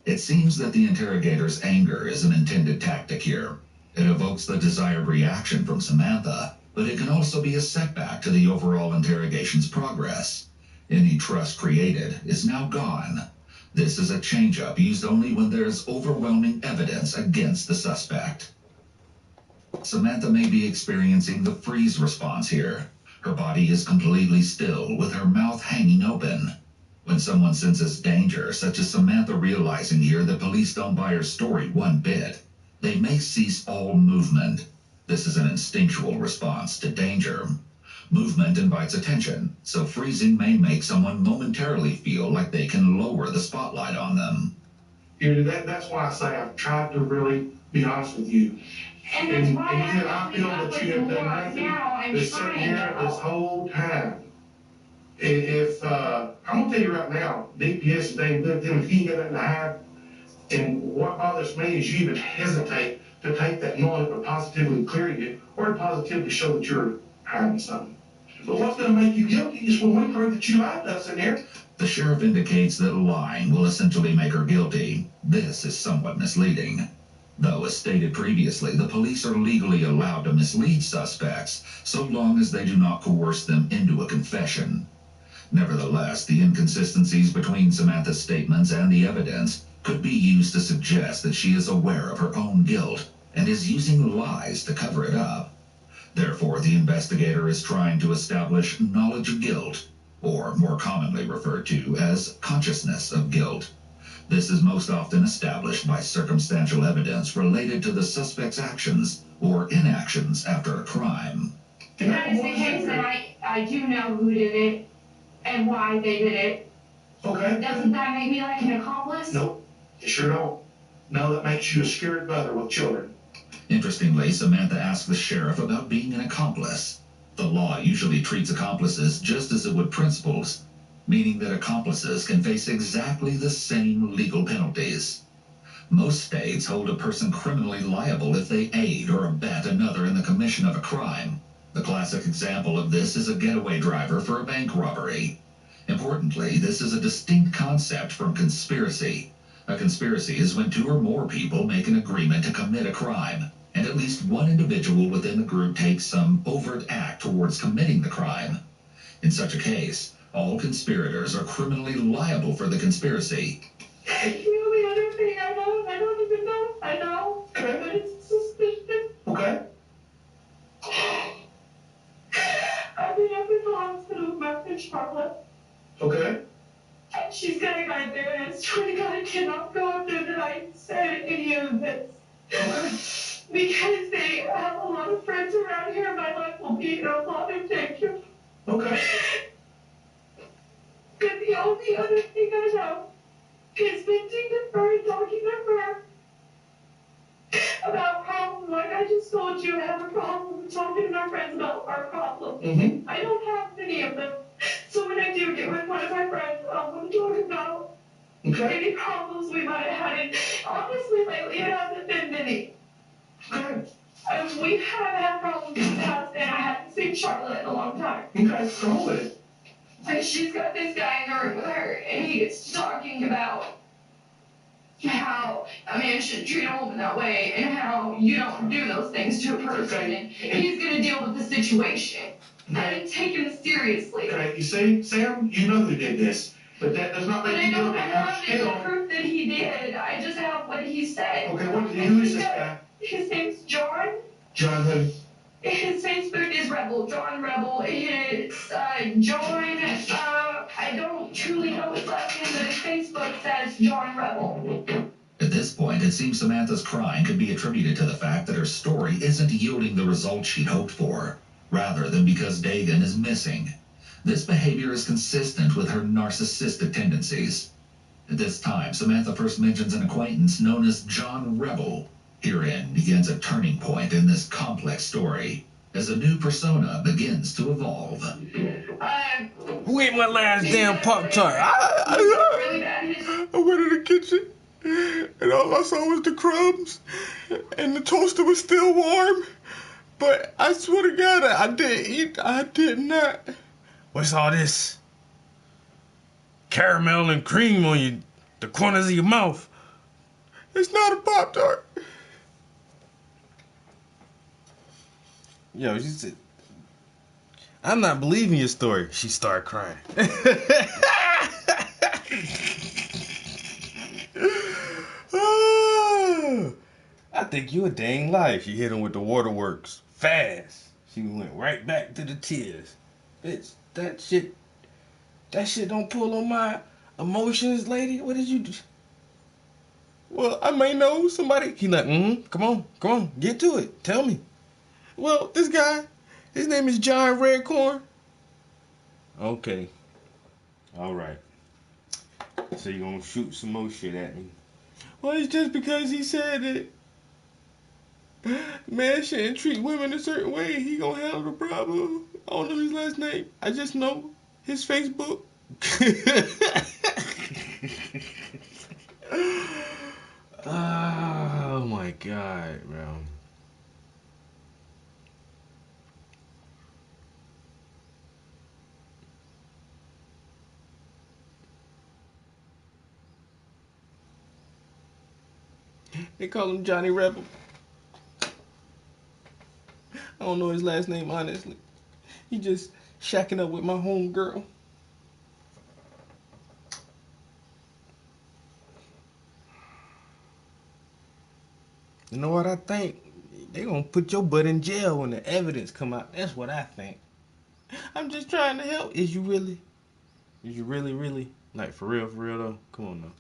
It seems that the interrogator's anger is an intended tactic here. It evokes the desired reaction from Samantha, but it can also be a setback to the overall interrogation's progress. Any trust created is now gone. This is a change-up used only when there is overwhelming evidence against the suspect. Samantha may be experiencing the freeze response here. Her body is completely still, with her mouth hanging open. When someone senses danger, such as Samantha realizing here that police don't buy her story one bit, they may cease all movement. This is an instinctual response to danger. Movement invites attention, so freezing may make someone momentarily feel like they can lower the spotlight on them. That's why I say I've tried to really be honest with you. And that's why I feel that you have done nothing but sitting here this whole time. If I'm gonna tell you right now, DPS is dang good. Then he ain't got nothing to hide. And what bothers me is you even hesitate to take that knowledge to positively clear you, or to positively show that you're hiding something. But what's gonna make you guilty is when we prove that you lied to us in here. The sheriff indicates that lying will essentially make her guilty. This is somewhat misleading. Though, as stated previously, the police are legally allowed to mislead suspects, so long as they do not coerce them into a confession. Nevertheless, the inconsistencies between Samantha's statements and the evidence could be used to suggest that she is aware of her own guilt and is using lies to cover it up. Therefore, the investigator is trying to establish knowledge of guilt, or more commonly referred to as consciousness of guilt. This is most often established by circumstantial evidence related to the suspect's actions or inactions after a crime. If that is the case, then I do know who did it and why they did it. Okay. Doesn't that make me like an accomplice? Nope, you sure don't. No, that makes you a scared mother with children. Interestingly, Samantha asked the sheriff about being an accomplice. The law usually treats accomplices just as it would principals, meaning that accomplices can face exactly the same legal penalties. Most states hold a person criminally liable if they aid or abet another in the commission of a crime. The classic example of this is a getaway driver for a bank robbery. Importantly, this is a distinct concept from conspiracy. A conspiracy is when two or more people make an agreement to commit a crime, and at least one individual within the group takes some overt act towards committing the crime. In such a case, all conspirators are criminally liable for the conspiracy. You know the other thing I don't even know. I know, but it's suspicious. Okay. I've been up at the hospital with my friend Charlotte. Okay. And she's gonna go there, and I swear to God, I cannot go up there that I said any of this. Because they have a lot of friends around here, my life will be in a lot of danger. Okay. But the only other thing I know is venting to her and talking to her about problems. Like I just told you, I have a problem with talking to my friends about our problems. Mm-hmm. I don't have many of them. So when I do get with one of my friends, I want to talk about any problems we might have had. And honestly, lately it hasn't been many. We have had problems in the past, and I haven't seen Charlotte in a long time. Okay, go with it. But she's got this guy in the room with her, and he gets talking about how a man should treat a woman that way, and how you don't do those things to a person, and he's going to deal with the situation. I didn't take him seriously. Okay, you see, Sam, you know who did this, but that does not But make I you don't guilty. have any Still. proof that he did. I just have what he said. Okay, who is this guy? His name's John. John who? His Facebook is Rebel, John Rebel. It's John, I don't truly know his last name, but his Facebook says John Rebel. At this point, it seems Samantha's crying could be attributed to the fact that her story isn't yielding the results she'd hoped for. rather than because Dagan is missing. This behavior is consistent with her narcissistic tendencies. At this time, Samantha first mentions an acquaintance known as John Rebel. Herein begins a turning point in this complex story, as a new persona begins to evolve. Who ate my last damn Pop-Tart? I went in the kitchen, and all I saw was the crumbs, and the toaster was still warm. But I swear to God, I didn't eat. I did not. What's all this? Caramel and cream on the corners of your mouth. It's not a Pop-Tart. Yo, she said, I'm not believing your story. She started crying. I think you a dang liar. She hit him with the waterworks. Fast. She went right back to the tears. Bitch, that shit don't pull on my emotions, lady. What did you do? Well, I may know somebody. He like, come on, get to it. Tell me. Well, this guy, his name is John Redcorn. Okay. All right. So you gonna shoot some more shit at me? Well, it's just because he said that man shouldn't treat women a certain way. He gonna handle the problem. I don't know his last name. I just know his Facebook. Oh my God, bro. They call him Johnny Rebel. I don't know his last name, honestly. He just shacking up with my homegirl. You know what I think? They gonna put your butt in jail when the evidence come out. That's what I think. I'm just trying to help. Is you really? Like, for real though? Come on now.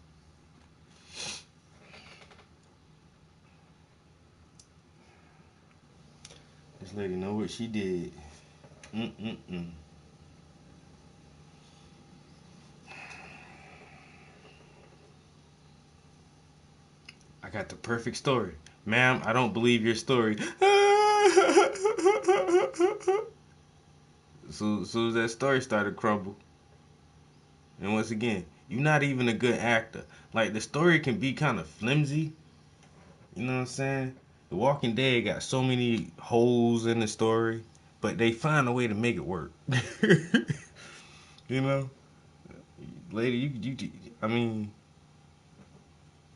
This lady know what she did. I got the perfect story. Ma'am, I don't believe your story. So as that story started to crumble. And once again, you're not even a good actor. Like, the story can be kind of flimsy. You know what I'm saying? The Walking Dead got so many holes in the story, but they find a way to make it work. You know? Lady, I mean,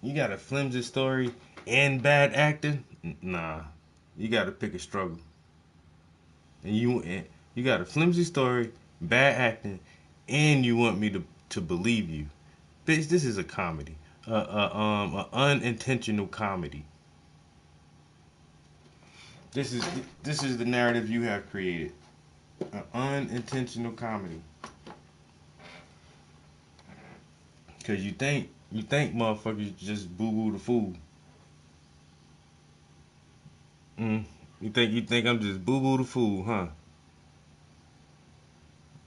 you got a flimsy story and bad acting? Nah. You got to pick a struggle. And you got a flimsy story, bad acting, and you want me to believe you. Bitch, this is a comedy. A unintentional comedy. This is the narrative you have created. An unintentional comedy. Cause you think motherfuckers just boo-boo the fool. You think I'm just boo-boo the fool, huh?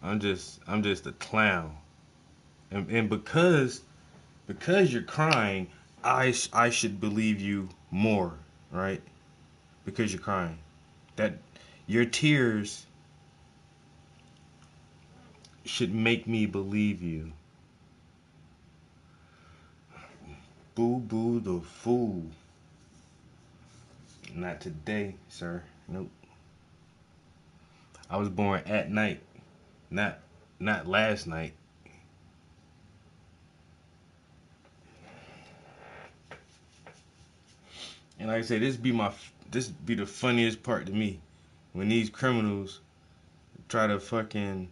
I'm just a clown. And because you're crying, I should believe you more, right? Because you're crying. That your tears should make me believe you. Boo-boo the fool. Not today, sir. Nope. I was born at night, not last night. And like I said, this be the funniest part to me, when these criminals try to fucking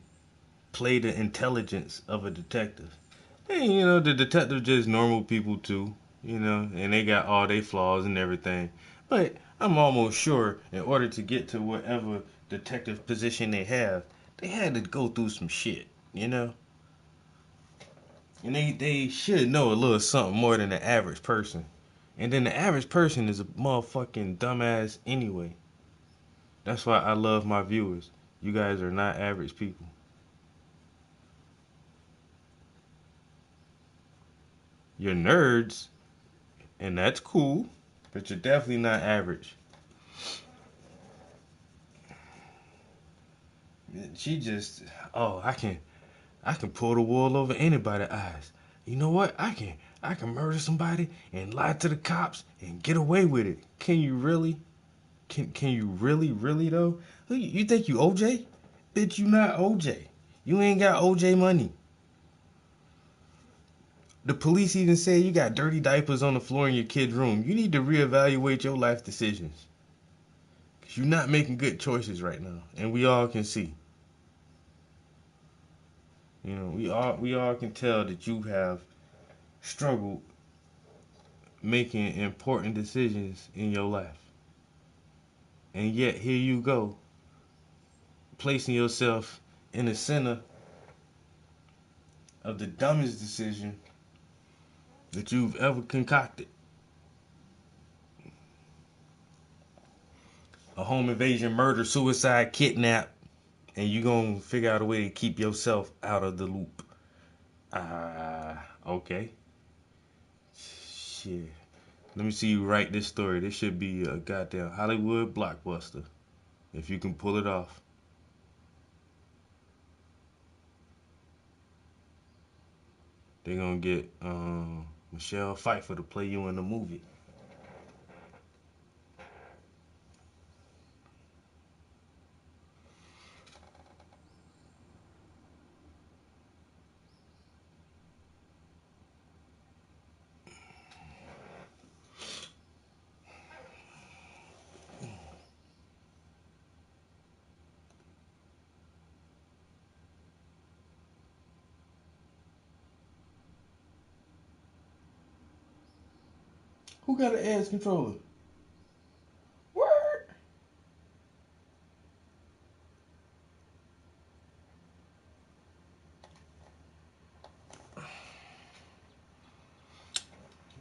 play the intelligence of a detective. And you know, the detective just normal people too, you know, and they got all their flaws and everything. But I'm almost sure in order to get to whatever detective position they have, they had to go through some shit, you know? And they should know a little something more than the average person. And then the average person is a motherfucking dumbass anyway. That's why I love my viewers. You guys are not average people. You're nerds, and that's cool, but you're definitely not average. She just, oh, I can pull the wool over anybody's eyes. You know what? I can murder somebody and lie to the cops and get away with it. Can you really? Can you really though? You think you OJ? Bitch, you not OJ. You ain't got OJ money. The police even say you got dirty diapers on the floor in your kid's room. You need to reevaluate your life decisions. Because you're not making good choices right now. And we all can see. You know, we all can tell that you have struggled making important decisions in your life. And yet here you go, placing yourself in the center of the dumbest decision that you've ever concocted. A home invasion, murder, suicide, kidnap, and you gonna figure out a way to keep yourself out of the loop. Okay. Shit. Let me see you write this story. This should be a goddamn Hollywood blockbuster. If you can pull it off. They're gonna get Michelle Pfeiffer to play you in the movie. Who got an edge controller? Word.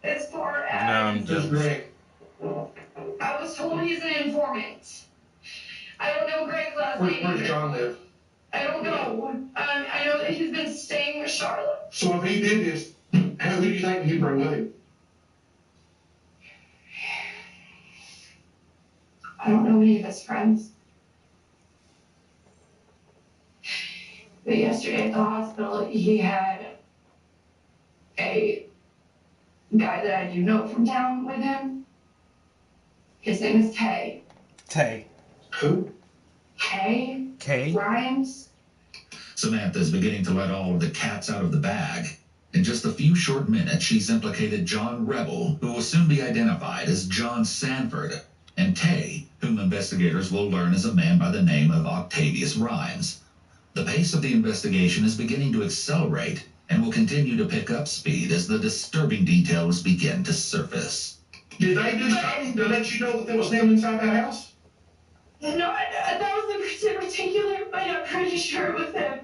As far as Now I'm just Greg. I was told he's an informant. I don't know Greg's last name. Where's John live? I don't know. I know that he's been staying with Charlotte. So if he did this, who do you think he'd bring with him? I don't know any of his friends. But yesterday at the hospital, he had a guy that I do know from town with him. His name is Tay. Tay. Who? Tay. Kay. Rhymes. Samantha's beginning to let all of the cats out of the bag. In just a few short minutes, she's implicated John Rebel, who will soon be identified as John Sanford, and Tay, whom investigators will learn is a man by the name of Octavius Rhymes. The pace of the investigation is beginning to accelerate and will continue to pick up speed as the disturbing details begin to surface. Did they do something to let you know that there was them inside that house? No, that was in particular, but I'm pretty sure it was him.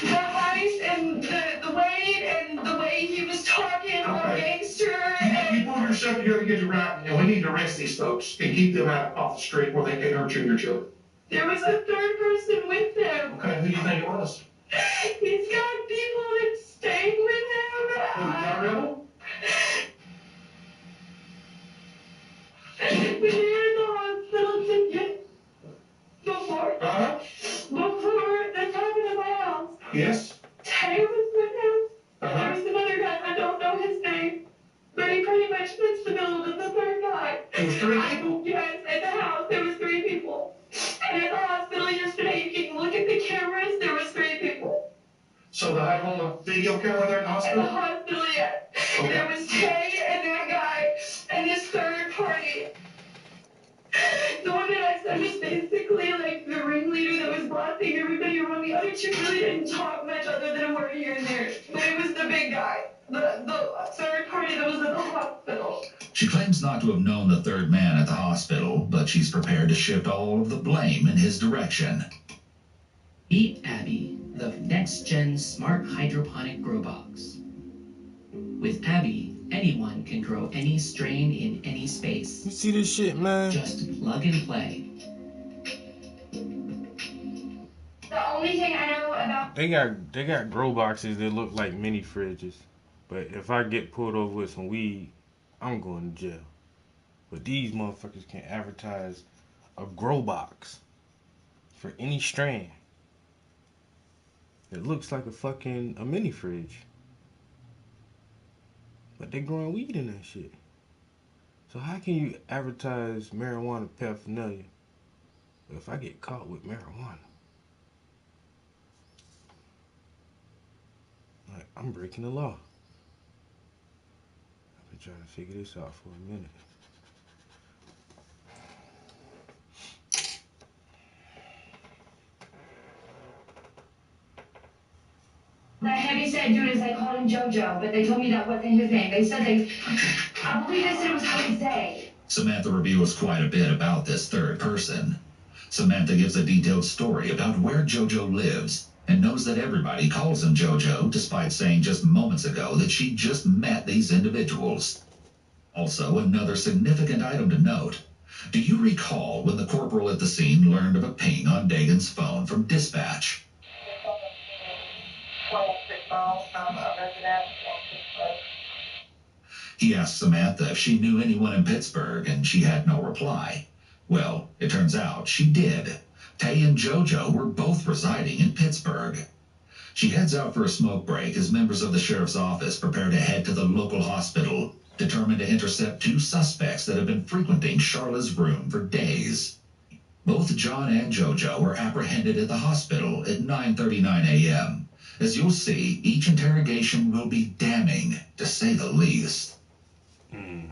The height and the weight and the way he was talking, all gangster. You pull yourself together, get it right, and we need to arrest these folks and keep them out off the street where they can hurt you and your children. There was a third person with them. Okay, who do you think it was? He's got people that stayed with him. John Rebel? We were in the hospital together before this happened in my house. Yes. Tay was with him. There was another guy, I don't know his name, but he pretty much fits the bill of the third guy. There was 3 people? Yes, at the house there was 3 people. And at the hospital yesterday, you can look at the cameras, there was 3 people. So they have on the video camera there in the hospital? At the hospital, yes. Okay. There was Tay and that guy and this third party. The one that I said was basically like the ringleader that was bossing everybody around. The other 2 really didn't talk much other than a word here and there. But it was the big guy, the third party that was at the hospital. She claims not to have known the third man at the hospital, but she's prepared to shift all of the blame in his direction. Meet Abby, the next-gen smart hydroponic grow box. With Abby, anyone can grow any strain in any space. You see this shit, man? Just plug and play. The only thing I know about They got grow boxes that look like mini fridges, but if I get pulled over with some weed, I'm going to jail. But these motherfuckers can't advertise a grow box for any strand. It looks like a mini fridge. But they growing weed in that shit. So how can you advertise marijuana paraphernalia if I get caught with marijuana? Like, I'm breaking the law. I've been trying to figure this out for a minute. that heavy-set dude is they called him JoJo, but they told me that wasn't his name. They said I believe they said it was Jose. Samantha reveals quite a bit about this third person. Samantha gives a detailed story about where JoJo lives and knows that everybody calls him JoJo, despite saying just moments ago that she just met these individuals. Also, another significant item to note. Do you recall when the corporal at the scene learned of a ping on Dagan's phone from dispatch? He asked Samantha if she knew anyone in Pittsburgh, and she had no reply. Well, it turns out she did. Tay and JoJo were both residing in Pittsburgh. She heads out for a smoke break as members of the sheriff's office prepare to head to the local hospital, determined to intercept two suspects that have been frequenting Charla's room for days. Both John and JoJo were apprehended at the hospital at 9:39 a.m. As you'll see, each interrogation will be damning, to say the least.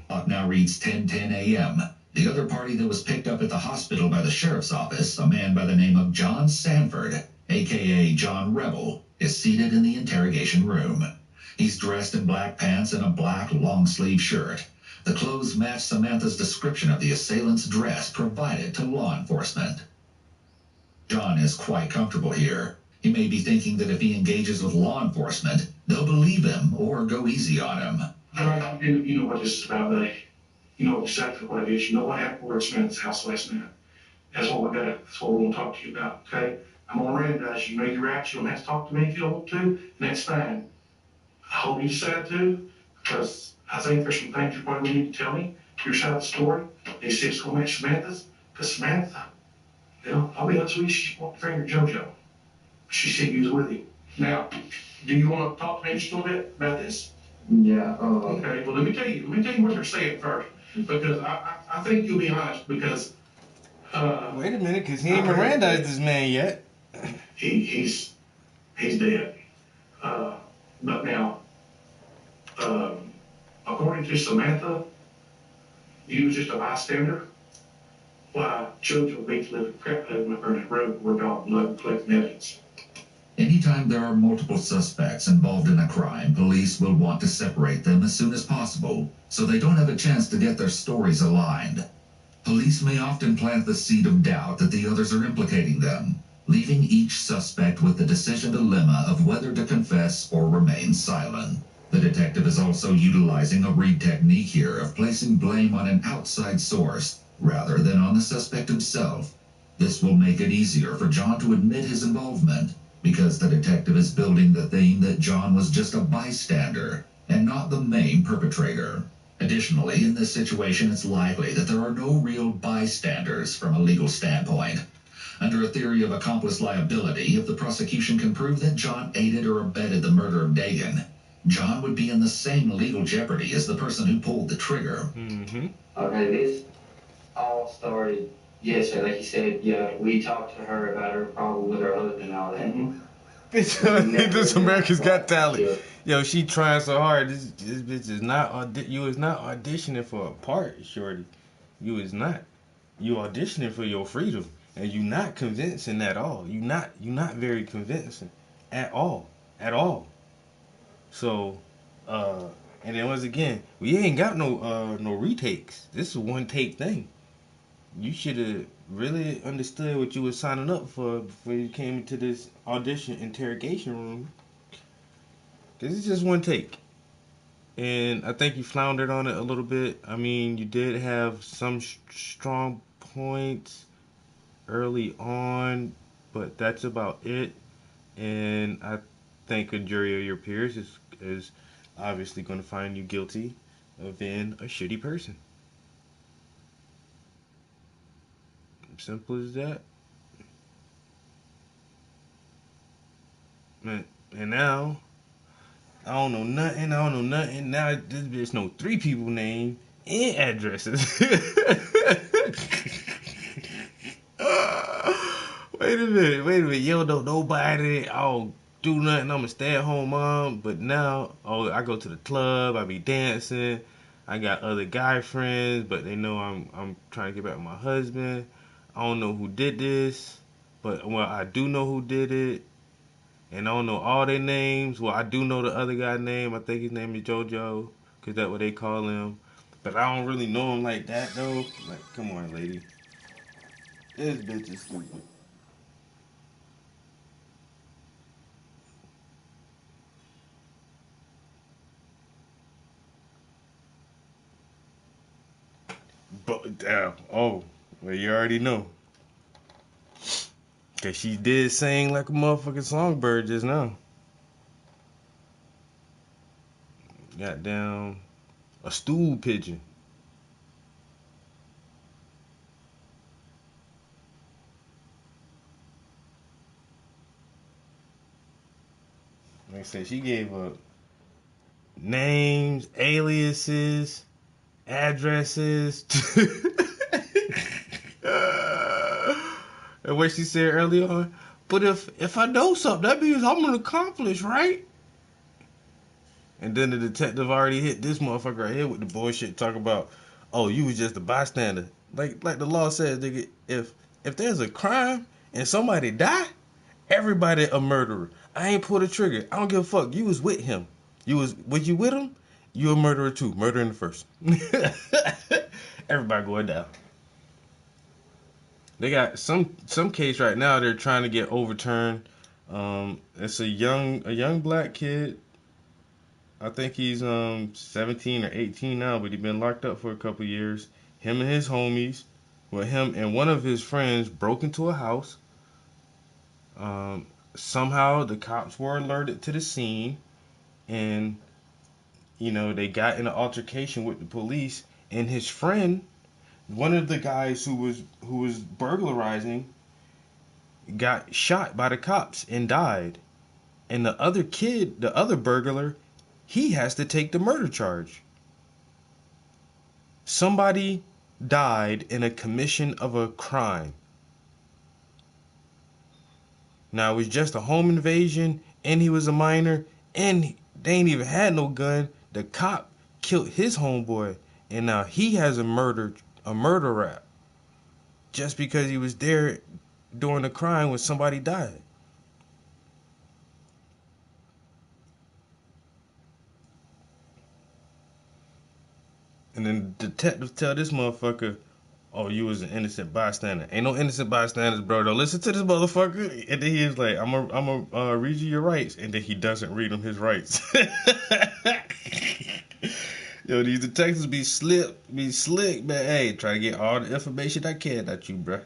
Clock now reads 10:10 a.m. The other party that was picked up at the hospital by the sheriff's office, a man by the name of John Sanford, a.k.a. John Rebel, is seated in the interrogation room. He's dressed in black pants and a black long-sleeve shirt. The clothes match Samantha's description of the assailant's dress provided to law enforcement. John is quite comfortable here. He may be thinking that if he engages with law enforcement, they'll believe him or go easy on him. You know what this is about, buddy. You know exactly what it is. You know what happened over at Smith's house last night. That's what we got. That's what we want to talk to you about, okay? I'm on Randize. You know your rights. You don't have to talk to me if you don't want to, and that's fine. I hope you decide to, because I think there's some things you probably need to tell me. Your side of the story. They say it's going to match Samantha's, because Samantha, you know, I'll be honest with you, she walked the finger JoJo. She said you was with you. Now, do you want to talk to me just a little bit about this? Yeah. Okay. Well, let me tell you what they're saying first, because I think you'll be honest. Because wait a minute, because he ain't Mirandized this man yet. He's dead. But now, according to Samantha, you was just a bystander. Why JoJo beat the living crap out of her in that room where dog blood and collecting evidence. Anytime there are multiple suspects involved in a crime, police will want to separate them as soon as possible, so they don't have a chance to get their stories aligned. Police may often plant the seed of doubt that the others are implicating them, leaving each suspect with the decision dilemma of whether to confess or remain silent. The detective is also utilizing a read technique here of placing blame on an outside source rather than on the suspect himself. This will make it easier for John to admit his involvement, because the detective is building the theme that John was just a bystander and not the main perpetrator. Additionally, in this situation, it's likely that there are no real bystanders from a legal standpoint. Under a theory of accomplice liability, if the prosecution can prove that John aided or abetted the murder of Dagan, John would be in the same legal jeopardy as the person who pulled the trigger. Okay, this all started yesterday, like you said. Yeah, we talked to her about her problem with her husband and all that. This America's Got Talent. Yo, she trying so hard. This bitch is not. You is not auditioning for a part, shorty. You is not. You auditioning for your freedom, and you not convincing at all. You not very convincing at all. So, and then once again, we ain't got no retakes. This is a one take thing. You should have really understood what you were signing up for before you came into this audition interrogation room. This is just one take. And I think you floundered on it a little bit. I mean, you did have some strong points early on, But that's about it. And I think a jury of your peers is obviously going to find you guilty of being a shitty person. Simple as that. And now, I don't know nothing. Now this bitch know 3 people name and addresses. Wait a minute. You don't know nobody. I don't do nothing. I'm a stay-at-home mom. But now, I go to the club. I be dancing. I got other guy friends, but they know I'm trying to get back with my husband. I don't know who did this, but I do know who did it. And I don't know all their names. Well, I do know the other guy's name. I think his name is JoJo, because that's what they call him. But I don't really know him like that, though. Like, come on, lady. This bitch is stupid. But, well, you already know. Because she did sing like a motherfucking songbird just now. Got down a stool pigeon. Like I said, she gave up names, aliases, addresses. And what she said earlier on, but if I know something, that means I'm an accomplice, right? And then the detective already hit this motherfucker right here with the bullshit, talking about, oh, you was just a bystander. Like the law says, nigga, if there's a crime and somebody die, everybody a murderer. I ain't pulled a trigger. I don't give a fuck. You was with him. Was you with him? You a murderer too. Murder in the first. Everybody going down. They got some case right now they're trying to get overturned. It's a young black kid. I think he's 17 or 18 now, but he's been locked up for a couple years. Him and his homies, him and one of his friends broke into a house. Somehow the cops were alerted to the scene, and they got in an altercation with the police, and his friend, one of the guys who was burglarizing, got shot by the cops and died. And the other kid, the other burglar, he has to take the murder charge. Somebody died in a commission of a crime. Now, it was just a home invasion, and he was a minor, and they ain't even had no gun. The cop killed his homeboy, and now he has a murder rap just because he was there during the crime when somebody died. And then the detectives tell this motherfucker, oh, you was an innocent bystander. Ain't no innocent bystanders, bro. Don't listen to this motherfucker. And then he was like, I'm gonna read you your rights. And then he doesn't read him his rights. Yo, these detectives be slick, man. Hey, try to get all the information I can at you, bruh.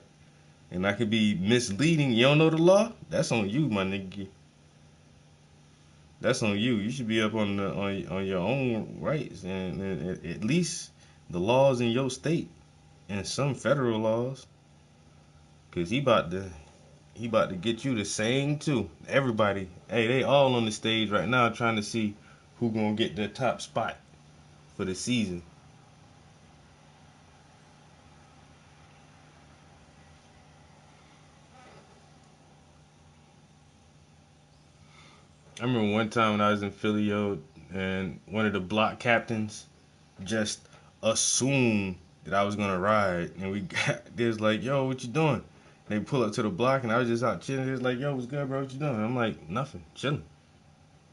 And I could be misleading. You don't know the law? That's on you, my nigga. That's on you. You should be up on your own rights and at least the laws in your state and some federal laws. Cause he about to get you to sing too. Everybody, hey, they all on the stage right now trying to see who gonna get the top spot for the season. I remember one time when I was in Philly, and one of the block captains just assumed that I was gonna ride, and they was like, yo, what you doing? They pull up to the block, and I was just out chilling. They was like, yo, what's good, bro? What you doing? I'm like, nothing, chilling.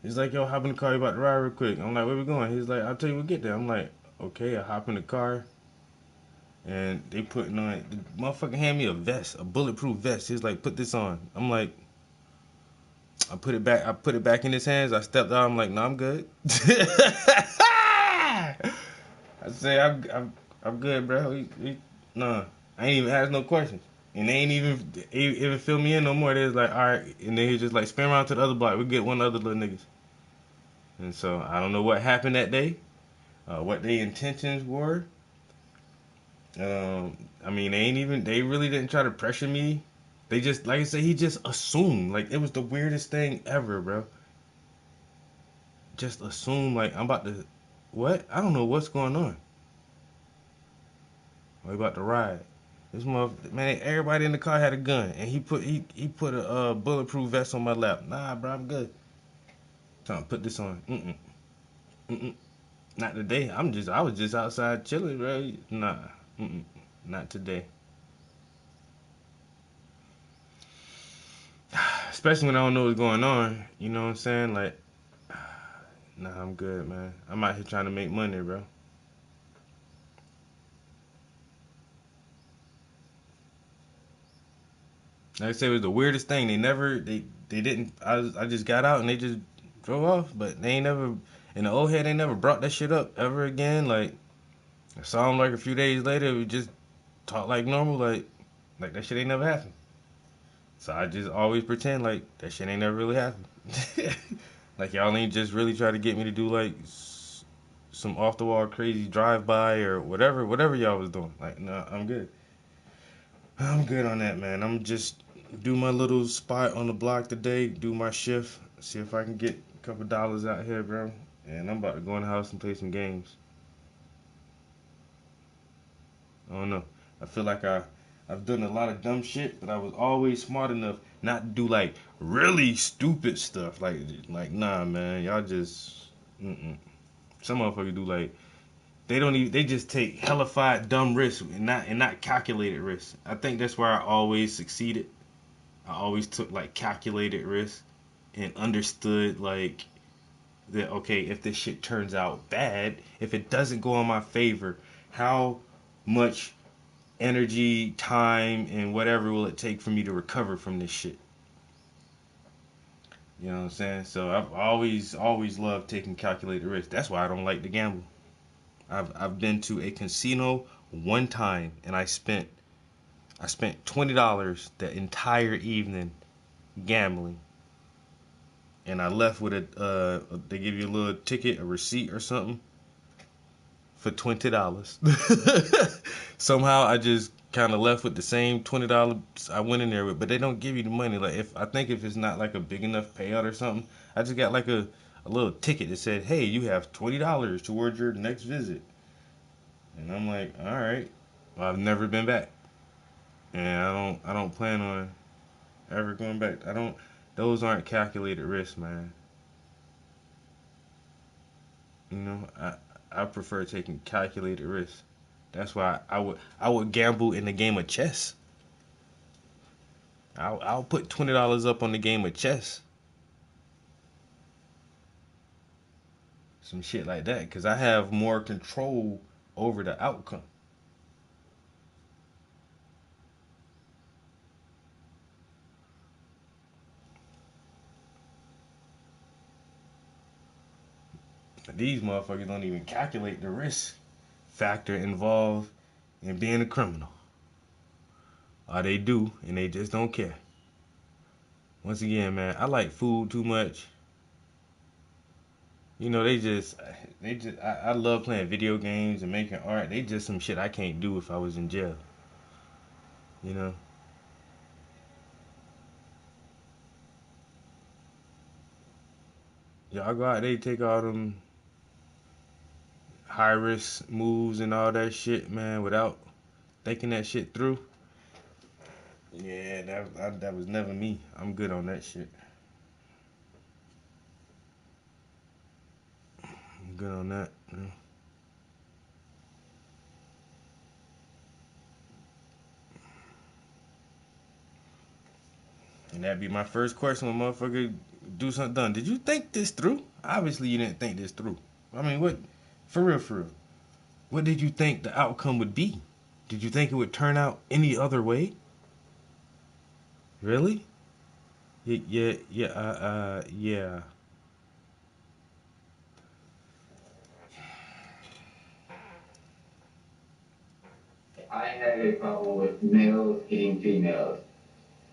He's like, yo, hop in the car, you about to ride real quick. I'm like, where we going? He's like, I'll tell you when we get there. I'm like, okay. I hop in the car, and they putting on, the motherfucker hand me a vest, a bulletproof vest. He's like, put this on. I'm like, I put it back in his hands. I stepped out. I'm like, no, I'm good. I say, I'm good, bro. Nah, I ain't even asked no questions. And they ain't even fill me in no more. They was like, all right, and then he just like spin around to the other block. We get one other little niggas. And so I don't know what happened that day, what their intentions were. I mean, they really didn't try to pressure me. They just, like I said, he just assumed. Like, it was the weirdest thing ever, bro. Just assumed, like, I'm about to, what? I don't know what's going on. We about to ride. This motherfucker, man, everybody in the car had a gun, and he put a bulletproof vest on my lap. Nah, bro, I'm good. Trying to put this on. Not today. I was just outside chilling, bro. Nah, not today. Especially when I don't know what's going on. You know what I'm saying? Like, nah, I'm good, man. I'm out here trying to make money, bro. Like I said, it was the weirdest thing. They didn't. I just got out and they just drove off. But they ain't never, in the old head, they never brought that shit up ever again. Like, I saw them like a few days later. We just talk like normal, like that shit ain't never happened. So I just always pretend like that shit ain't never really happened. Like, y'all ain't just really try to get me to do like some off the wall crazy drive by or whatever y'all was doing. Like, nah, I'm good. I'm good on that, man. I'm just do my little spot on the block today, do my shift, see if I can get a couple dollars out here, bro. And I'm about to go in the house and play some games. I don't know. I feel like I've done a lot of dumb shit, but I was always smart enough not to do like really stupid stuff. Like nah, man, y'all just some motherfuckers do like they just take hellified dumb risks and not calculated risks. I think that's where I always succeeded. I always took like calculated risks and understood like that, okay, if this shit turns out bad, if it doesn't go in my favor, how much energy, time, and whatever will it take for me to recover from this shit? You know what I'm saying? So I've always loved taking calculated risks. That's why I don't like to gamble. I've been to a casino one time and I spent $20 the entire evening gambling. And I left with they give you a little ticket, a receipt or something for $20. Somehow I just kind of left with the same $20 I went in there with, but they don't give you the money. Like, if it's not like a big enough payout or something, I just got like a little ticket that said, hey, you have $20 towards your next visit. And I'm like, all right. Well, I've never been back, and I don't plan on ever going back. Those aren't calculated risks, man. You know, I prefer taking calculated risks. That's why I would gamble in the game of chess. I'll put $20 up on the game of chess. Some shit like that, because I have more control over the outcome. These motherfuckers don't even calculate the risk factor involved in being a criminal. Or they do, and they just don't care. Once again, man, I like food too much. You know, I love playing video games and making art. They just some shit I can't do if I was in jail. You know? Y'all go out there, take all them high risk moves and all that shit, man, without thinking that shit through. Yeah, that was never me. I'm good on that shit. I'm good on that. You know? And that'd be my first question when motherfucker do something done. Did you think this through? Obviously you didn't think this through. I mean, what? For real. What did you think the outcome would be? Did you think it would turn out any other way? Really? Yeah. I have a problem with males hitting females.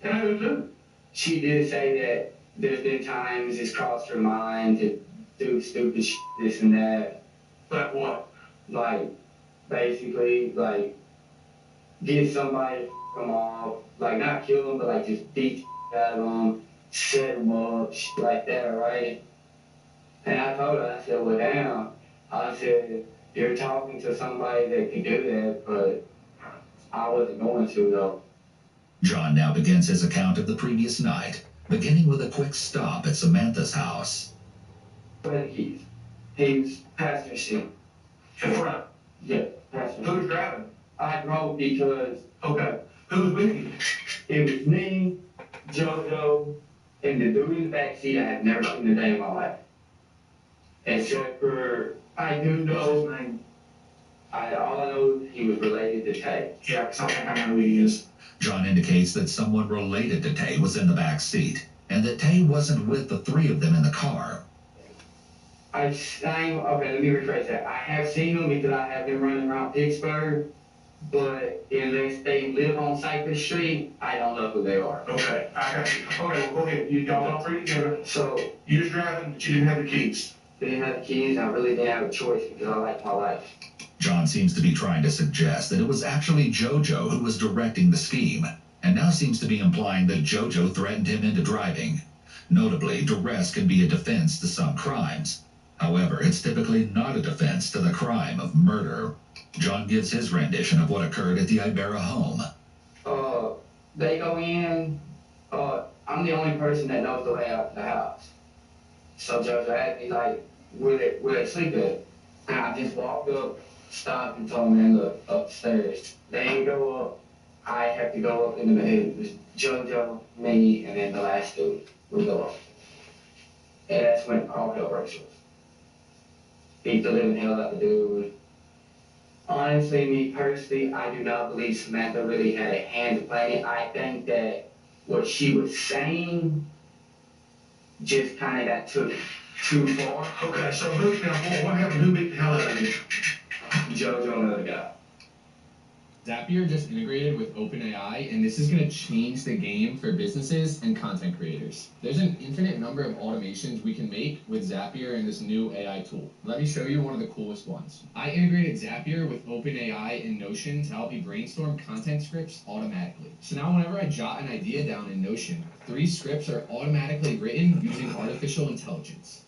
And I do. She did say that there's been times it's crossed her mind to do stupid shit, this and that. Like what? Like, basically, like, get somebody to them off. Like, not kill them, but like just beat the out of them, set them up, shit like that, right? And I told her, I said, well, damn. I said, you're talking to somebody that can do that, but I wasn't going to, though. John now begins his account of the previous night, beginning with a quick stop at Samantha's house. Where are the keys? He's passenger seat. In front? Yeah, passenger. Who's driving? I drove because... Okay. Who's with you? It was me, JoJo, and the dude in the back seat I had never seen a day in my life. Except for, I do know... What's his name? All I know is he was related to Tay. Yeah, because I think I know who he is. John indicates that someone related to Tay was in the back seat, and that Tay wasn't with the three of them in the car. Okay, let me rephrase that. I have seen them because I have been running around Pittsburgh, but unless they live on Cypress Street, I don't know who they are. Okay, I got you. Okay, well, go ahead. Y'all all three together. So, you was driving, but you didn't have the keys. Didn't have the keys, I really didn't have a choice because I like my life. John seems to be trying to suggest that it was actually JoJo who was directing the scheme, and now seems to be implying that JoJo threatened him into driving. Notably, duress can be a defense to some crimes. However, it's typically not a defense to the crime of murder. John gives his rendition of what occurred at the Ibarra home. They go in, I'm the only person that knows the layout of the house. So JoJo asked me, like, where they sleep at? And I just walked up, stopped, and told them, man, look, upstairs. They ain't go up. I have to go up in the middle. It was JoJo, me, and then the last dude would go up. And that's when all hell breaks loose. Beat the living hell out of the dude. Honestly, me personally, I do not believe Samantha really had a hand in playing it. I think that what she was saying just kind of got took too far. Okay, so what happened? Who beat the hell out of you? JoJo and another guy. Zapier just integrated with OpenAI, and this is going to change the game for businesses and content creators. There's an infinite number of automations we can make with Zapier and this new AI tool. Let me show you one of the coolest ones. I integrated Zapier with OpenAI and Notion to help me brainstorm content scripts automatically. So now whenever I jot an idea down in Notion, 3 scripts are automatically written using artificial intelligence.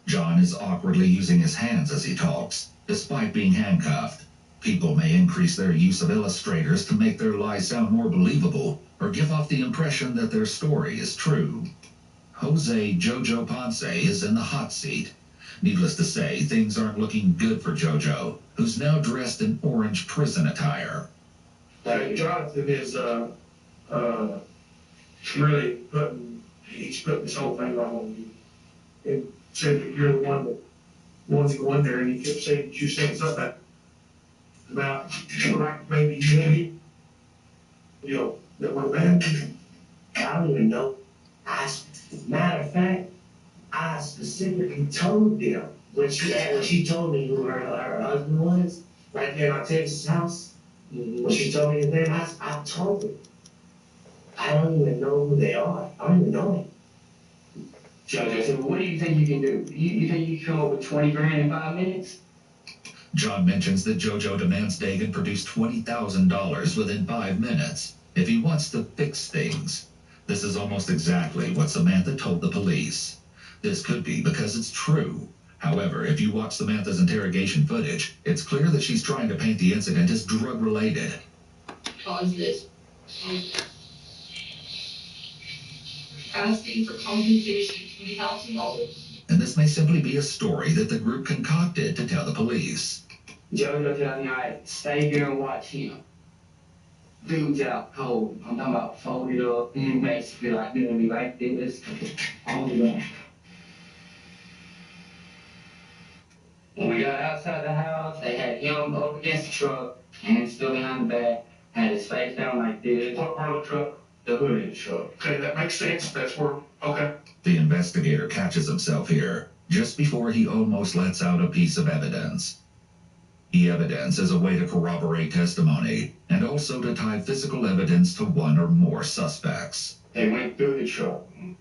John is awkwardly using his hands as he talks, despite being handcuffed. People may increase their use of illustrators to make their lies sound more believable, or give off the impression that their story is true. Jose Jojo Ponce is in the hot seat. Needless to say, things aren't looking good for Jojo, who's now dressed in orange prison attire. Jonathan is really he's putting this whole thing on you. And said that you're the one that wants to go in there, and he kept saying that you said something about like maybe that went bad. I don't even know. Matter of fact, I specifically told them when she told me who her husband was, right there in Octavius' house. When she told me his name, I told her. I don't even know who they are. I don't even know him. JoJo said, well, what do you think you can do? You think you can come up with 20 grand in 5 minutes? John mentions that JoJo demands Dagan produce $20,000 within 5 minutes if he wants to fix things. This is almost exactly what Samantha told the police. This could be because it's true. However, if you watch Samantha's interrogation footage, it's clear that she's trying to paint the incident as drug-related. Cause this. Asking for compensation $20,000. And this may simply be a story that the group concocted to tell the police. JoJo tells me, all right, stay here and watch him. Dude's out cold. I'm talking about folded up, basically like doing me like this, all the way. When we got outside the house, they had him up against the truck, and still behind the back, had his face down like this. What part of the truck? The hood of the truck. Okay, that makes sense. That's where, okay. The investigator catches himself here, just before he almost lets out a piece of evidence. E-evidence is a way to corroborate testimony and also to tie physical evidence to one or more suspects. They went through the truck. And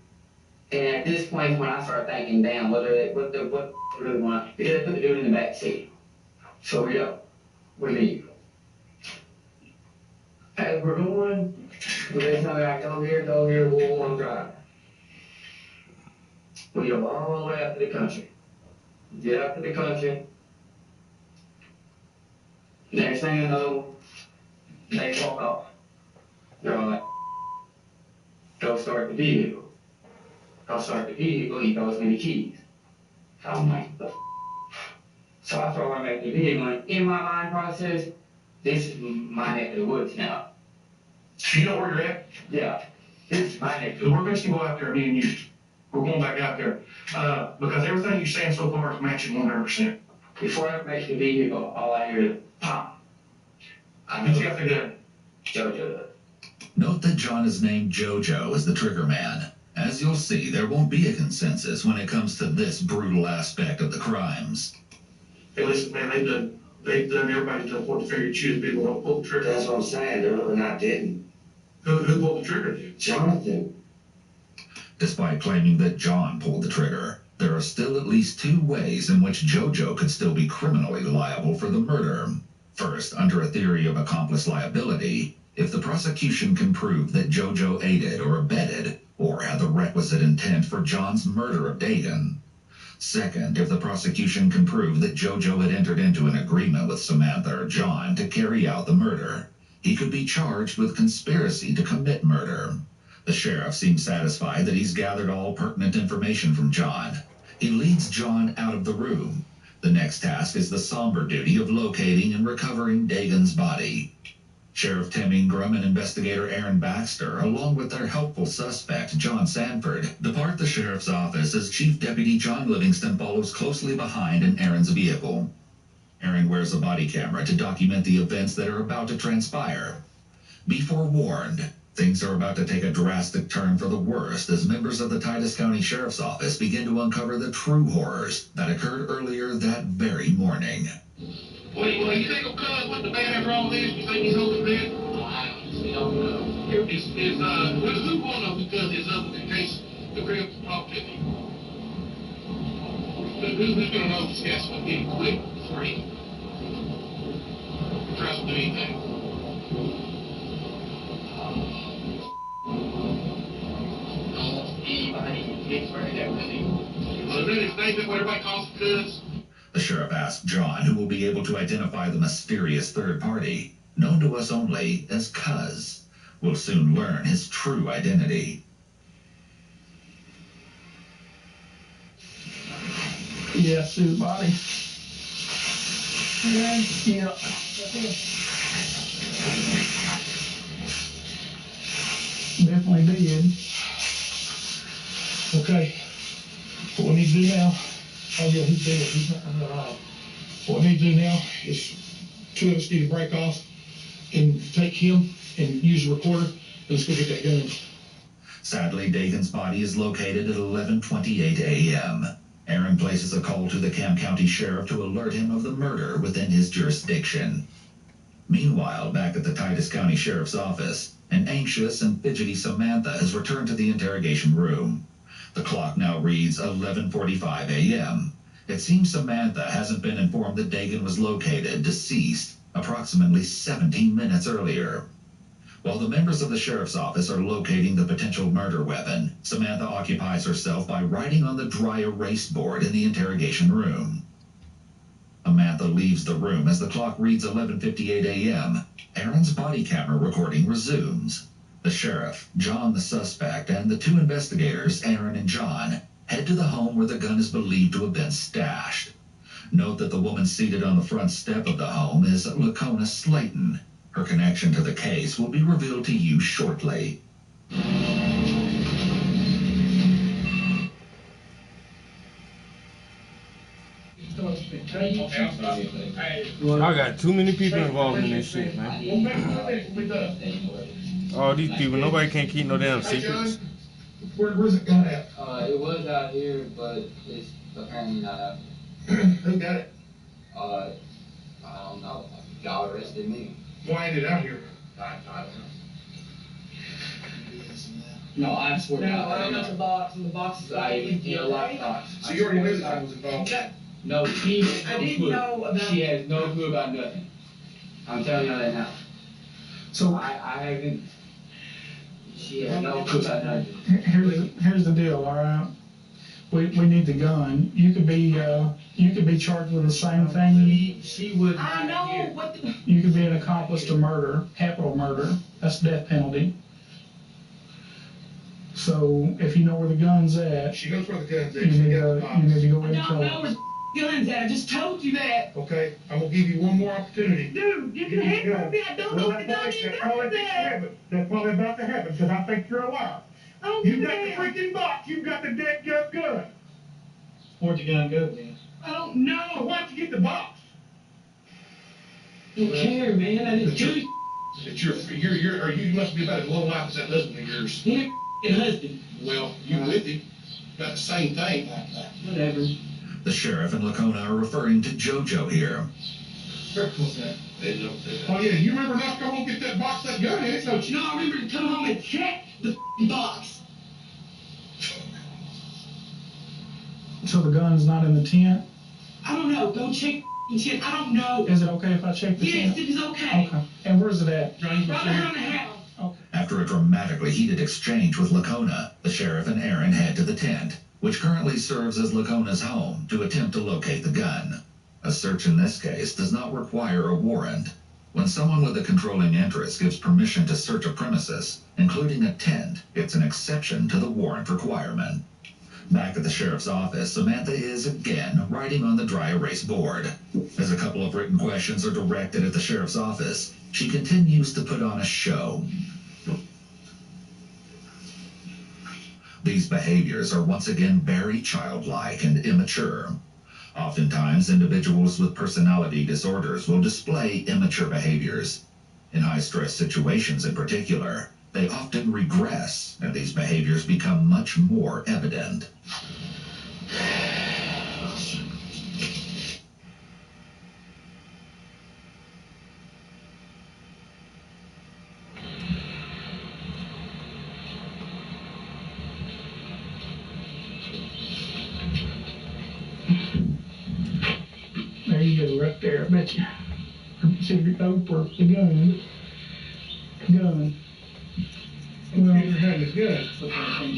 at this point, when I started thinking, damn, what really want? Because they put the dude in the back seat. So we leave. As we're going, they tell me, go here, we'll want to drive. We go all the way up to the country. Get up to the country. Next thing I know, they walk off. They're all like, go start the vehicle. I'll start the vehicle, he throws me the keys. So I'm like, the f***? So I throw him back the vehicle, and in my mind process, this is my neck of the woods now. You know where you're at? Yeah, this is my neck of the We're woods. going to go out there, me and you. We're going back out there. Because everything you're saying so far is matching 100%. Before I make the vehicle, all I hear is pop. I know you got the gun. JoJo. Note that John is named JoJo as the trigger man. As you'll see, there won't be a consensus when it comes to this brutal aspect of the crimes. Hey, listen, man, they've done everybody to what the figure choose people don't pull the trigger. That's what I'm saying, the other night didn't. Who pulled the trigger? Jonathan. Despite claiming that John pulled the trigger, there are still at least two ways in which JoJo could still be criminally liable for the murder. First, under a theory of accomplice liability, if the prosecution can prove that JoJo aided or abetted or had the requisite intent for John's murder of Dagan. Second, if the prosecution can prove that JoJo had entered into an agreement with Samantha or John to carry out the murder, he could be charged with conspiracy to commit murder. The sheriff seems satisfied that he's gathered all pertinent information from John. He leads John out of the room. The next task is the somber duty of locating and recovering Dagan's body. Sheriff Tim Ingram and investigator Aaron Baxter, along with their helpful suspect, John Sanford, depart the sheriff's office as Chief Deputy John Livingston follows closely behind in Aaron's vehicle. Aaron wears a body camera to document the events that are about to transpire. Be forewarned, things are about to take a drastic turn for the worst as members of the Titus County Sheriff's Office begin to uncover the true horrors that occurred earlier that very morning. Well, you think what the man after all this? You think he's over there? I honestly don't know. Who's going up because his other in case the crib talk to me? Who's going to know this guy's going to get quick for him? Tries to do anything. Anybody gets ready to with him. Well, then his name is what everybody calls the cuz. The sheriff asks John who will be able to identify the mysterious third party, known to us only as Cuz. We'll soon learn his true identity. Yeah, see the body. Yeah. Definitely did. Okay. What we need to do now? Oh yeah, he's dead. He's not coming at all. What we need to do now is two of us need to break off and take him and use the recorder and let's go get that gun. Sadly, Dagan's body is located at 11:28 a.m. Aaron places a call to the Cam County Sheriff to alert him of the murder within his jurisdiction. Meanwhile, back at the Titus County Sheriff's Office, an anxious and fidgety Samantha has returned to the interrogation room. The clock now reads 11:45 a.m. It seems Samantha hasn't been informed that Dagan was located, deceased, approximately 17 minutes earlier. While the members of the sheriff's office are locating the potential murder weapon, Samantha occupies herself by writing on the dry erase board in the interrogation room. Samantha leaves the room as the clock reads 11:58 a.m. Aaron's body camera recording resumes. The sheriff, John the suspect, and the two investigators, Aaron and John, head to the home where the gun is believed to have been stashed. Note that the woman seated on the front step of the home is Lacona Slayton. Her connection to the case will be revealed to you shortly. I got too many people involved in this shit, man. All these people, nobody can't keep no damn secrets. Where's it gun at? It was out here, but it's apparently not out. Who got it? I I don't know. Y'all arrested me. Why ain't it out here? I don't know. No, I swear to God. I don't know the box, and the box is lockbox. So you already knew that I was involved? No, she has no I didn't clue. know about. She has no clue about nothing. I'm telling you that now. So I haven't. She has no clue about nothing. Here's the deal, all right? We need the gun. You could be charged with the same thing. She would. I know what the. You could be an accomplice to murder, capital murder. That's death penalty. So if you know where the gun's at, She knows where the gun's at. you She need got the to box. you need to go I in and don't tell know her. where the gun's at. I just told you that. Okay, I'm gonna give you one more opportunity. Dude, you can hang with me. I don't know where the gun is. That's probably about to happen, because I think you're alive. I don't You give a got the damn. freaking box. You've got the dead gun. Where'd your gun go, then? I don't know. Why'd you get the box? Don't care, man. I didn't do It's you must be about as low life as that husband of yours. He ain't husband. Well, you with him. Got the same thing. Whatever. The sheriff and Lacona are referring to JoJo here. What's that? Oh yeah, you remember not to come home and get that box, that gun in it, don't you? No, I remember to come home and check the box. So the gun's not in the tent. I don't know. Go check the tent. I don't know. Is it okay if I check the Yes, tent? it is okay. Okay. And where's it at? Right behind the house. After a dramatically heated exchange with Lacona, the sheriff and Aaron head to the tent, which currently serves as Lacona's home, to attempt to locate the gun. A search in this case does not require a warrant. When someone with a controlling interest gives permission to search a premises, including a tent, it's an exception to the warrant requirement. Back at the sheriff's office, Samantha is again writing on the dry erase board. As a couple of written questions are directed at the sheriff's office, she continues to put on a show. These behaviors are once again very childlike and immature. Oftentimes, individuals with personality disorders will display immature behaviors. In high-stress situations in particular, they often regress, and these behaviors become much more evident. There you go, right there. I bet you. Secret code for the gun. Gun. Well, had his gun.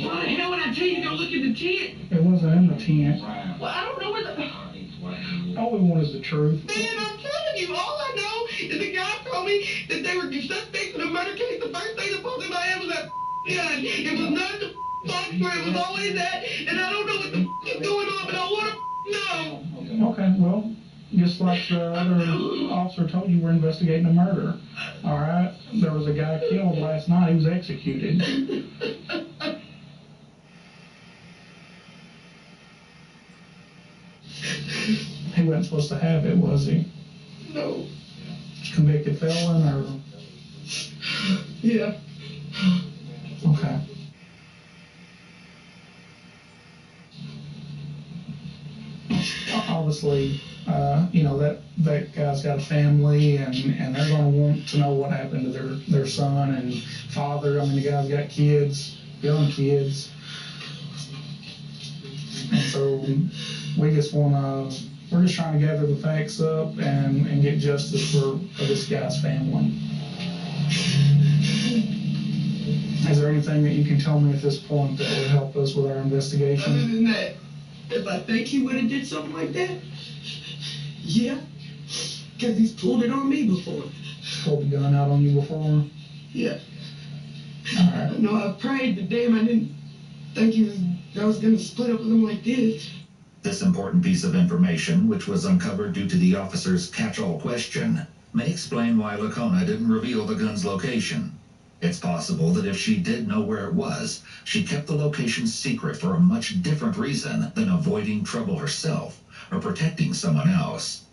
Why the hell would I tell you to go look in the tent? it wasn't in the tent. Well, I don't know where the. All we want is the truth. Man, I'm telling you, all I know is the guy told me that they were suspects in a murder case. The first thing that popped in my head was that gun. It was not the box where it was always at, and I don't know what the is going on, but I want to know. Okay, well, just like the other officer told you, we're investigating a murder. All right? There was a guy killed last night. He was executed. He wasn't supposed to have it, was he? No. Convicted felon or? Yeah. Okay. Obviously, that guy's got a family, and they're going to want to know what happened to their son and father. I mean, the guy's got kids, young kids, and so we're just trying to gather the facts up and get justice for this guy's family. Is there anything that you can tell me at this point that would help us with our investigation? Other than that, if I think he would have did something like that, yeah, because he's pulled it on me before. Pulled the gun out on you before? Yeah. All right. No, I prayed, but damn, I didn't think I was going to split up with him like this. This important piece of information, which was uncovered due to the officer's catch-all question, may explain why Lacona didn't reveal the gun's location. It's possible that if she did know where it was, she kept the location secret for a much different reason than avoiding trouble herself or protecting someone else.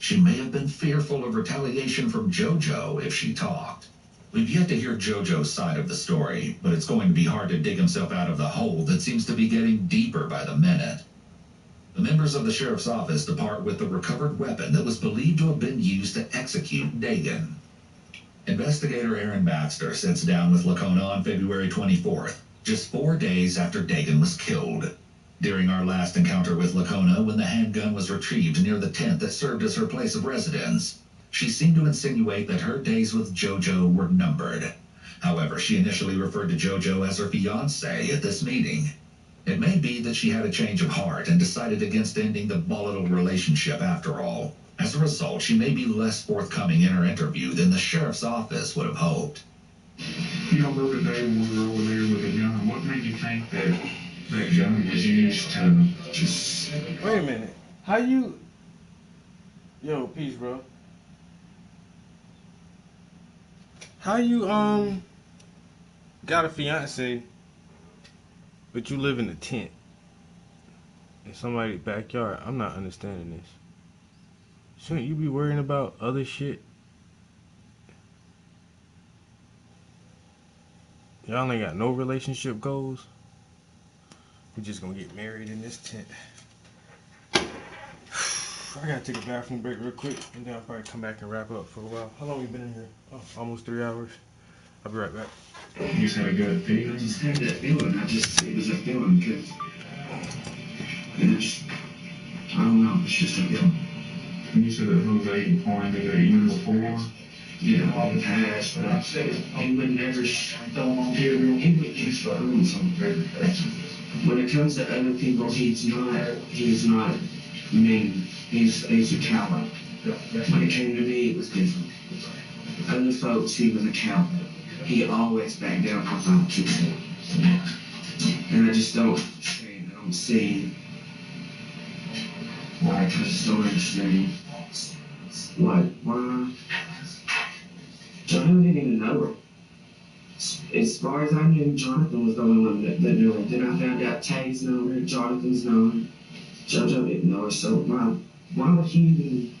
She may have been fearful of retaliation from JoJo if she talked. We've yet to hear JoJo's side of the story, but it's going to be hard to dig himself out of the hole that seems to be getting deeper by the minute. The members of the sheriff's office depart with the recovered weapon that was believed to have been used to execute Dagan. Investigator Aaron Baxter sits down with Lacona on February 24th, just 4 days after Dagan was killed. During our last encounter with Lacona, when the handgun was retrieved near the tent that served as her place of residence, she seemed to insinuate that her days with JoJo were numbered. However, she initially referred to JoJo as her fiancé at this meeting. It may be that she had a change of heart and decided against ending the volatile relationship after all. As a result, she may be less forthcoming in her interview than the sheriff's office would have hoped. You know, the other day when we were over there with the gun, what made you think that gun was used to just... Wait a minute. How you... Yo, peace, bro. How you, got a fiance, but you live in a tent in somebody's backyard? I'm not understanding this. Shouldn't you be worrying about other shit? Y'all ain't got no relationship goals? We just gonna get married in this tent. I gotta take a bathroom break real quick, and then I'll probably come back and wrap up for a while. How long you been in here? Oh, almost 3 hours. I'll be right back. You just had a good feeling? I just had that feeling. It was a feeling because, I don't know, it's just a feeling. And you said that Jose pointed at you before? Yeah, all the past, but he would never throw on here. He would use phones on very fast. When it comes to other people, he's not mean. He's a coward. When it came to me, it was different. Other folks, he was a coward. He always backed down because I'm kissing. And I just don't see. Like, I just don't understand. What? Why? Jonathan didn't even know her. As far as I knew, Jonathan was the only one that knew her. Then I found out Tay's known her, Jonathan's known her. JoJo didn't know her, so why would he even...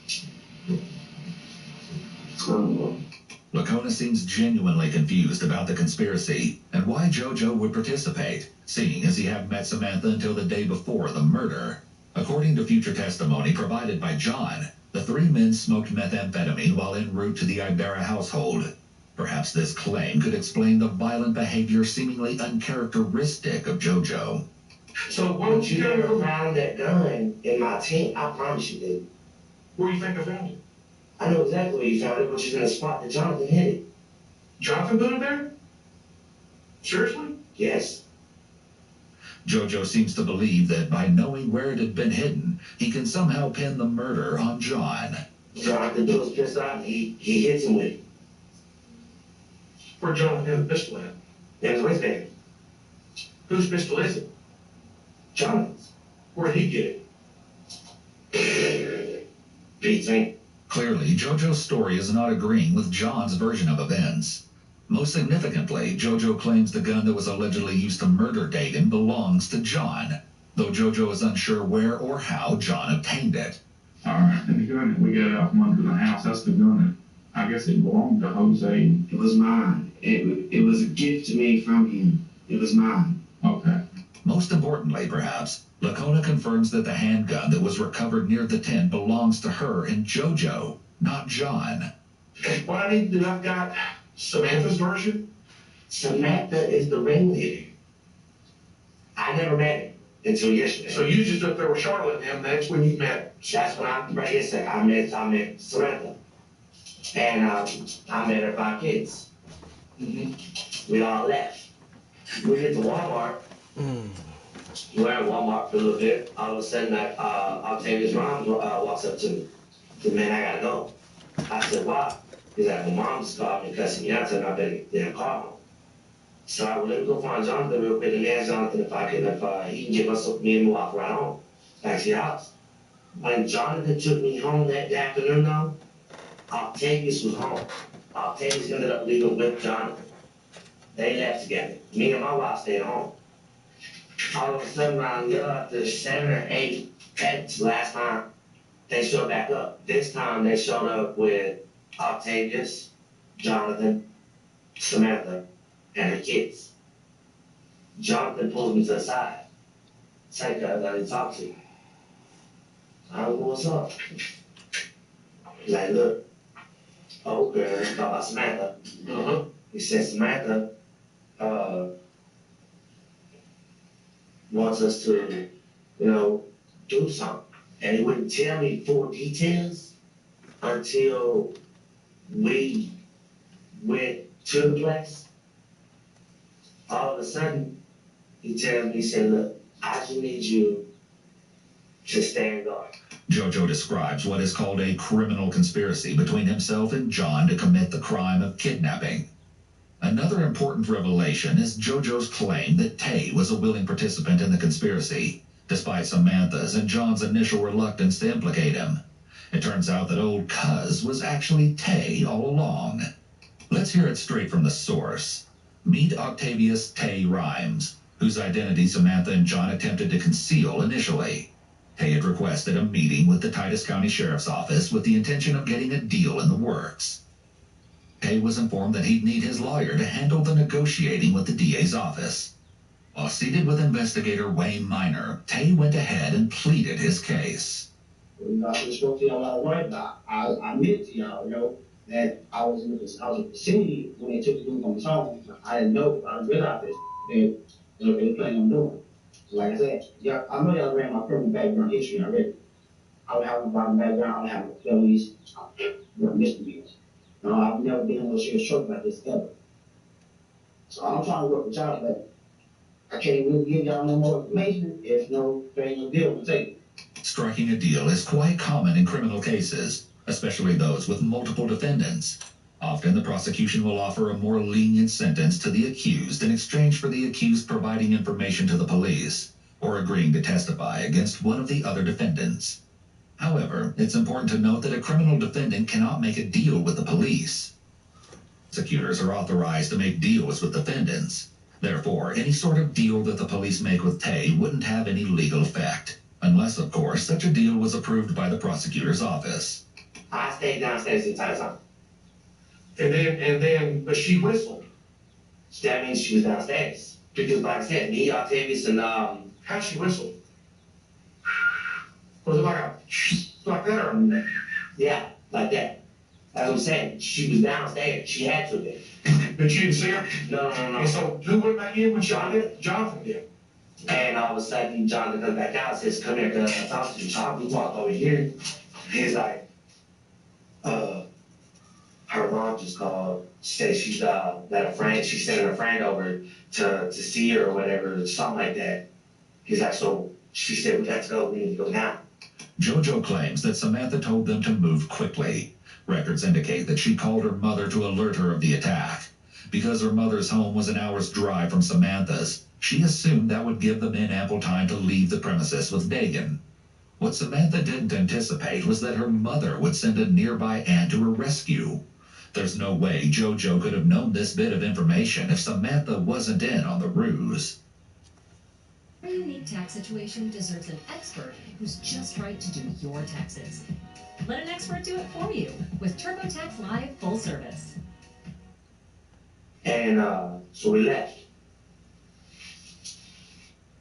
Lacona seems genuinely confused about the conspiracy and why JoJo would participate, seeing as he hadn't met Samantha until the day before the murder. According to future testimony provided by John, the three men smoked methamphetamine while en route to the Ibarra household. Perhaps this claim could explain the violent behavior seemingly uncharacteristic of JoJo. So once you never found that gun in my tent, I promise you did. Where do you think I found it? I know exactly where you found it, which is in the spot that Jonathan hid it. Jonathan put it there? Seriously? Yes. JoJo seems to believe that by knowing where it had been hidden, he can somehow pin the murder on John. Jonathan was pissed off. He hits him with it. Where Jonathan had the pistol at? In his waistband. Whose pistol is it? Jonathan's. Where'd he get it? Beats me. Clearly, JoJo's story is not agreeing with John's version of events. Most significantly, JoJo claims the gun that was allegedly used to murder Dagan belongs to John, though JoJo is unsure where or how John obtained it. Alright, and the gun that we got out from under the house, that's the gun that I guess it belonged to Jose. It was mine. It was a gift to me from him. It was mine. Okay. Most importantly, perhaps, Lacona confirms that the handgun that was recovered near the tent belongs to her and JoJo, not John. What I need to, I've got Samantha's version. Samantha is the ringleader. I never met her until yesterday. So you just up there with Charlotte and them, that's when you met. That's when I met Samantha. And I met her 5 kids. We all left. We get to Walmart. We're at Walmart for a little bit. All of a sudden, Octavia's mom walks up to me. Said, man, I gotta go. I said, why? He's like, well, mom just called me cussing me out, so I better call him. So I would let me go find Jonathan real quick and ask Jonathan if he can give us me and walk right home back to the house. When Jonathan took me home that afternoon, though, Octavius was home. Octavius ended up leaving with Jonathan. They left together. Me and my wife stayed home. All of a sudden, around after 7 or 8 pets last time, they showed back up. This time, they showed up with Octavius, Jonathan, Samantha, and her kids. Jonathan pulls me to the side. Say, cuz I didn't talk to you. I was, what's up? Like, look, oh, girl, let's talk about Samantha. He said, Samantha, wants us to, do something. And he wouldn't tell me full details until we went to the place. All of a sudden, he tells me, he said, look, I just need you to stand guard. JoJo describes what is called a criminal conspiracy between himself and John to commit the crime of kidnapping. Another important revelation is JoJo's claim that Tay was a willing participant in the conspiracy, despite Samantha's and John's initial reluctance to implicate him. It turns out that old Cuz was actually Tay all along. Let's hear it straight from the source. Meet Octavius Tay Rhymes, whose identity Samantha and John attempted to conceal initially. Tay had requested a meeting with the Titus County Sheriff's Office with the intention of getting a deal in the works. Tay was informed that he'd need his lawyer to handle the negotiating with the DA's office. While seated with investigator Wayne Minor, Tay went ahead and pleaded his case. I just spoke to y'all a lot of work, but I admit to y'all, that I was in the vicinity when they took the dude from his home. I didn't realize this, that they were planning on doing. So like I said, I know y'all ran my criminal background history already. I don't have a violent background, I don't have no felonies, misdemeanors. No, I've never been in no serious trouble like this ever. So I'm trying to work with y'all, but I can't really give y'all no more information if there ain't no deal to take. Striking a deal is quite common in criminal cases, especially those with multiple defendants. Often the prosecution will offer a more lenient sentence to the accused in exchange for the accused providing information to the police or agreeing to testify against one of the other defendants. However, it's important to note that a criminal defendant cannot make a deal with the police. Prosecutors are authorized to make deals with defendants. Therefore, any sort of deal that the police make with Tay wouldn't have any legal effect, unless, of course, such a deal was approved by the prosecutor's office. I stayed downstairs the entire time. But she whistled. So that means she was downstairs. Because like I said, me, Octavius, and how'd she whistle? Was it like that or? Yeah, like that. That's what I'm saying. She was downstairs. She had to be. But you didn't see her? No. And so who went back in when Jonathan did? And all of a sudden, Jonathan comes back out and says, come here, cuz I talked to you. Jonathan walked over here. He's like, her mom just called. She said she's she's sending a friend over to see her or whatever, something like that. He's like, so she said, we got to go. We need to go now. JoJo claims that Samantha told them to move quickly. Records indicate that she called her mother to alert her of the attack. Because her mother's home was an hour's drive from Samantha's, she assumed that would give the men ample time to leave the premises with Dagan. What Samantha didn't anticipate was that her mother would send a nearby aunt to her rescue. There's no way JoJo could have known this bit of information if Samantha wasn't in on the ruse. Your unique tax situation deserves an expert who's just right to do your taxes. Let an expert do it for you with TurboTax Live Full Service. And so we left.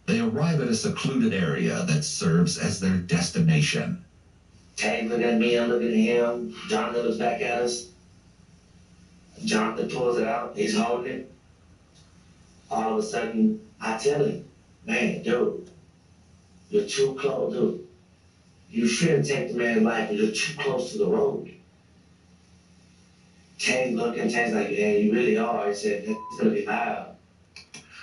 They arrive at a secluded area that serves as their destination. Tay looking at me, I'm looking at him. Jonathan looks back at us. Jonathan pulls it out. He's holding it. All of a sudden, I tell him, man, dude, you're too close, dude. You shouldn't take the man's life. You're too close to the road. Tay's looking, Tay's like, yeah, you really are. He said, it's going to be loud.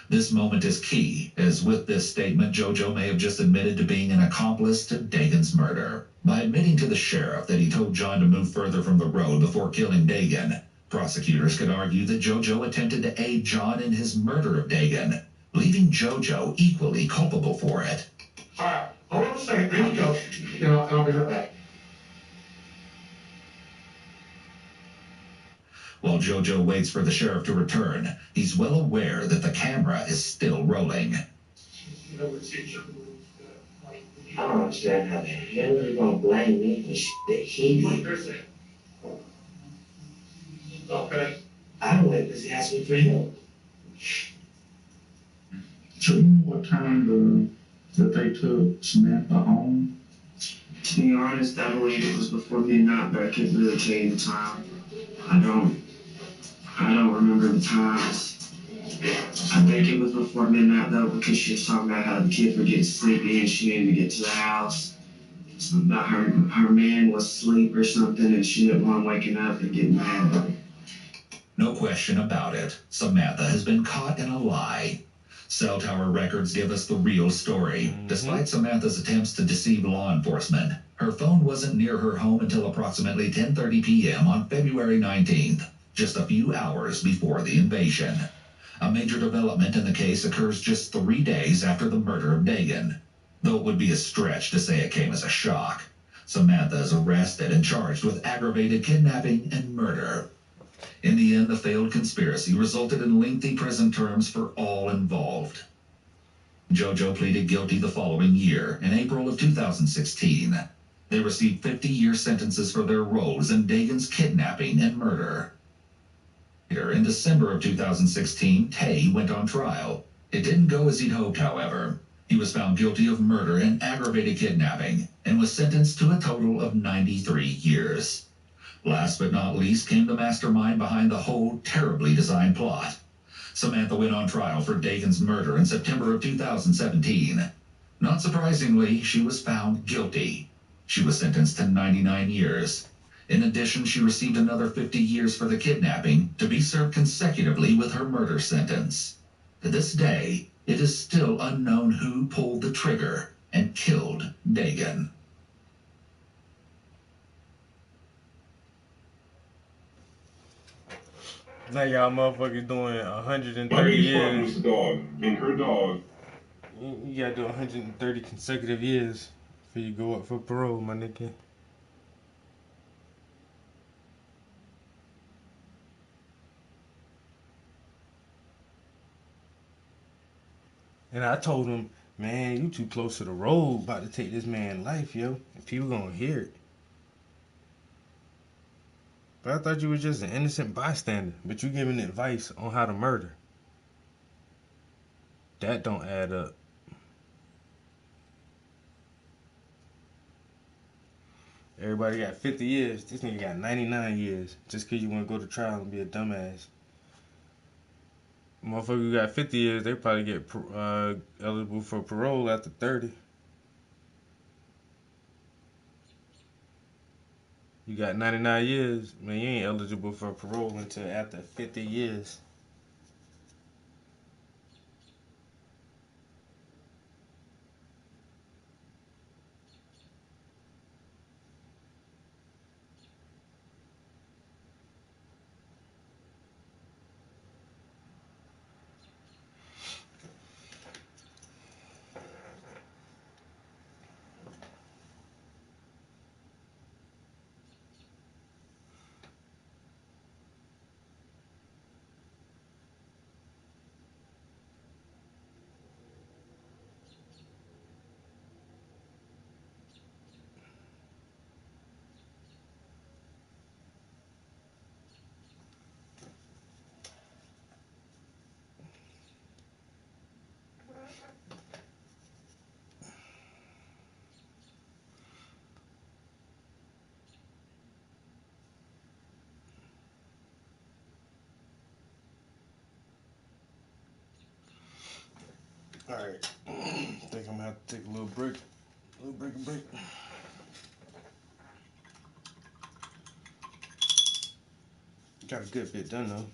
This moment is key, as with this statement, JoJo may have just admitted to being an accomplice to Dagan's murder. By admitting to the sheriff that he told John to move further from the road before killing Dagan, prosecutors could argue that JoJo attempted to aid John in his murder of Dagan, leaving JoJo equally culpable for it. All right, hold on a second. Here we go. And I'll be right back. While JoJo waits for the sheriff to return, he's well aware that the camera is still rolling. I don't understand how the hell they're going to blame me for shit that he did. Okay. I don't wait because he asked me for help. So you know what time that they took Samantha home? To be honest, I believe it was before midnight, but I couldn't really tell you the time. I don't remember the times. I think it was before midnight though, because she was talking about how the kids were getting sleepy and she needed to get to the house. Something about her man was asleep or something, and she didn't want him waking up and getting mad. No question about it. Samantha has been caught in a lie. Cell tower records give us the real story. Despite Samantha's attempts to deceive law enforcement, her phone wasn't near her home until approximately 10:30 p.m. on February 19th, just a few hours before the invasion. A major development in the case occurs just 3 days after the murder of Dagan. Though it would be a stretch to say it came as a shock. Samantha is arrested and charged with aggravated kidnapping and murder. In the end, the failed conspiracy resulted in lengthy prison terms for all involved. JoJo pleaded guilty the following year, in April of 2016. They received 50-year sentences for their roles in Dagan's kidnapping and murder. Later, in December of 2016, Tay went on trial. It didn't go as he'd hoped, however. He was found guilty of murder and aggravated kidnapping and was sentenced to a total of 93 years. Last but not least came the mastermind behind the whole terribly designed plot. Samantha went on trial for Dagan's murder in September of 2017. Not surprisingly, she was found guilty. She was sentenced to 99 years. In addition, she received another 50 years for the kidnapping to be served consecutively with her murder sentence. To this day, it is still unknown who pulled the trigger and killed Dagan. Now y'all motherfuckers doing 130 years. Mr. Dog, and her dog. You gotta do 130 consecutive years before you go up for parole, my nigga. And I told him, man, you too close to the road, about to take this man's life, yo. And people gonna hear it. But I thought you were just an innocent bystander. But you giving advice on how to murder. That don't add up. Everybody got 50 years. This nigga got 99 years. Just because you want to go to trial and be a dumbass. Motherfucker who got 50 years, they probably get eligible for parole after 30. You got 99 years, man, you ain't eligible for parole until after 50 years. Alright, I think I'm gonna have to take a little break. Break. Got a good bit done though.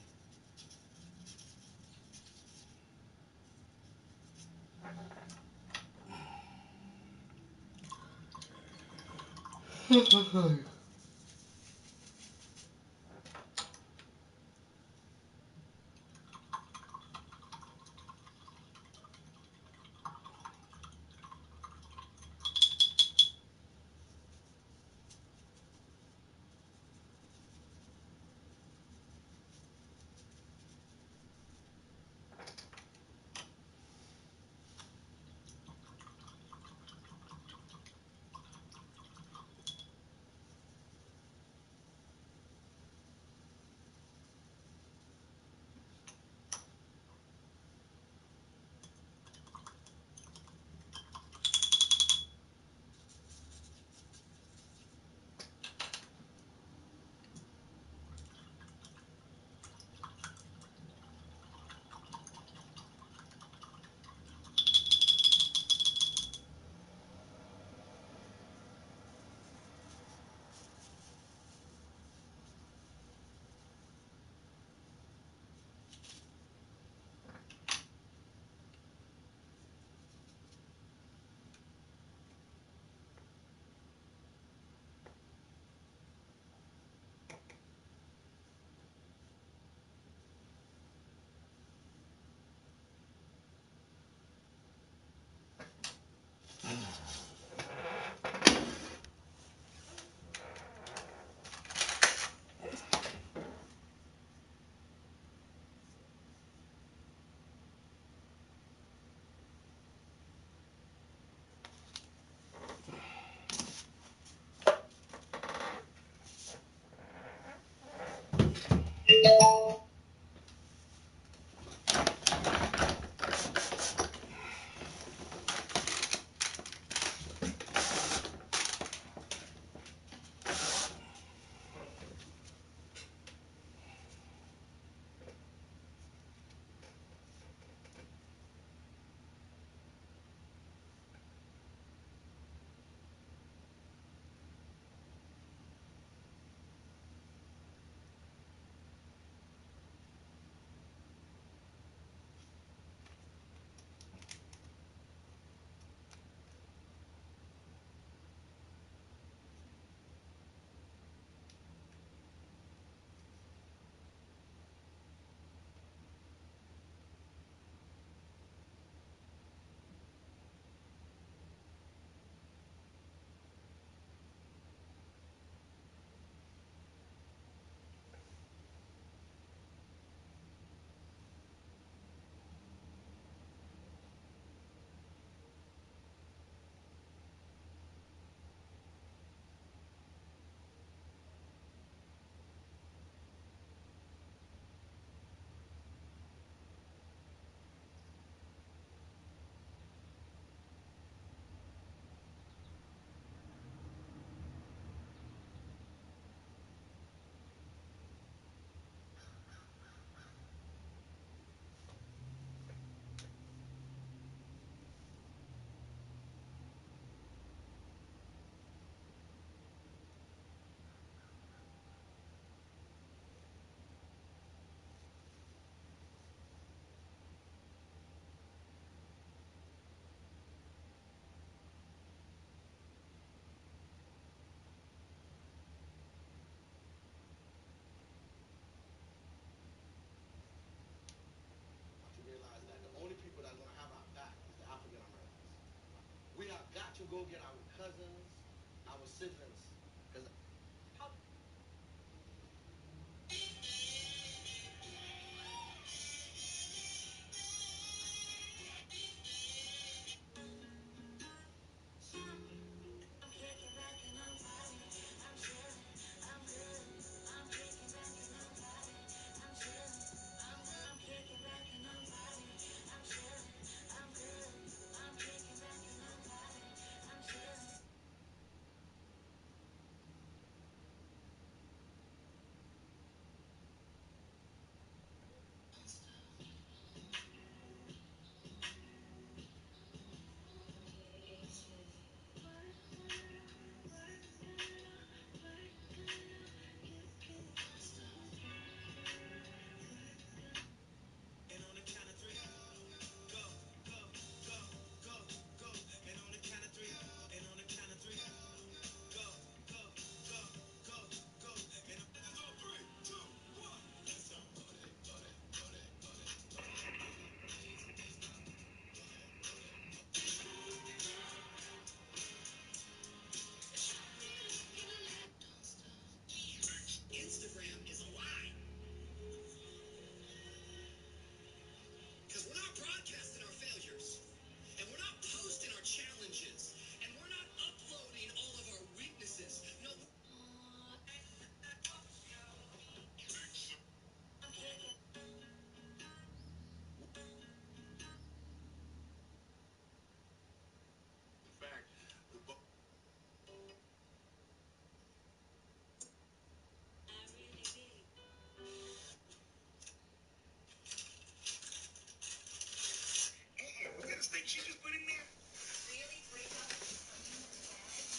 go get our cousins, our siblings. Because how Instagram is a lie. Because we're not broadcasting our failures, and we're not posting our challenges, and we're not uploading all of our weaknesses. No.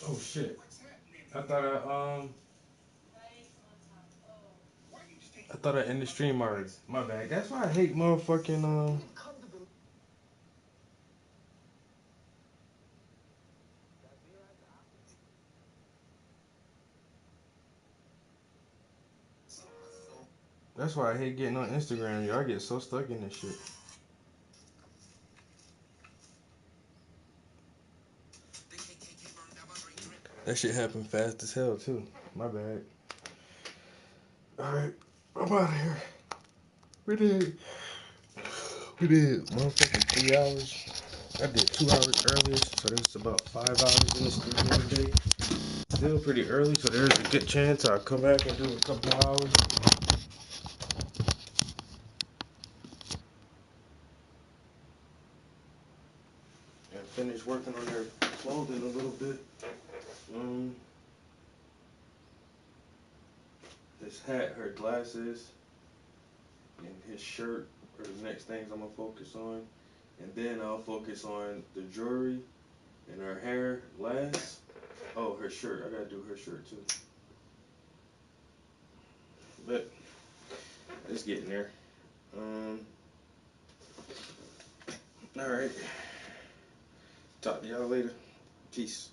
Oh shit. I thought I ended the stream already. My bad. That's why I hate motherfucking That's why I hate getting on Instagram, yo. I get so stuck in this shit. That shit happened fast as hell too. My bad. Alright, I'm out of here. We did motherfucking 3 hours. I did 2 hours earlier, so there's about 5 hours in the studio today. Still pretty early, so there's a good chance I'll come back and do a couple more hours. And finish working on their clothing a little bit. This hat, her glasses, and his shirt are the next things I'm gonna focus on. And then I'll focus on the jewelry and her hair last. Oh, her shirt. I gotta do her shirt too. But it's getting there. Alright. Talk to y'all later. Peace.